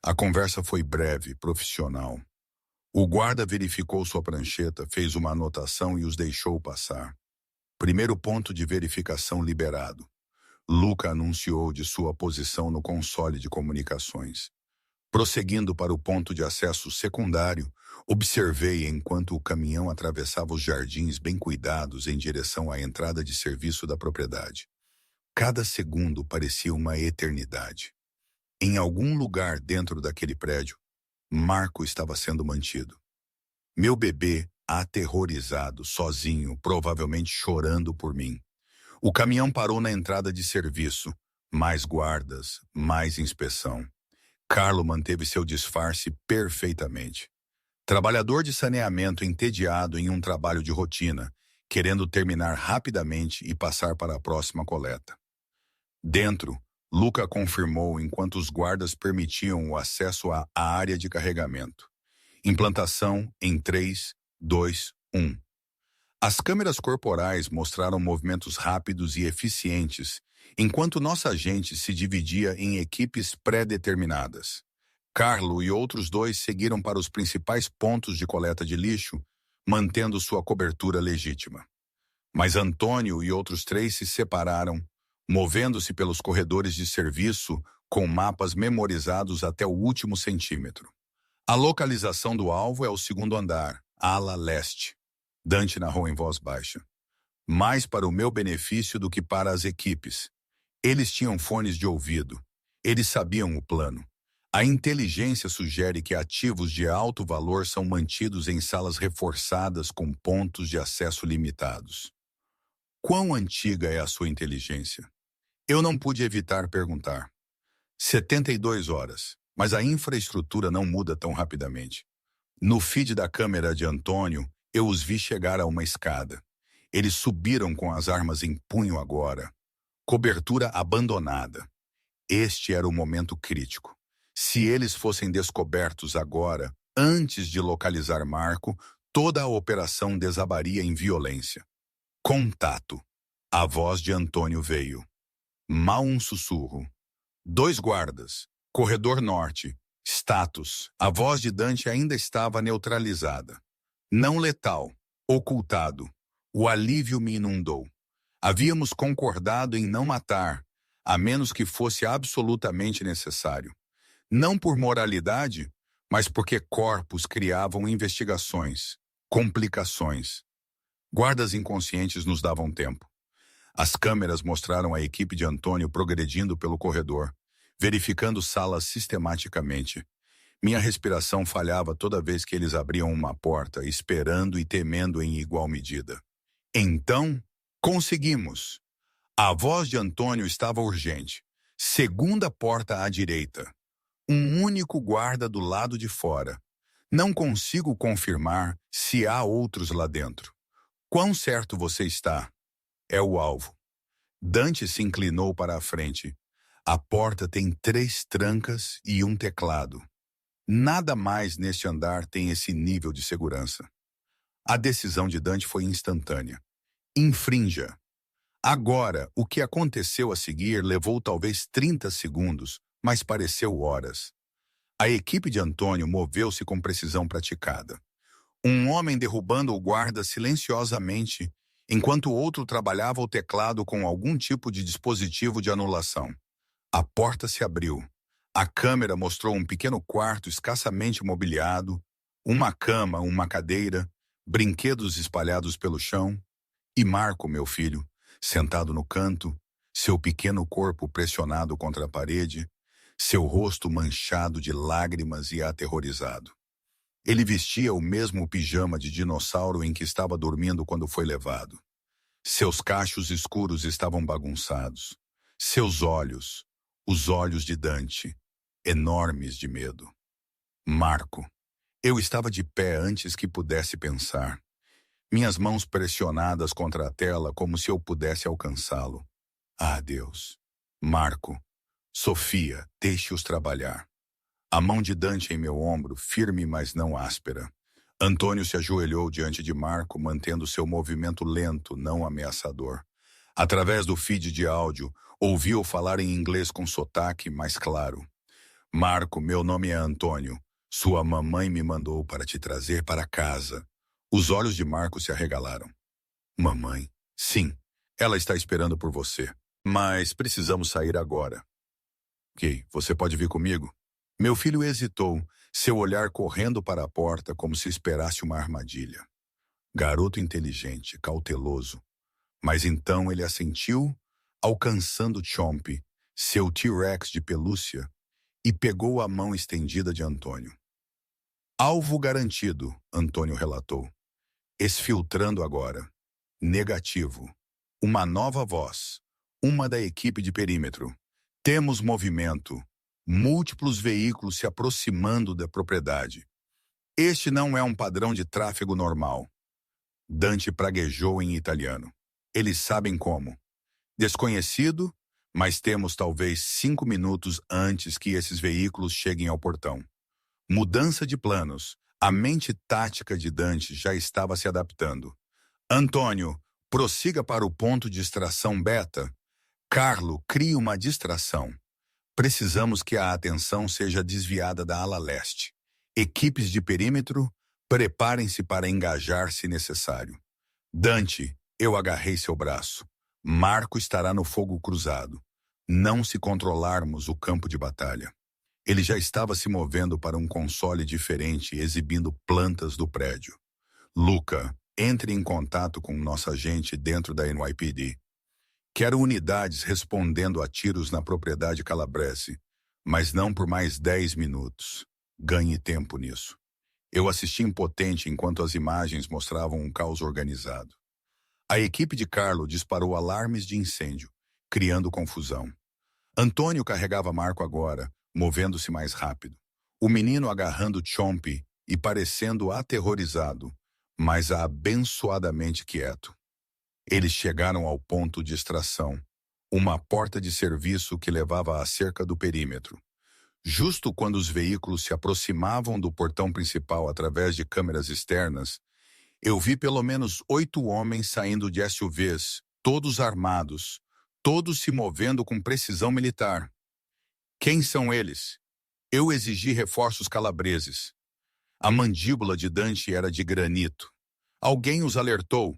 A conversa foi breve, profissional. O guarda verificou sua prancheta, fez uma anotação e os deixou passar. Primeiro ponto de verificação liberado. Luca anunciou de sua posição no console de comunicações. Prosseguindo para o ponto de acesso secundário, observei enquanto o caminhão atravessava os jardins bem cuidados em direção à entrada de serviço da propriedade. Cada segundo parecia uma eternidade. Em algum lugar dentro daquele prédio, Marco estava sendo mantido. Meu bebê, aterrorizado, sozinho, provavelmente chorando por mim. O caminhão parou na entrada de serviço. Mais guardas, mais inspeção. Carlo manteve seu disfarce perfeitamente. Trabalhador de saneamento entediado em um trabalho de rotina, querendo terminar rapidamente e passar para a próxima coleta. Dentro, Luca confirmou enquanto os guardas permitiam o acesso à área de carregamento. Implantação em 3, 2, 1. As câmeras corporais mostraram movimentos rápidos e eficientes, enquanto nossa agente se dividia em equipes pré-determinadas. Carlo e outros dois seguiram para os principais pontos de coleta de lixo, mantendo sua cobertura legítima. Mas Antônio e outros 3 se separaram, movendo-se pelos corredores de serviço com mapas memorizados até o último centímetro. A localização do alvo é o segundo andar, ala leste. Dante narrou em voz baixa. Mais para o meu benefício do que para as equipes. Eles tinham fones de ouvido. Eles sabiam o plano. A inteligência sugere que ativos de alto valor são mantidos em salas reforçadas com pontos de acesso limitados. Quão antiga é a sua inteligência? Eu não pude evitar perguntar. 72 horas, mas a infraestrutura não muda tão rapidamente. No feed da câmera de Antônio, eu os vi chegar a uma escada. Eles subiram com as armas em punho agora. Cobertura abandonada. Este era o momento crítico. Se eles fossem descobertos agora, antes de localizar Marco, toda a operação desabaria em violência. Contato. A voz de Antônio veio. Mal um sussurro. 2 guardas. Corredor norte. Status. A voz de Dante ainda estava neutralizada. Não letal. Ocultado. O alívio me inundou. Havíamos concordado em não matar, a menos que fosse absolutamente necessário. Não por moralidade, mas porque corpos criavam investigações, complicações. Guardas inconscientes nos davam tempo. As câmeras mostraram a equipe de Antônio progredindo pelo corredor, verificando salas sistematicamente. Minha respiração falhava toda vez que eles abriam uma porta, esperando e temendo em igual medida. Então, conseguimos. A voz de Antônio estava urgente. Segunda porta à direita. Um único guarda do lado de fora. Não consigo confirmar se há outros lá dentro. Quão certo você está? É o alvo. Dante se inclinou para a frente. A porta tem 3 trancas e um teclado. Nada mais neste andar tem esse nível de segurança. A decisão de Dante foi instantânea. Infrinja. Agora, o que aconteceu a seguir levou talvez 30 segundos, mas pareceu horas. A equipe de Antônio moveu-se com precisão praticada. Um homem derrubando o guarda silenciosamente, enquanto o outro trabalhava o teclado com algum tipo de dispositivo de anulação. A porta se abriu. A câmera mostrou um pequeno quarto escassamente mobiliado, uma cama, uma cadeira, brinquedos espalhados pelo chão, e Marco, meu filho, sentado no canto, seu pequeno corpo pressionado contra a parede, seu rosto manchado de lágrimas e aterrorizado. Ele vestia o mesmo pijama de dinossauro em que estava dormindo quando foi levado. Seus cachos escuros estavam bagunçados. Seus olhos, os olhos de Dante, enormes de medo. Marco. Eu estava de pé antes que pudesse pensar. Minhas mãos pressionadas contra a tela como se eu pudesse alcançá-lo. Ah, Deus. Marco. Sofia, deixe-os trabalhar. A mão de Dante em meu ombro, firme mas não áspera. Antônio se ajoelhou diante de Marco, mantendo seu movimento lento, não ameaçador. Através do feed de áudio, ouviu falar em inglês com sotaque mais claro. Marco, meu nome é Antônio. Sua mamãe me mandou para te trazer para casa. Os olhos de Marco se arregalaram. Mamãe? Sim, ela está esperando por você. Mas precisamos sair agora. Ok, você pode vir comigo? Meu filho hesitou, seu olhar correndo para a porta como se esperasse uma armadilha. Garoto inteligente, cauteloso. Mas então ele assentiu, alcançando Chomp, seu T-Rex de pelúcia, e pegou a mão estendida de Antônio. Alvo garantido, Antônio relatou. Esfiltrando agora. Negativo. Uma nova voz. Uma da equipe de perímetro. Temos movimento. Múltiplos veículos se aproximando da propriedade. Este não é um padrão de tráfego normal. Dante praguejou em italiano. Eles sabem como. Desconhecido, mas temos talvez 5 minutos antes que esses veículos cheguem ao portão. Mudança de planos. A mente tática de Dante já estava se adaptando. Antônio, prossiga para o ponto de extração beta. Carlo, crie uma distração. Precisamos que a atenção seja desviada da ala leste. Equipes de perímetro, preparem-se para engajar se necessário. Dante, eu agarrei seu braço. Marco estará no fogo cruzado. Não se controlarmos o campo de batalha. Ele já estava se movendo para um console diferente, exibindo plantas do prédio. Luca, entre em contato com nossa agente dentro da NYPD. Quero unidades respondendo a tiros na propriedade Calabrese, mas não por mais 10 minutos. Ganhe tempo nisso. Eu assisti impotente enquanto as imagens mostravam um caos organizado. A equipe de Carlo disparou alarmes de incêndio, criando confusão. Antônio carregava Marco agora, movendo-se mais rápido. O menino agarrando Chomp e parecendo aterrorizado, mas abençoadamente quieto. Eles chegaram ao ponto de extração, uma porta de serviço que levava à cerca do perímetro. Justo quando os veículos se aproximavam do portão principal através de câmeras externas, eu vi pelo menos 8 homens saindo de SUVs, todos armados, todos se movendo com precisão militar. Quem são eles? Eu exigi reforços calabreses. A mandíbula de Dante era de granito. Alguém os alertou,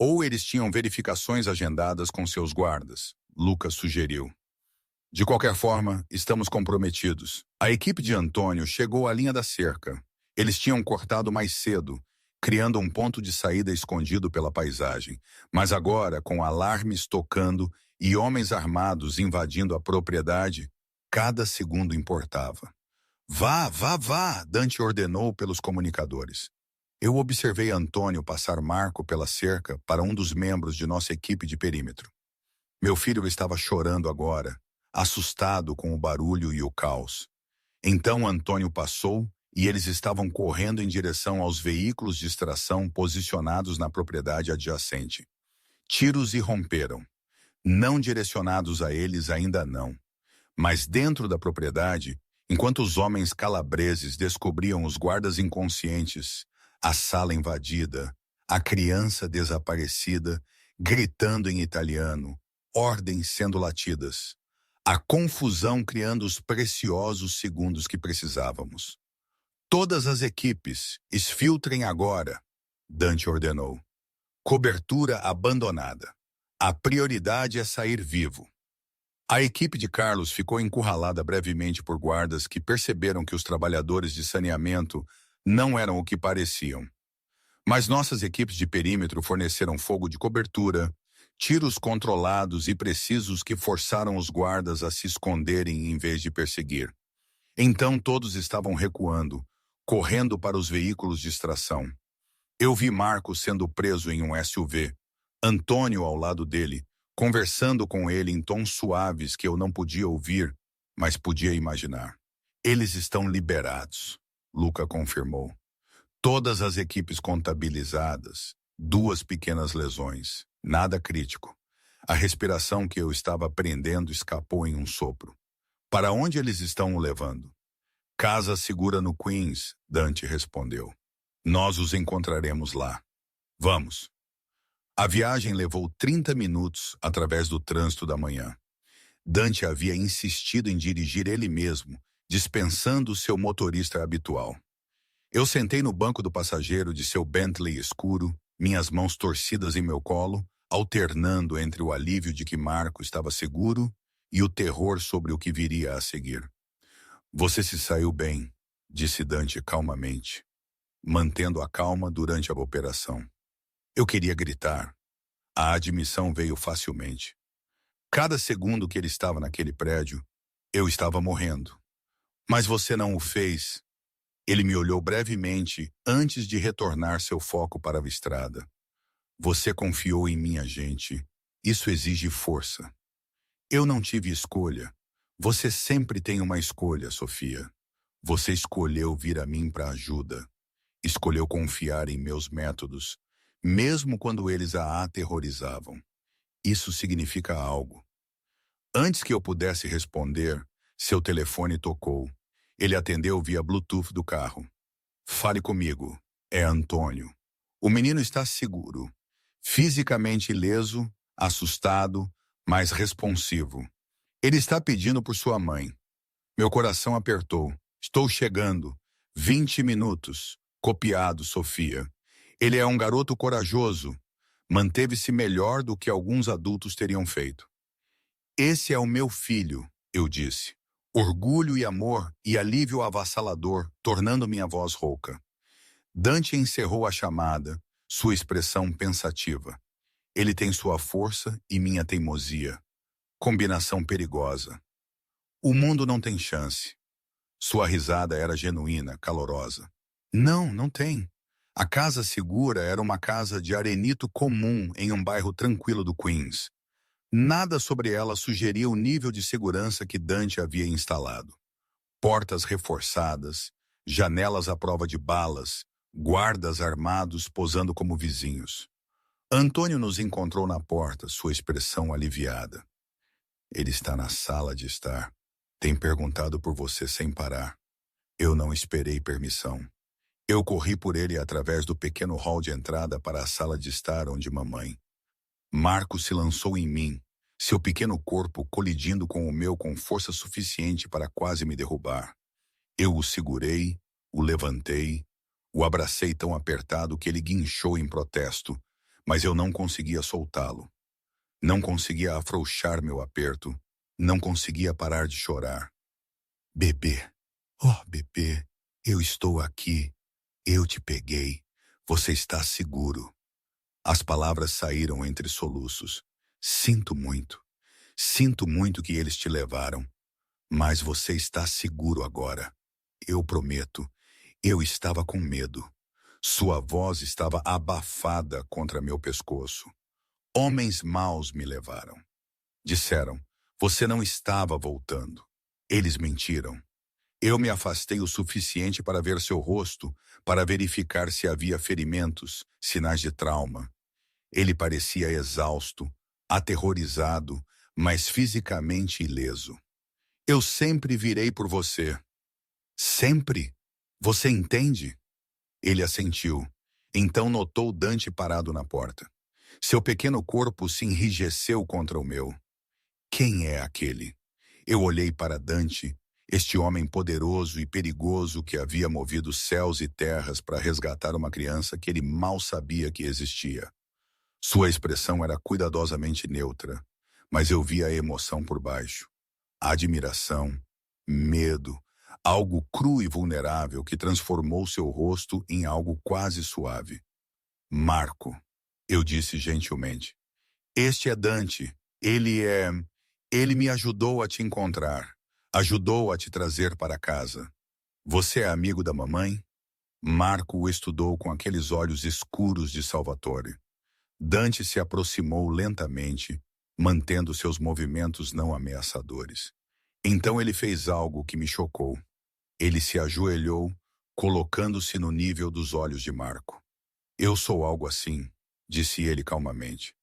ou eles tinham verificações agendadas com seus guardas, Lucas sugeriu. De qualquer forma, estamos comprometidos. A equipe de Antônio chegou à linha da cerca. Eles tinham cortado mais cedo, criando um ponto de saída escondido pela paisagem, mas agora, com alarmes tocando e homens armados invadindo a propriedade, cada segundo importava. Vá, vá, vá, Dante ordenou pelos comunicadores. Eu observei Antônio passar Marco pela cerca para um dos membros de nossa equipe de perímetro. Meu filho estava chorando agora, assustado com o barulho e o caos. Então Antônio passou e eles estavam correndo em direção aos veículos de extração posicionados na propriedade adjacente. Tiros irromperam. Não direcionados a eles ainda não. Mas dentro da propriedade, enquanto os homens calabreses descobriam os guardas inconscientes, a sala invadida, a criança desaparecida, gritando em italiano, ordens sendo latidas, a confusão criando os preciosos segundos que precisávamos. Todas as equipes, esfiltrem agora, Dante ordenou. Cobertura abandonada. A prioridade é sair vivo. A equipe de Carlos ficou encurralada brevemente por guardas que perceberam que os trabalhadores de saneamento não eram o que pareciam. Mas nossas equipes de perímetro forneceram fogo de cobertura, Tiros controlados e precisos que forçaram os guardas a se esconderem em vez de perseguir. Então todos estavam recuando, correndo para os veículos de extração. Eu vi Marco sendo preso em um SUV, Antônio ao lado dele, conversando com ele em tons suaves que eu não podia ouvir, mas podia imaginar. Eles estão liberados, Luca confirmou. Todas as equipes contabilizadas, 2 pequenas lesões, nada crítico. A respiração que eu estava prendendo escapou em um sopro. Para onde eles estão o levando? Casa segura no Queens, Dante respondeu. Nós os encontraremos lá. Vamos. A viagem levou 30 minutos através do trânsito da manhã. Dante havia insistido em dirigir ele mesmo, dispensando seu motorista habitual. Eu sentei no banco do passageiro de seu Bentley escuro, minhas mãos torcidas em meu colo, alternando entre o alívio de que Marco estava seguro e o terror sobre o que viria a seguir. Você se saiu bem, disse Dante calmamente, mantendo a calma durante a operação. Eu queria gritar. A admissão veio facilmente. Cada segundo que ele estava naquele prédio, eu estava morrendo. Mas você não o fez. Ele me olhou brevemente antes de retornar seu foco para a estrada. Você confiou em mim, agente. Isso exige força. Eu não tive escolha. Você sempre tem uma escolha, Sofia. Você escolheu vir a mim para ajuda. Escolheu confiar em meus métodos, mesmo quando eles a aterrorizavam. Isso significa algo. Antes que eu pudesse responder, seu telefone tocou. Ele atendeu via Bluetooth do carro. Fale comigo. É Antônio. O menino está seguro. Fisicamente ileso, assustado, mas responsivo. Ele está pedindo por sua mãe. Meu coração apertou. Estou chegando. 20 minutos. Copiado, Sofia. Ele é um garoto corajoso. Manteve-se melhor do que alguns adultos teriam feito. Esse é o meu filho, eu disse. Orgulho e amor e alívio avassalador, tornando minha voz rouca. Dante encerrou a chamada, sua expressão pensativa. Ele tem sua força e minha teimosia. Combinação perigosa. O mundo não tem chance. Sua risada era genuína, calorosa. Não, não tem. A casa segura era uma casa de arenito comum em um bairro tranquilo do Queens. Nada sobre ela sugeria o nível de segurança que Dante havia instalado. Portas reforçadas, janelas à prova de balas, guardas armados posando como vizinhos. Antônio nos encontrou na porta, sua expressão aliviada. Ele está na sala de estar. Tem perguntado por você sem parar. Eu não esperei permissão. Eu corri por ele através do pequeno hall de entrada para a sala de estar onde mamãe. Marco se lançou em mim, seu pequeno corpo colidindo com o meu com força suficiente para quase me derrubar. Eu o segurei, o levantei, o abracei tão apertado que ele guinchou em protesto, mas eu não conseguia soltá-lo. Não conseguia afrouxar meu aperto, não conseguia parar de chorar. Bebê, oh bebê, eu estou aqui, eu te peguei, você está seguro. As palavras saíram entre soluços. Sinto muito que eles te levaram, mas você está seguro agora. Eu prometo, eu estava com medo. Sua voz estava abafada contra meu pescoço. Homens maus me levaram. Disseram, você não estava voltando. Eles mentiram. Eu me afastei o suficiente para ver seu rosto, para verificar se havia ferimentos, sinais de trauma. Ele parecia exausto, aterrorizado, mas fisicamente ileso. Eu sempre virei por você. Sempre? Você entende? Ele assentiu. Então notou Dante parado na porta. Seu pequeno corpo se enrijeceu contra o meu. Quem é aquele? Eu olhei para Dante, este homem poderoso e perigoso que havia movido céus e terras para resgatar uma criança que ele mal sabia que existia. Sua expressão era cuidadosamente neutra, mas eu via a emoção por baixo. Admiração, medo, algo cru e vulnerável que transformou seu rosto em algo quase suave. Marco, eu disse gentilmente. Este é Dante. Ele é... Ele me ajudou a te encontrar. Ajudou a te trazer para casa. Você é amigo da mamãe? Marco o estudou com aqueles olhos escuros de Salvatore. Dante se aproximou lentamente, mantendo seus movimentos não ameaçadores. Então ele fez algo que me chocou. Ele se ajoelhou, colocando-se no nível dos olhos de Marco. Eu sou algo assim, disse ele calmamente.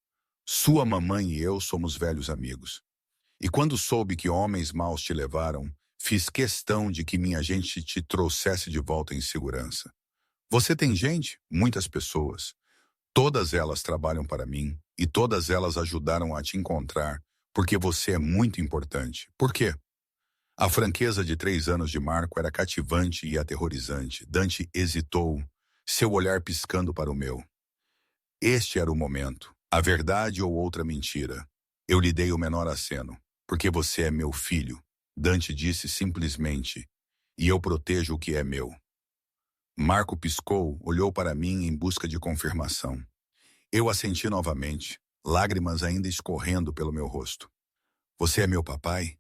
Sua mamãe e eu somos velhos amigos. E quando soube que homens maus te levaram, fiz questão de que minha gente te trouxesse de volta em segurança. Você tem gente? Muitas pessoas. Todas elas trabalham para mim e todas elas ajudaram a te encontrar porque você é muito importante. Por quê? A franqueza de 3 anos de Marco era cativante e aterrorizante. Dante hesitou, seu olhar piscando para o meu. Este era o momento. A verdade ou outra mentira. Eu lhe dei o menor aceno, porque você é meu filho. Dante disse simplesmente, e eu protejo o que é meu. Marco piscou, olhou para mim em busca de confirmação. Eu assenti novamente, lágrimas ainda escorrendo pelo meu rosto. Você é meu papai?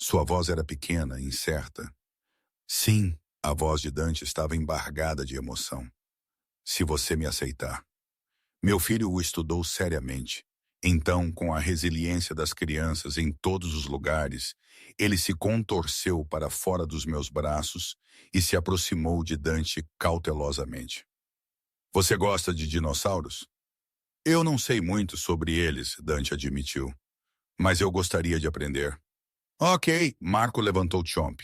Sua voz era pequena, incerta. Sim, a voz de Dante estava embargada de emoção. Se você me aceitar. Meu filho o estudou seriamente. Então, com a resiliência das crianças em todos os lugares, ele se contorceu para fora dos meus braços e se aproximou de Dante cautelosamente. Você gosta de dinossauros? Eu não sei muito sobre eles, Dante admitiu, mas eu gostaria de aprender. Ok, Marco levantou Chomp.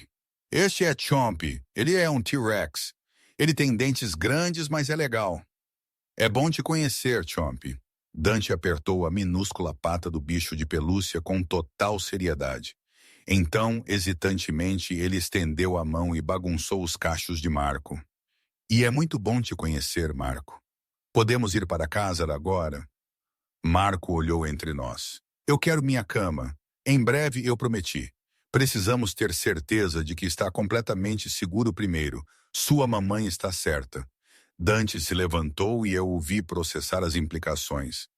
Este é Chomp, ele é um T-Rex. Ele tem dentes grandes, mas é legal. É bom te conhecer, Chomp. Dante apertou a minúscula pata do bicho de pelúcia com total seriedade. Então, hesitantemente, ele estendeu a mão e bagunçou os cachos de Marco. E é muito bom te conhecer, Marco. Podemos ir para casa agora? Marco olhou entre nós. Eu quero minha cama. Em breve, eu prometi. Precisamos ter certeza de que está completamente seguro primeiro. Sua mamãe está certa. Dante se levantou e eu o vi processar as implicações.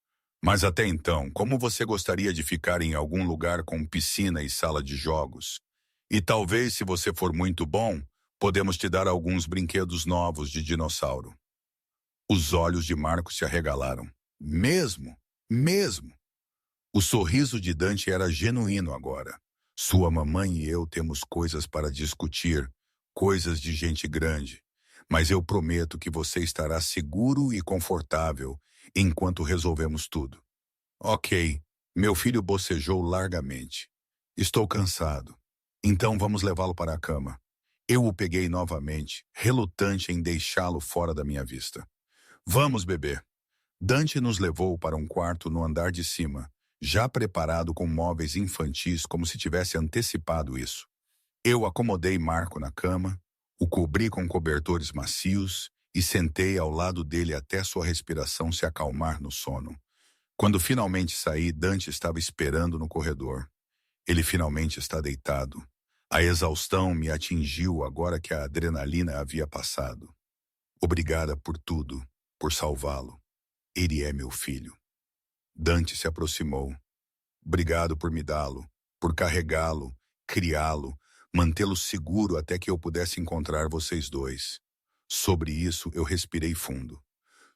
Mas até então, como você gostaria de ficar em algum lugar com piscina e sala de jogos? E talvez, se você for muito bom, podemos te dar alguns brinquedos novos de dinossauro. Os olhos de Marco se arregalaram. Mesmo? Mesmo? O sorriso de Dante era genuíno agora. Sua mamãe e eu temos coisas para discutir, coisas de gente grande. Mas eu prometo que você estará seguro e confortável enquanto resolvemos tudo. Ok, meu filho bocejou largamente. Estou cansado. Então vamos levá-lo para a cama. Eu o peguei novamente, relutante em deixá-lo fora da minha vista. Vamos, bebê. Dante nos levou para um quarto no andar de cima, já preparado com móveis infantis como se tivesse antecipado isso. Eu acomodei Marco na cama, o cobri com cobertores macios e sentei ao lado dele até sua respiração se acalmar no sono. Quando finalmente saí, Dante estava esperando no corredor. Ele finalmente está deitado. A exaustão me atingiu agora que a adrenalina havia passado. Obrigada por tudo, por salvá-lo. Ele é meu filho. Dante se aproximou. Obrigado por me dá-lo, por carregá-lo, criá-lo, mantê-lo seguro até que eu pudesse encontrar vocês dois. Sobre isso eu respirei fundo.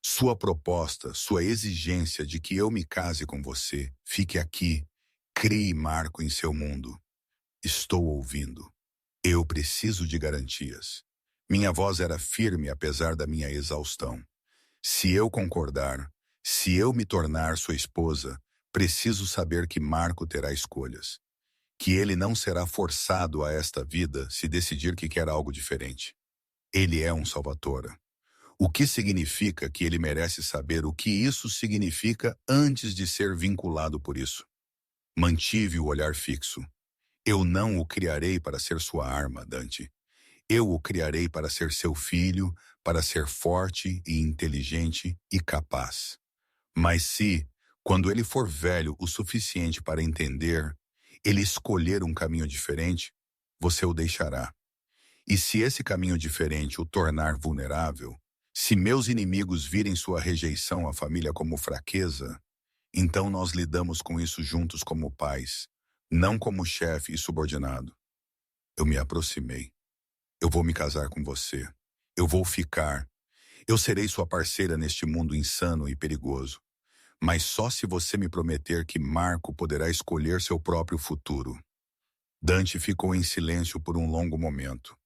Sua proposta, sua exigência de que eu me case com você, fique aqui, crie Marco em seu mundo. Estou ouvindo. Eu preciso de garantias. Minha voz era firme apesar da minha exaustão. Se eu concordar, se eu me tornar sua esposa, preciso saber que Marco terá escolhas. Que ele não será forçado a esta vida se decidir que quer algo diferente. Ele é um Salvatore. O que significa que ele merece saber o que isso significa antes de ser vinculado por isso. Mantive o olhar fixo. Eu não o criarei para ser sua arma, Dante. Eu o criarei para ser seu filho, para ser forte e inteligente e capaz. Mas se, quando ele for velho o suficiente para entender, ele escolher um caminho diferente, você o deixará. E se esse caminho diferente o tornar vulnerável, se meus inimigos virem sua rejeição à família como fraqueza, Então nós lidamos com isso juntos como pais, não como chefe e subordinado. Eu me aproximei. Eu vou me casar com você. Eu vou ficar. Eu serei sua parceira neste mundo insano e perigoso. Mas só se você me prometer que Marco poderá escolher seu próprio futuro. Dante ficou em silêncio por um longo momento.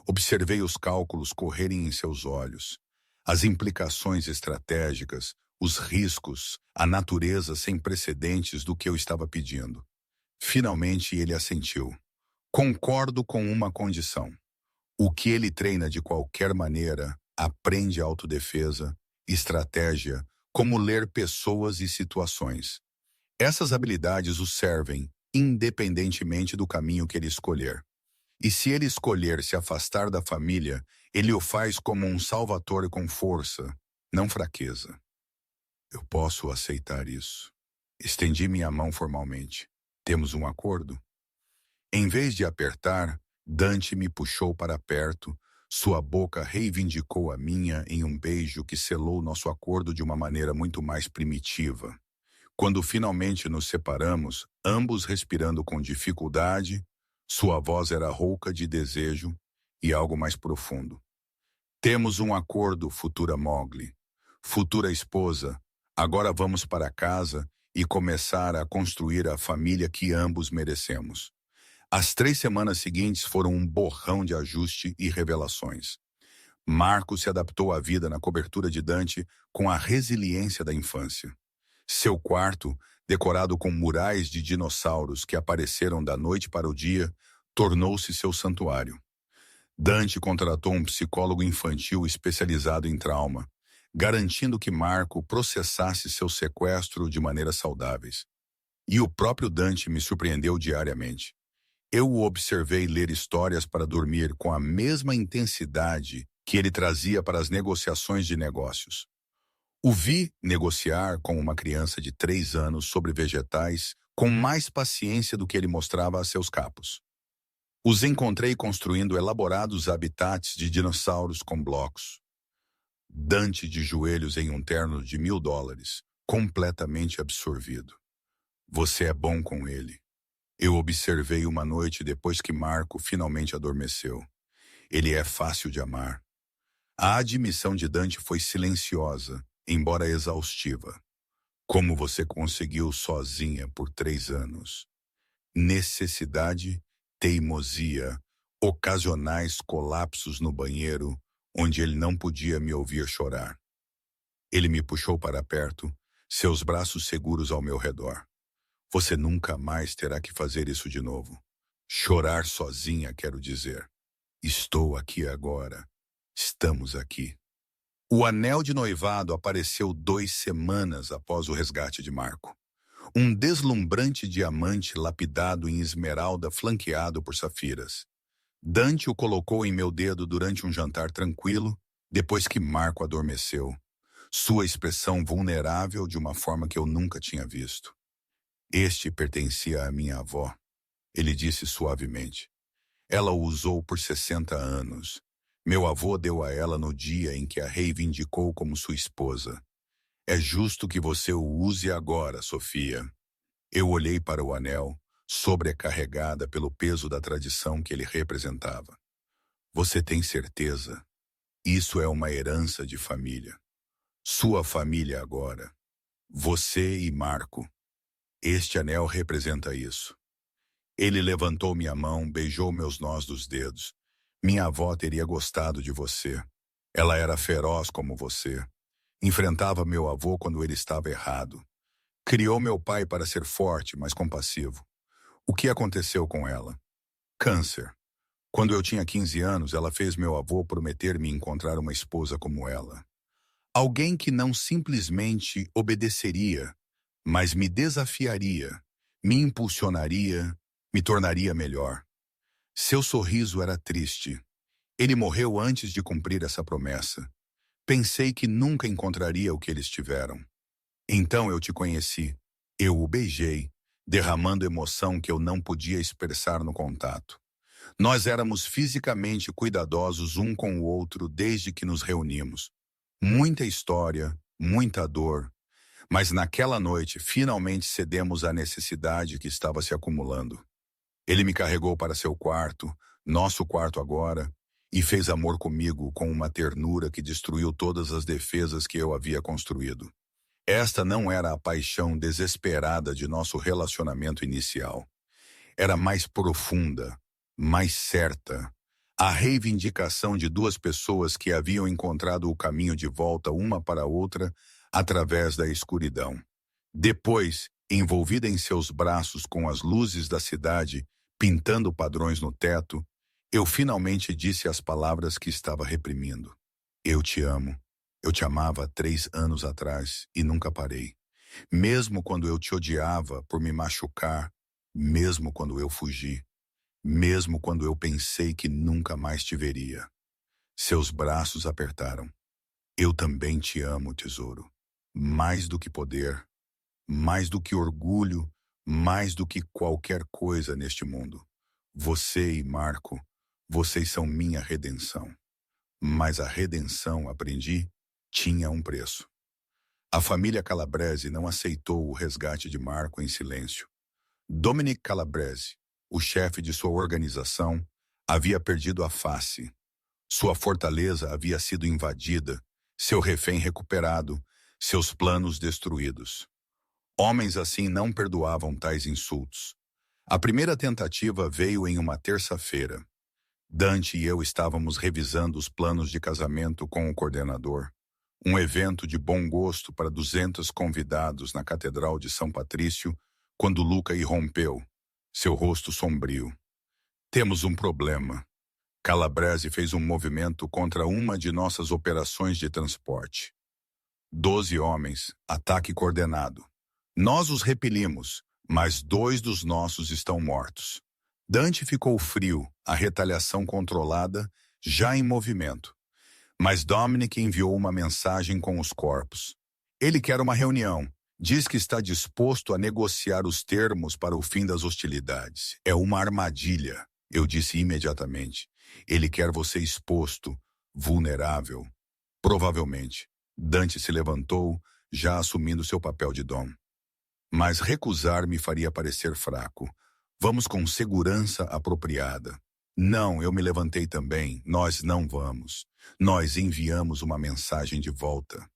Observei os cálculos correrem em seus olhos, as implicações estratégicas, os riscos, a natureza sem precedentes do que eu estava pedindo. Finalmente ele assentiu. Concordo com uma condição. O que ele treina de qualquer maneira, aprende autodefesa, estratégia, como ler pessoas e situações. Essas habilidades o servem, independentemente do caminho que ele escolher. E se ele escolher se afastar da família, ele o faz como um salvador com força, não fraqueza. Eu posso aceitar isso. Estendi minha mão formalmente. Temos um acordo? Em vez de apertar, Dante me puxou para perto, sua boca reivindicou a minha em um beijo que selou nosso acordo de uma maneira muito mais primitiva. Quando finalmente nos separamos, ambos respirando com dificuldade, sua voz era rouca de desejo e algo mais profundo. Temos um acordo, futura Mowgli. Futura esposa, agora vamos para casa e começar a construir a família que ambos merecemos. As 3 semanas seguintes foram um borrão de ajuste e revelações. Marco se adaptou à vida na cobertura de Dante com a resiliência da infância. Seu quarto, decorado com murais de dinossauros que apareceram da noite para o dia, tornou-se seu santuário. Dante contratou um psicólogo infantil especializado em trauma, garantindo que Marco processasse seu sequestro de maneiras saudáveis. E o próprio Dante me surpreendeu diariamente. Eu o observei ler histórias para dormir com a mesma intensidade que ele trazia para as negociações de negócios. O vi negociar com uma criança de 3 anos sobre vegetais com mais paciência do que ele mostrava a seus capos. Os encontrei construindo elaborados habitats de dinossauros com blocos. Dante de joelhos em um terno de $1000, completamente absorvido. Você é bom com ele. Eu observei uma noite depois que Marco finalmente adormeceu. Ele é fácil de amar. A admissão de Dante foi silenciosa, embora exaustiva. Como você conseguiu sozinha por 3 anos? Necessidade, teimosia, ocasionais colapsos no banheiro, onde ele não podia me ouvir chorar. Ele me puxou para perto, seus braços seguros ao meu redor. Você nunca mais terá que fazer isso de novo. Chorar sozinha, quero dizer. Estou aqui agora. Estamos aqui. O anel de noivado apareceu 2 semanas após o resgate de Marco. Um deslumbrante diamante lapidado em esmeralda flanqueado por safiras. Dante o colocou em meu dedo durante um jantar tranquilo, depois que Marco adormeceu. Sua expressão vulnerável de uma forma que eu nunca tinha visto. Este pertencia à minha avó, ele disse suavemente. Ela o usou por 60 anos. Meu avô deu a ela no dia em que a reivindicou como sua esposa. É justo que você o use agora, Sofia. Eu olhei para o anel, sobrecarregada pelo peso da tradição que ele representava. Você tem certeza? Isso é uma herança de família. Sua família agora. Você e Marco. Este anel representa isso. Ele levantou minha mão, beijou meus nós dos dedos. Minha avó teria gostado de você. Ela era feroz como você. Enfrentava meu avô quando ele estava errado. Criou meu pai para ser forte, mas compassivo. O que aconteceu com ela? Câncer. Quando eu tinha 15 anos, ela fez meu avô prometer-me encontrar uma esposa como ela. Alguém que não simplesmente obedeceria, mas me desafiaria, me impulsionaria, me tornaria melhor. Seu sorriso era triste. Ele morreu antes de cumprir essa promessa. Pensei que nunca encontraria o que eles tiveram. Então eu te conheci. Eu o beijei, derramando emoção que eu não podia expressar no contato. Nós éramos fisicamente cuidadosos um com o outro desde que nos reunimos. Muita história, muita dor, Mas naquela noite, finalmente cedemos à necessidade que estava se acumulando. Ele me carregou para seu quarto, nosso quarto agora, e fez amor comigo com uma ternura que destruiu todas as defesas que eu havia construído. Esta não era a paixão desesperada de nosso relacionamento inicial. Era mais profunda, mais certa. A reivindicação de duas pessoas que haviam encontrado o caminho de volta uma para a outra através da escuridão. Depois, envolvida em seus braços com as luzes da cidade, pintando padrões no teto, eu finalmente disse as palavras que estava reprimindo. Eu te amo. Eu te amava há 3 anos atrás e nunca parei. Mesmo quando eu te odiava por me machucar, mesmo quando eu fugi, mesmo quando eu pensei que nunca mais te veria. Seus braços apertaram. Eu também te amo, tesouro. Mais do que poder, mais do que orgulho, mais do que qualquer coisa neste mundo. Você e Marco, vocês são minha redenção. Mas a redenção, aprendi, tinha um preço. A família Calabrese não aceitou o resgate de Marco em silêncio. Dominic Calabrese, o chefe de sua organização, havia perdido a face. Sua fortaleza havia sido invadida, seu refém recuperado, seus planos destruídos. Homens assim não perdoavam tais insultos. A primeira tentativa veio em uma terça-feira. Dante e eu estávamos revisando os planos de casamento com o coordenador. Um evento de bom gosto para 200 convidados na Catedral de São Patrício, quando Luca irrompeu, seu rosto sombrio. Temos um problema. Calabrese fez um movimento contra uma de nossas operações de transporte. 12 homens, ataque coordenado. Nós os repelimos, mas 2 dos nossos estão mortos. Dante ficou frio, a retaliação controlada, já em movimento. Mas Dominic enviou uma mensagem com os corpos. Ele quer uma reunião. Diz que está disposto a negociar os termos para o fim das hostilidades. É uma armadilha, eu disse imediatamente. Ele quer você exposto, vulnerável. Provavelmente. Dante se levantou, já assumindo seu papel de dom. Mas recusar me faria parecer fraco. Vamos com segurança apropriada. Não, eu me levantei também. Nós não vamos. Nós enviamos uma mensagem de volta.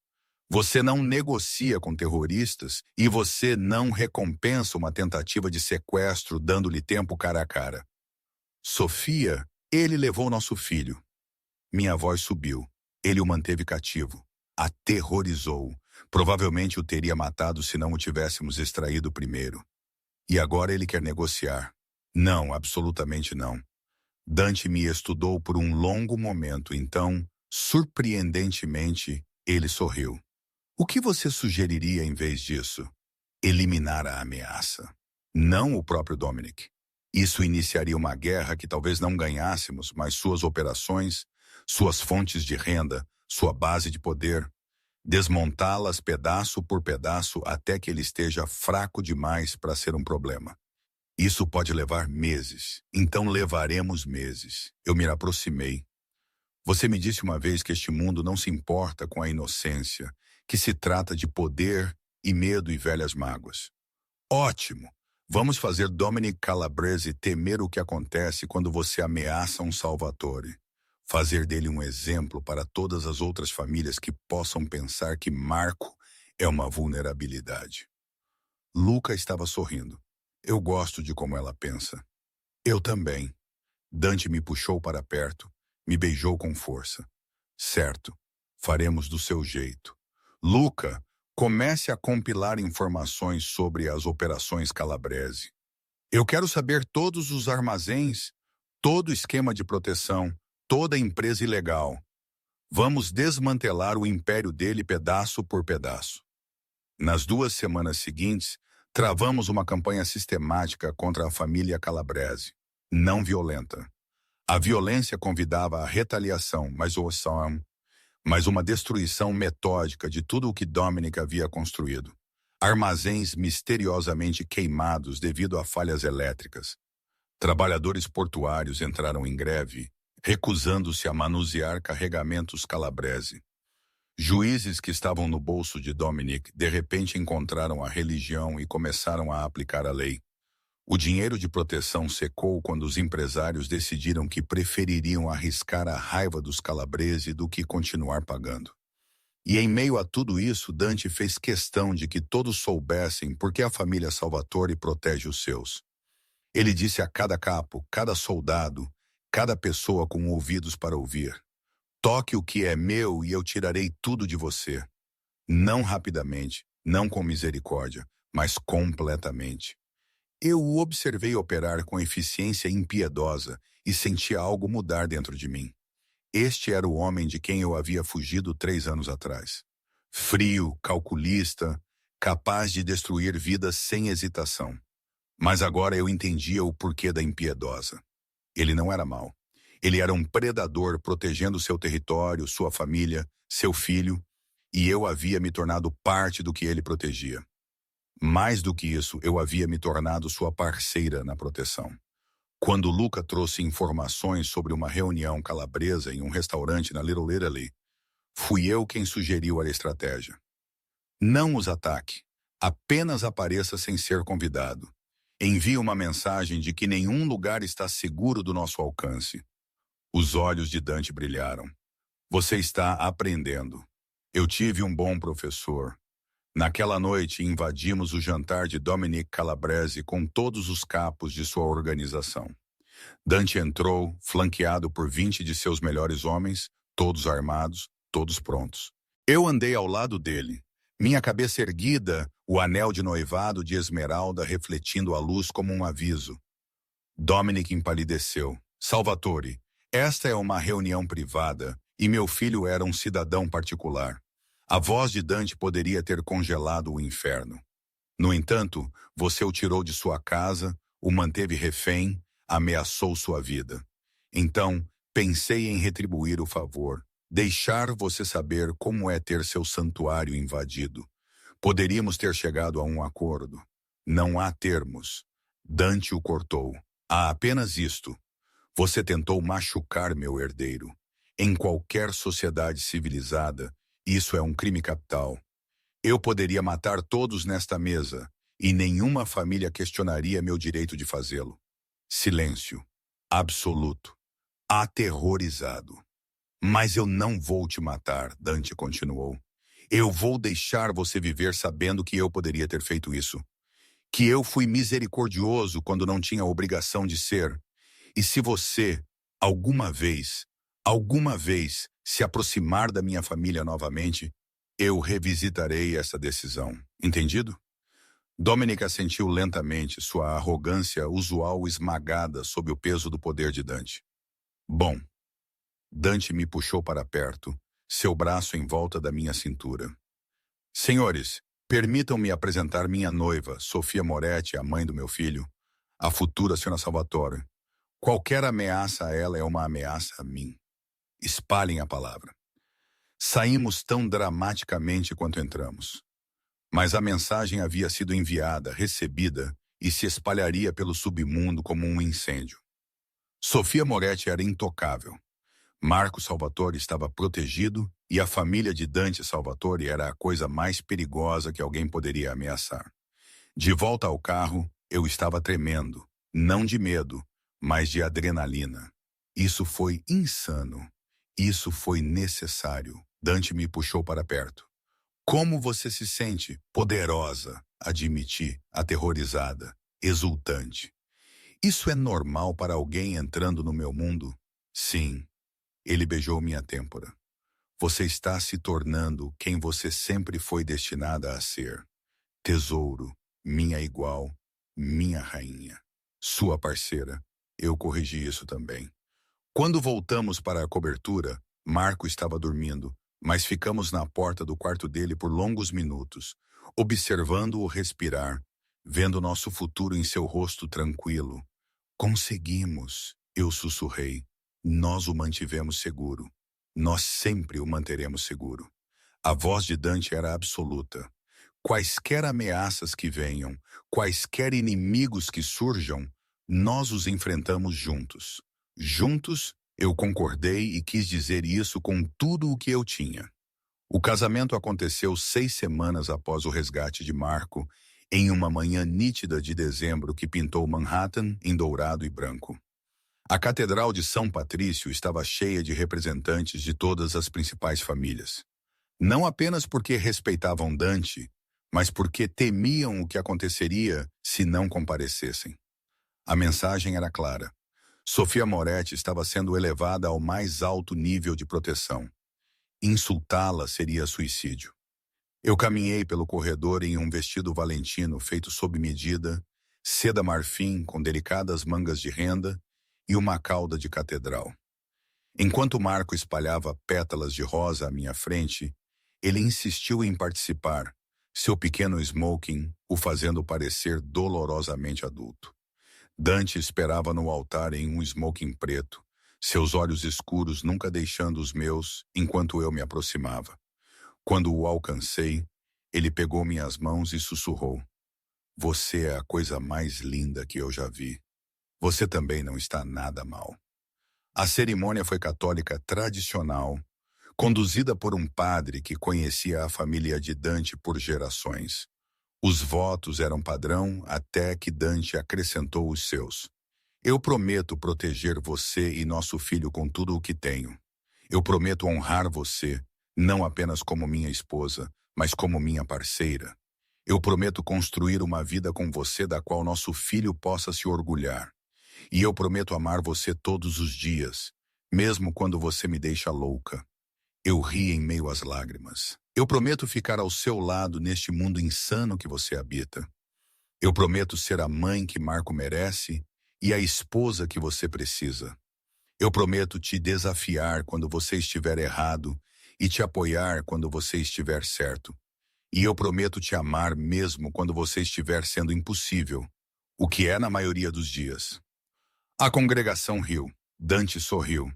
Você não negocia com terroristas e você não recompensa uma tentativa de sequestro dando-lhe tempo cara a cara. Sofia, ele levou nosso filho. Minha voz subiu. Ele o manteve cativo. Aterrorizou. Provavelmente o teria matado se não o tivéssemos extraído primeiro. E agora ele quer negociar. Não, absolutamente não. Dante me estudou por um longo momento, então, surpreendentemente, ele sorriu. O que você sugeriria em vez disso? Eliminar a ameaça. Não o próprio Dominic. Isso iniciaria uma guerra que talvez não ganhássemos, mas suas operações, suas fontes de renda, sua base de poder, desmontá-las pedaço por pedaço até que ele esteja fraco demais para ser um problema. Isso pode levar meses, então levaremos meses. Eu me aproximei. Você me disse uma vez que este mundo não se importa com a inocência, que se trata de poder e medo e velhas mágoas. Ótimo! Vamos fazer Dominic Calabrese temer o que acontece quando você ameaça um Salvatore. Fazer dele um exemplo para todas as outras famílias que possam pensar que Marco é uma vulnerabilidade. Luca estava sorrindo. Eu gosto de como ela pensa. Eu também. Dante me puxou para perto, me beijou com força. Certo, faremos do seu jeito. Luca, comece a compilar informações sobre as operações Calabrese. Eu quero saber todos os armazéns, todo esquema de proteção, toda empresa ilegal. Vamos desmantelar o império dele pedaço por pedaço. Nas 2 semanas seguintes, travamos uma campanha sistemática contra a família Calabrese, não violenta. A violência convidava à retaliação, mas uma destruição metódica de tudo o que Dominic havia construído. Armazéns misteriosamente queimados devido a falhas elétricas. Trabalhadores portuários entraram em greve, recusando-se a manusear carregamentos Calabrese. Juízes que estavam no bolso de Dominic de repente encontraram a religião e começaram a aplicar a lei. O dinheiro de proteção secou quando os empresários decidiram que prefeririam arriscar a raiva dos calabresi do que continuar pagando. E em meio a tudo isso, Dante fez questão de que todos soubessem por que a família Salvatore protege os seus. Ele disse a cada capo, cada soldado, cada pessoa com ouvidos para ouvir: toque o que é meu e eu tirarei tudo de você. Não rapidamente, não com misericórdia, mas completamente. Eu o observei operar com eficiência impiedosa e senti algo mudar dentro de mim. Este era o homem de quem eu havia fugido 3 anos atrás. Frio, calculista, capaz de destruir vidas sem hesitação. Mas agora eu entendia o porquê da impiedosa. Ele não era mau. Ele era um predador protegendo seu território, sua família, seu filho, e eu havia me tornado parte do que ele protegia. Mais do que isso, eu havia me tornado sua parceira na proteção. Quando Luca trouxe informações sobre uma reunião calabresa em um restaurante na Little Italy, fui eu quem sugeriu a estratégia. Não os ataque. Apenas apareça sem ser convidado. Envie uma mensagem de que nenhum lugar está seguro do nosso alcance. Os olhos de Dante brilharam. Você está aprendendo. Eu tive um bom professor. Naquela noite, invadimos o jantar de Dominic Calabrese com todos os capos de sua organização. Dante entrou, flanqueado por 20 de seus melhores homens, todos armados, todos prontos. Eu andei ao lado dele, minha cabeça erguida, o anel de noivado de esmeralda refletindo a luz como um aviso. Dominic empalideceu. Salvatore, esta é uma reunião privada e meu filho era um cidadão particular. A voz de Dante poderia ter congelado o inferno. No entanto, você o tirou de sua casa, o manteve refém, ameaçou sua vida. Então, pensei em retribuir o favor, deixar você saber como é ter seu santuário invadido. Poderíamos ter chegado a um acordo. Não há termos. Dante o cortou. Há apenas isto. Você tentou machucar meu herdeiro. Em qualquer sociedade civilizada, isso é um crime capital. Eu poderia matar todos nesta mesa, e nenhuma família questionaria meu direito de fazê-lo. Silêncio. Absoluto. Aterrorizado. Mas eu não vou te matar, Dante continuou. Eu vou deixar você viver sabendo que eu poderia ter feito isso. Que eu fui misericordioso quando não tinha obrigação de ser. E se você, alguma vez, se aproximar da minha família novamente, eu revisitarei essa decisão. Entendido? Dominic assentiu lentamente, sua arrogância usual esmagada sob o peso do poder de Dante. Bom. Dante me puxou para perto, seu braço em volta da minha cintura. Senhores, permitam-me apresentar minha noiva, Sofia Moretti, a mãe do meu filho, a futura senhora Salvatore. Qualquer ameaça a ela é uma ameaça a mim. Espalhem a palavra. Saímos tão dramaticamente quanto entramos. Mas a mensagem havia sido enviada, recebida, e se espalharia pelo submundo como um incêndio. Sofia Moretti era intocável. Marco Salvatore estava protegido e a família de Dante Salvatore era a coisa mais perigosa que alguém poderia ameaçar. De volta ao carro, eu estava tremendo, não de medo, mas de adrenalina. Isso foi insano. Isso foi necessário. Dante me puxou para perto. Como você se sente? Poderosa, admiti, aterrorizada, exultante. Isso é normal para alguém entrando no meu mundo? Sim. Ele beijou minha têmpora. Você está se tornando quem você sempre foi destinada a ser. Tesouro, minha igual, minha rainha. Sua parceira. Eu corrigi isso também. Quando voltamos para a cobertura, Marco estava dormindo, mas ficamos na porta do quarto dele por longos minutos, observando-o respirar, vendo nosso futuro em seu rosto tranquilo. Conseguimos, eu sussurrei. Nós o mantivemos seguro. Nós sempre o manteremos seguro. A voz de Dante era absoluta. Quaisquer ameaças que venham, quaisquer inimigos que surjam, nós os enfrentamos juntos. Juntos, eu concordei e quis dizer isso com tudo o que eu tinha. O casamento aconteceu 6 semanas após o resgate de Marco, em uma manhã nítida de dezembro que pintou Manhattan em dourado e branco. A Catedral de São Patrício estava cheia de representantes de todas as principais famílias. Não apenas porque respeitavam Dante, mas porque temiam o que aconteceria se não comparecessem. A mensagem era clara. Sofia Moretti estava sendo elevada ao mais alto nível de proteção. Insultá-la seria suicídio. Eu caminhei pelo corredor em um vestido valentino feito sob medida, seda marfim com delicadas mangas de renda e uma cauda de catedral. Enquanto Marco espalhava pétalas de rosa à minha frente, ele insistiu em participar, seu pequeno smoking o fazendo parecer dolorosamente adulto. Dante esperava no altar em um smoking preto, seus olhos escuros nunca deixando os meus enquanto eu me aproximava. Quando o alcancei, ele pegou minhas mãos e sussurrou: "Você é a coisa mais linda que eu já vi. Você também não está nada mal." A cerimônia foi católica tradicional, conduzida por um padre que conhecia a família de Dante por gerações. Os votos eram padrão até que Dante acrescentou os seus. "Eu prometo proteger você e nosso filho com tudo o que tenho. Eu prometo honrar você, não apenas como minha esposa, mas como minha parceira. Eu prometo construir uma vida com você da qual nosso filho possa se orgulhar. E eu prometo amar você todos os dias, mesmo quando você me deixa louca." Eu ri em meio às lágrimas. "Eu prometo ficar ao seu lado neste mundo insano que você habita. Eu prometo ser a mãe que Marco merece e a esposa que você precisa. Eu prometo te desafiar quando você estiver errado e te apoiar quando você estiver certo. E eu prometo te amar mesmo quando você estiver sendo impossível, o que é na maioria dos dias." A congregação riu, Dante sorriu,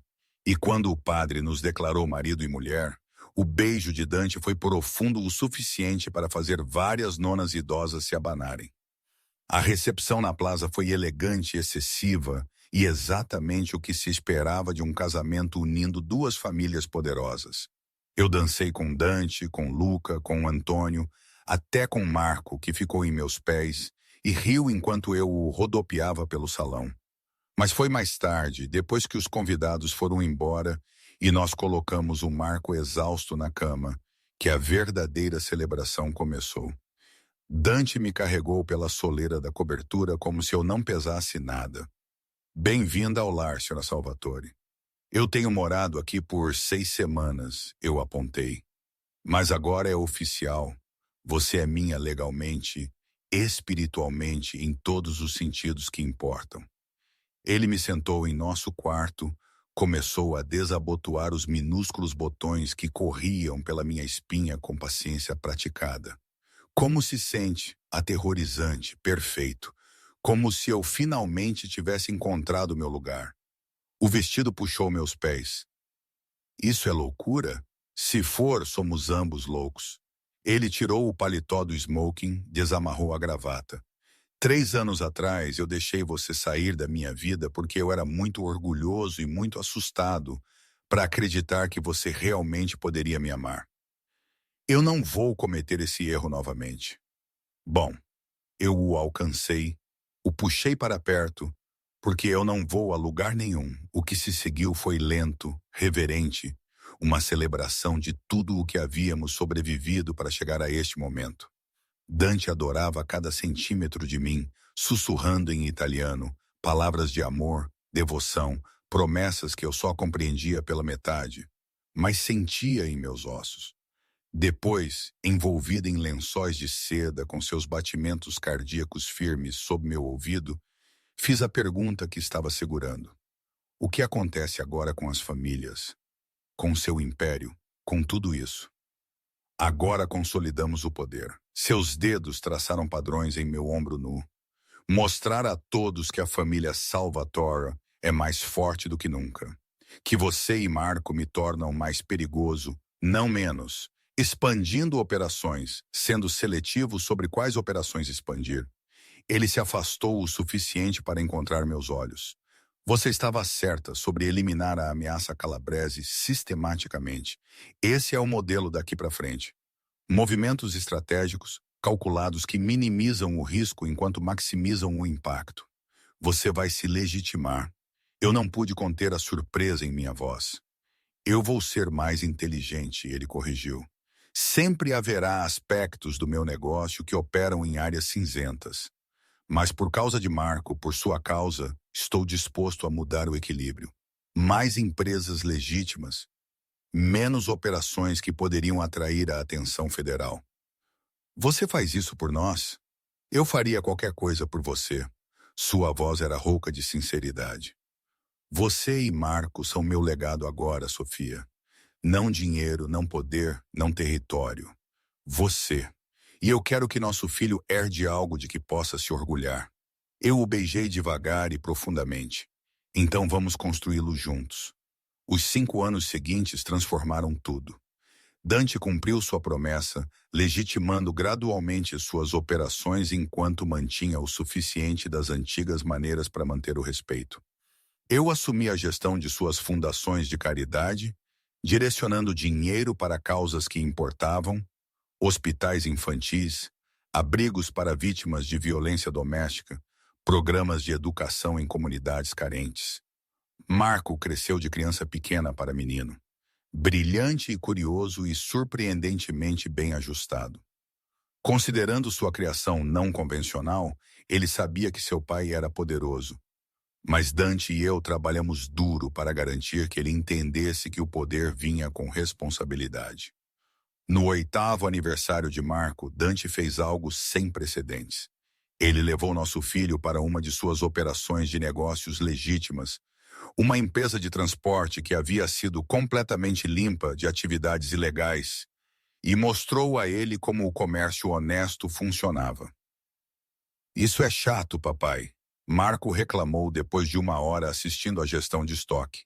e quando o padre nos declarou marido e mulher, o beijo de Dante foi profundo o suficiente para fazer várias nonas idosas se abanarem. A recepção na plaza foi elegante e excessiva, e exatamente o que se esperava de um casamento unindo duas famílias poderosas. Eu dancei com Dante, com Luca, com Antônio, até com Marco, que ficou em meus pés, e riu enquanto eu o rodopiava pelo salão. Mas foi mais tarde, depois que os convidados foram embora e nós colocamos o Marco exausto na cama, que a verdadeira celebração começou. Dante me carregou pela soleira da cobertura como se eu não pesasse nada. "Bem-vinda ao lar, Sra. Salvatore. Eu tenho morado aqui por 6 semanas", eu apontei. "Mas agora é oficial. Você é minha legalmente, espiritualmente, em todos os sentidos que importam." Ele me sentou em nosso quarto, começou a desabotoar os minúsculos botões que corriam pela minha espinha com paciência praticada. "Como se sente?" Aterrorizante, perfeito. Como se eu finalmente tivesse encontrado meu lugar. O vestido puxou meus pés. "Isso é loucura? Se for, somos ambos loucos." Ele tirou o paletó do smoking, desamarrou a gravata. 3 anos atrás, eu deixei você sair da minha vida porque eu era muito orgulhoso e muito assustado para acreditar que você realmente poderia me amar. Eu não vou cometer esse erro novamente." Bom, eu o alcancei, o puxei para perto, porque eu não vou a lugar nenhum. O que se seguiu foi lento, reverente, uma celebração de tudo o que havíamos sobrevivido para chegar a este momento. Dante adorava cada centímetro de mim, sussurrando em italiano, palavras de amor, devoção, promessas que eu só compreendia pela metade, mas sentia em meus ossos. Depois, envolvida em lençóis de seda com seus batimentos cardíacos firmes sob meu ouvido, fiz a pergunta que estava segurando. O que acontece agora com as famílias? Com seu império? Com tudo isso? Agora consolidamos o poder. Seus dedos traçaram padrões em meu ombro nu. Mostrar a todos que a família Salvatore é mais forte do que nunca. Que você e Marco me tornam mais perigoso, não menos. Expandindo operações, sendo seletivo sobre quais operações expandir. Ele se afastou o suficiente para encontrar meus olhos. Você estava certa sobre eliminar a ameaça calabrese sistematicamente. Esse é o modelo daqui para frente. Movimentos estratégicos, calculados que minimizam o risco enquanto maximizam o impacto. Você vai se legitimar. Eu não pude conter a surpresa em minha voz. Eu vou ser mais inteligente, ele corrigiu. Sempre haverá aspectos do meu negócio que operam em áreas cinzentas. Mas por causa de Marco, por sua causa, estou disposto a mudar o equilíbrio. Mais empresas legítimas, menos operações que poderiam atrair a atenção federal. Você faz isso por nós? Eu faria qualquer coisa por você. Sua voz era rouca de sinceridade. Você e Marco são meu legado agora, Sofia. Não dinheiro, não poder, não território. Você. E eu quero que nosso filho herde algo de que possa se orgulhar. Eu o beijei devagar e profundamente. Então vamos construí-lo juntos. Os 5 anos seguintes transformaram tudo. Dante cumpriu sua promessa, legitimando gradualmente suas operações enquanto mantinha o suficiente das antigas maneiras para manter o respeito. Eu assumi a gestão de suas fundações de caridade, direcionando dinheiro para causas que importavam, hospitais infantis, abrigos para vítimas de violência doméstica, programas de educação em comunidades carentes. Marco cresceu de criança pequena para menino, brilhante e curioso e surpreendentemente bem ajustado. Considerando sua criação não convencional, ele sabia que seu pai era poderoso. Mas Dante e eu trabalhamos duro para garantir que ele entendesse que o poder vinha com responsabilidade. No 8º aniversário de Marco, Dante fez algo sem precedentes. Ele levou nosso filho para uma de suas operações de negócios legítimas, uma empresa de transporte que havia sido completamente limpa de atividades ilegais, e mostrou a ele como o comércio honesto funcionava. Isso é chato, papai. Marco reclamou depois de 1 hora assistindo à gestão de estoque.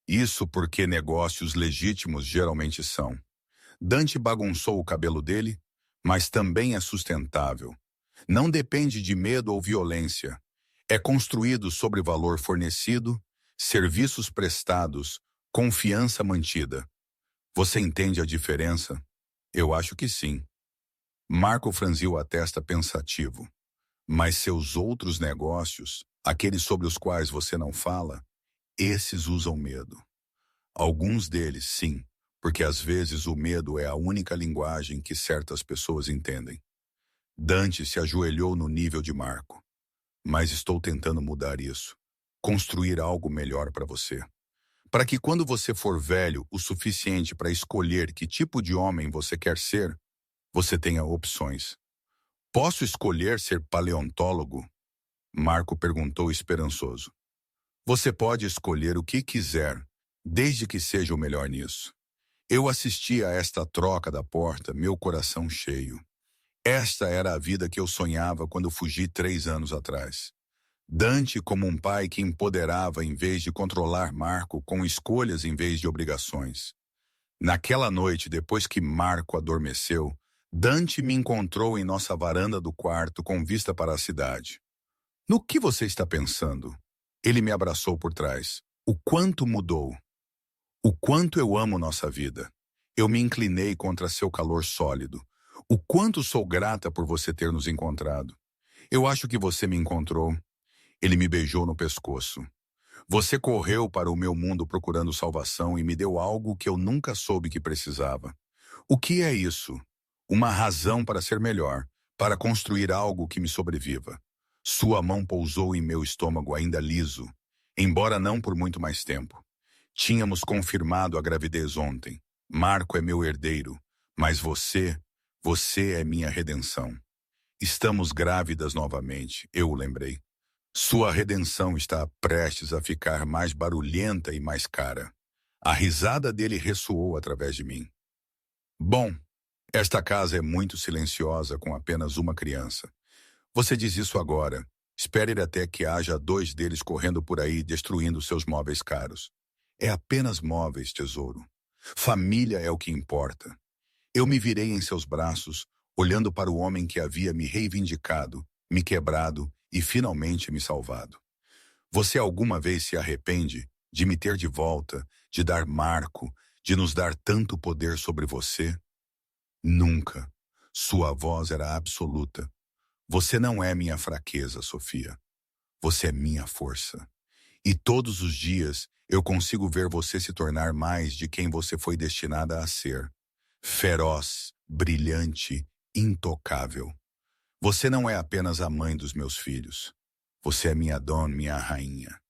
Isso porque negócios legítimos geralmente são. Dante bagunçou o cabelo dele, mas também é sustentável. Não depende de medo ou violência. É construído sobre valor fornecido, serviços prestados, confiança mantida. Você entende a diferença? Eu acho que sim. Marco franziu a testa pensativo. Mas seus outros negócios, aqueles sobre os quais você não fala, esses usam medo. Alguns deles, sim, porque às vezes o medo é a única linguagem que certas pessoas entendem. Dante se ajoelhou no nível de Marco. Mas estou tentando mudar isso. Construir algo melhor para você. Para que quando você for velho o suficiente para escolher que tipo de homem você quer ser, você tenha opções. Posso escolher ser paleontólogo? Marco perguntou esperançoso. Você pode escolher o que quiser, desde que seja o melhor nisso. Eu assisti a esta troca da porta, meu coração cheio. Esta era a vida que eu sonhava quando fugi 3 anos atrás. Dante como um pai que empoderava em vez de controlar Marco com escolhas em vez de obrigações. Naquela noite, depois que Marco adormeceu, Dante me encontrou em nossa varanda do quarto com vista para a cidade. No que você está pensando? Ele me abraçou por trás. O quanto mudou. O quanto eu amo nossa vida. Eu me inclinei contra seu calor sólido. O quanto sou grata por você ter nos encontrado. Eu acho que você me encontrou. Ele me beijou no pescoço. Você correu para o meu mundo procurando salvação e me deu algo que eu nunca soube que precisava. O que é isso? Uma razão para ser melhor, para construir algo que me sobreviva. Sua mão pousou em meu estômago ainda liso, embora não por muito mais tempo. Tínhamos confirmado a gravidez ontem. Marco é meu herdeiro, mas você é minha redenção. Estamos grávidas novamente, eu o lembrei. Sua redenção está prestes a ficar mais barulhenta e mais cara. A risada dele ressoou através de mim. Bom, esta casa é muito silenciosa com apenas uma criança. Você diz isso agora. Espere até que haja 2 deles correndo por aí destruindo seus móveis caros. É apenas móveis, tesouro. Família é o que importa. Eu me virei em seus braços, olhando para o homem que havia me reivindicado, me quebrado e finalmente me salvado. Você alguma vez se arrepende de me ter de volta, de dar Marco, de nos dar tanto poder sobre você? Nunca. Sua voz era absoluta. Você não é minha fraqueza, Sofia. Você é minha força. E todos os dias eu consigo ver você se tornar mais de quem você foi destinada a ser. Feroz, brilhante, intocável. Você não é apenas a mãe dos meus filhos. Você é minha dona, minha rainha.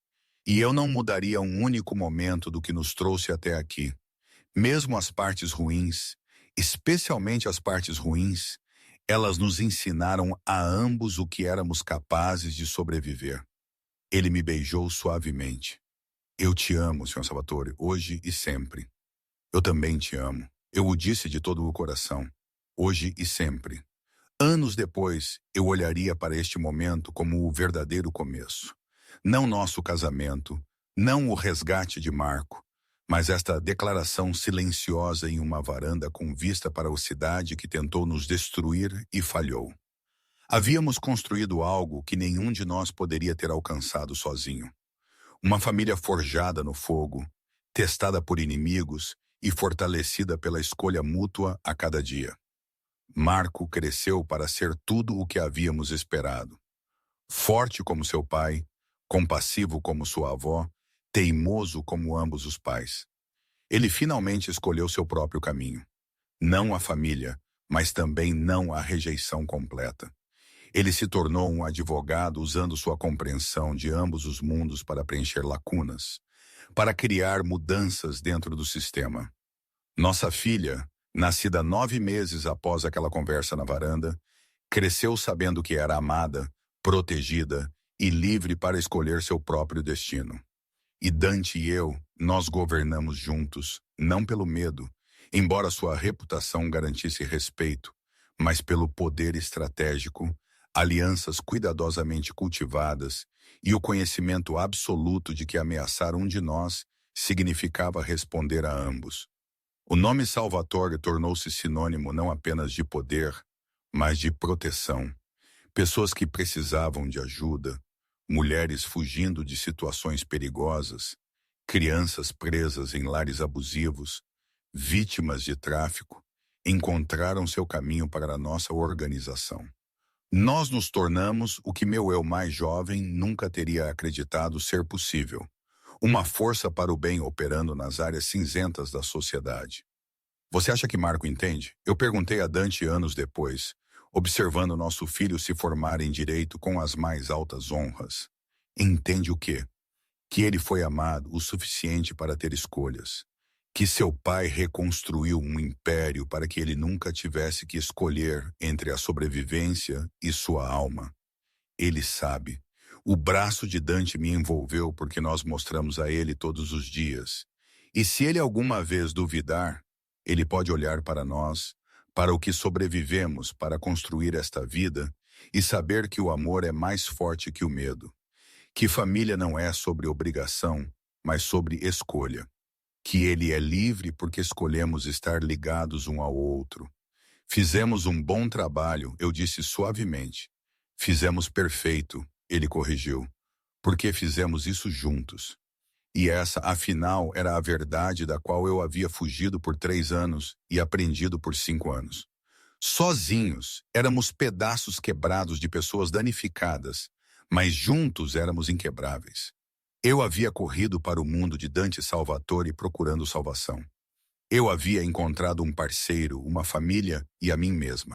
E eu não mudaria um único momento do que nos trouxe até aqui. Mesmo as partes ruins, especialmente as partes ruins, elas nos ensinaram a ambos o que éramos capazes de sobreviver. Ele me beijou suavemente. Eu te amo, Sr. Salvatore, hoje e sempre. Eu também te amo. Eu o disse de todo o coração, hoje e sempre. Anos depois, eu olharia para este momento como o verdadeiro começo. Não nosso casamento, não o resgate de Marco, mas esta declaração silenciosa em uma varanda com vista para a cidade que tentou nos destruir e falhou. Havíamos construído algo que nenhum de nós poderia ter alcançado sozinho. Uma família forjada no fogo, testada por inimigos e fortalecida pela escolha mútua a cada dia. Marco cresceu para ser tudo o que havíamos esperado. Forte como seu pai, compassivo como sua avó, teimoso como ambos os pais. Ele finalmente escolheu seu próprio caminho. Não a família, mas também não a rejeição completa. Ele se tornou um advogado usando sua compreensão de ambos os mundos para preencher lacunas, para criar mudanças dentro do sistema. Nossa filha, nascida 9 meses após aquela conversa na varanda, cresceu sabendo que era amada, protegida e livre para escolher seu próprio destino. E Dante e eu, nós governamos juntos, não pelo medo, embora sua reputação garantisse respeito, mas pelo poder estratégico, alianças cuidadosamente cultivadas e o conhecimento absoluto de que ameaçar um de nós significava responder a ambos. O nome Salvatore tornou-se sinônimo não apenas de poder, mas de proteção. Pessoas que precisavam de ajuda, mulheres fugindo de situações perigosas, crianças presas em lares abusivos, vítimas de tráfico, encontraram seu caminho para a nossa organização. Nós nos tornamos o que meu eu mais jovem nunca teria acreditado ser possível. Uma força para o bem operando nas áreas cinzentas da sociedade. Você acha que Marco entende? Eu perguntei a Dante anos depois, observando nosso filho se formar em direito com as mais altas honras. Entende o quê? Que ele foi amado o suficiente para ter escolhas. Que seu pai reconstruiu um império para que ele nunca tivesse que escolher entre a sobrevivência e sua alma. Ele sabe. O braço de Dante me envolveu porque nós mostramos a ele todos os dias. E se ele alguma vez duvidar, ele pode olhar para nós, para o que sobrevivemos para construir esta vida e saber que o amor é mais forte que o medo. Que família não é sobre obrigação, mas sobre escolha. Que ele é livre porque escolhemos estar ligados um ao outro. Fizemos um bom trabalho, eu disse suavemente. Fizemos perfeito, ele corrigiu. Porque fizemos isso juntos. E essa, afinal, era a verdade da qual eu havia fugido por 3 anos e aprendido por 5 anos. Sozinhos, éramos pedaços quebrados de pessoas danificadas, mas juntos éramos inquebráveis. Eu havia corrido para o mundo de Dante Salvatore procurando salvação. Eu havia encontrado um parceiro, uma família e a mim mesma.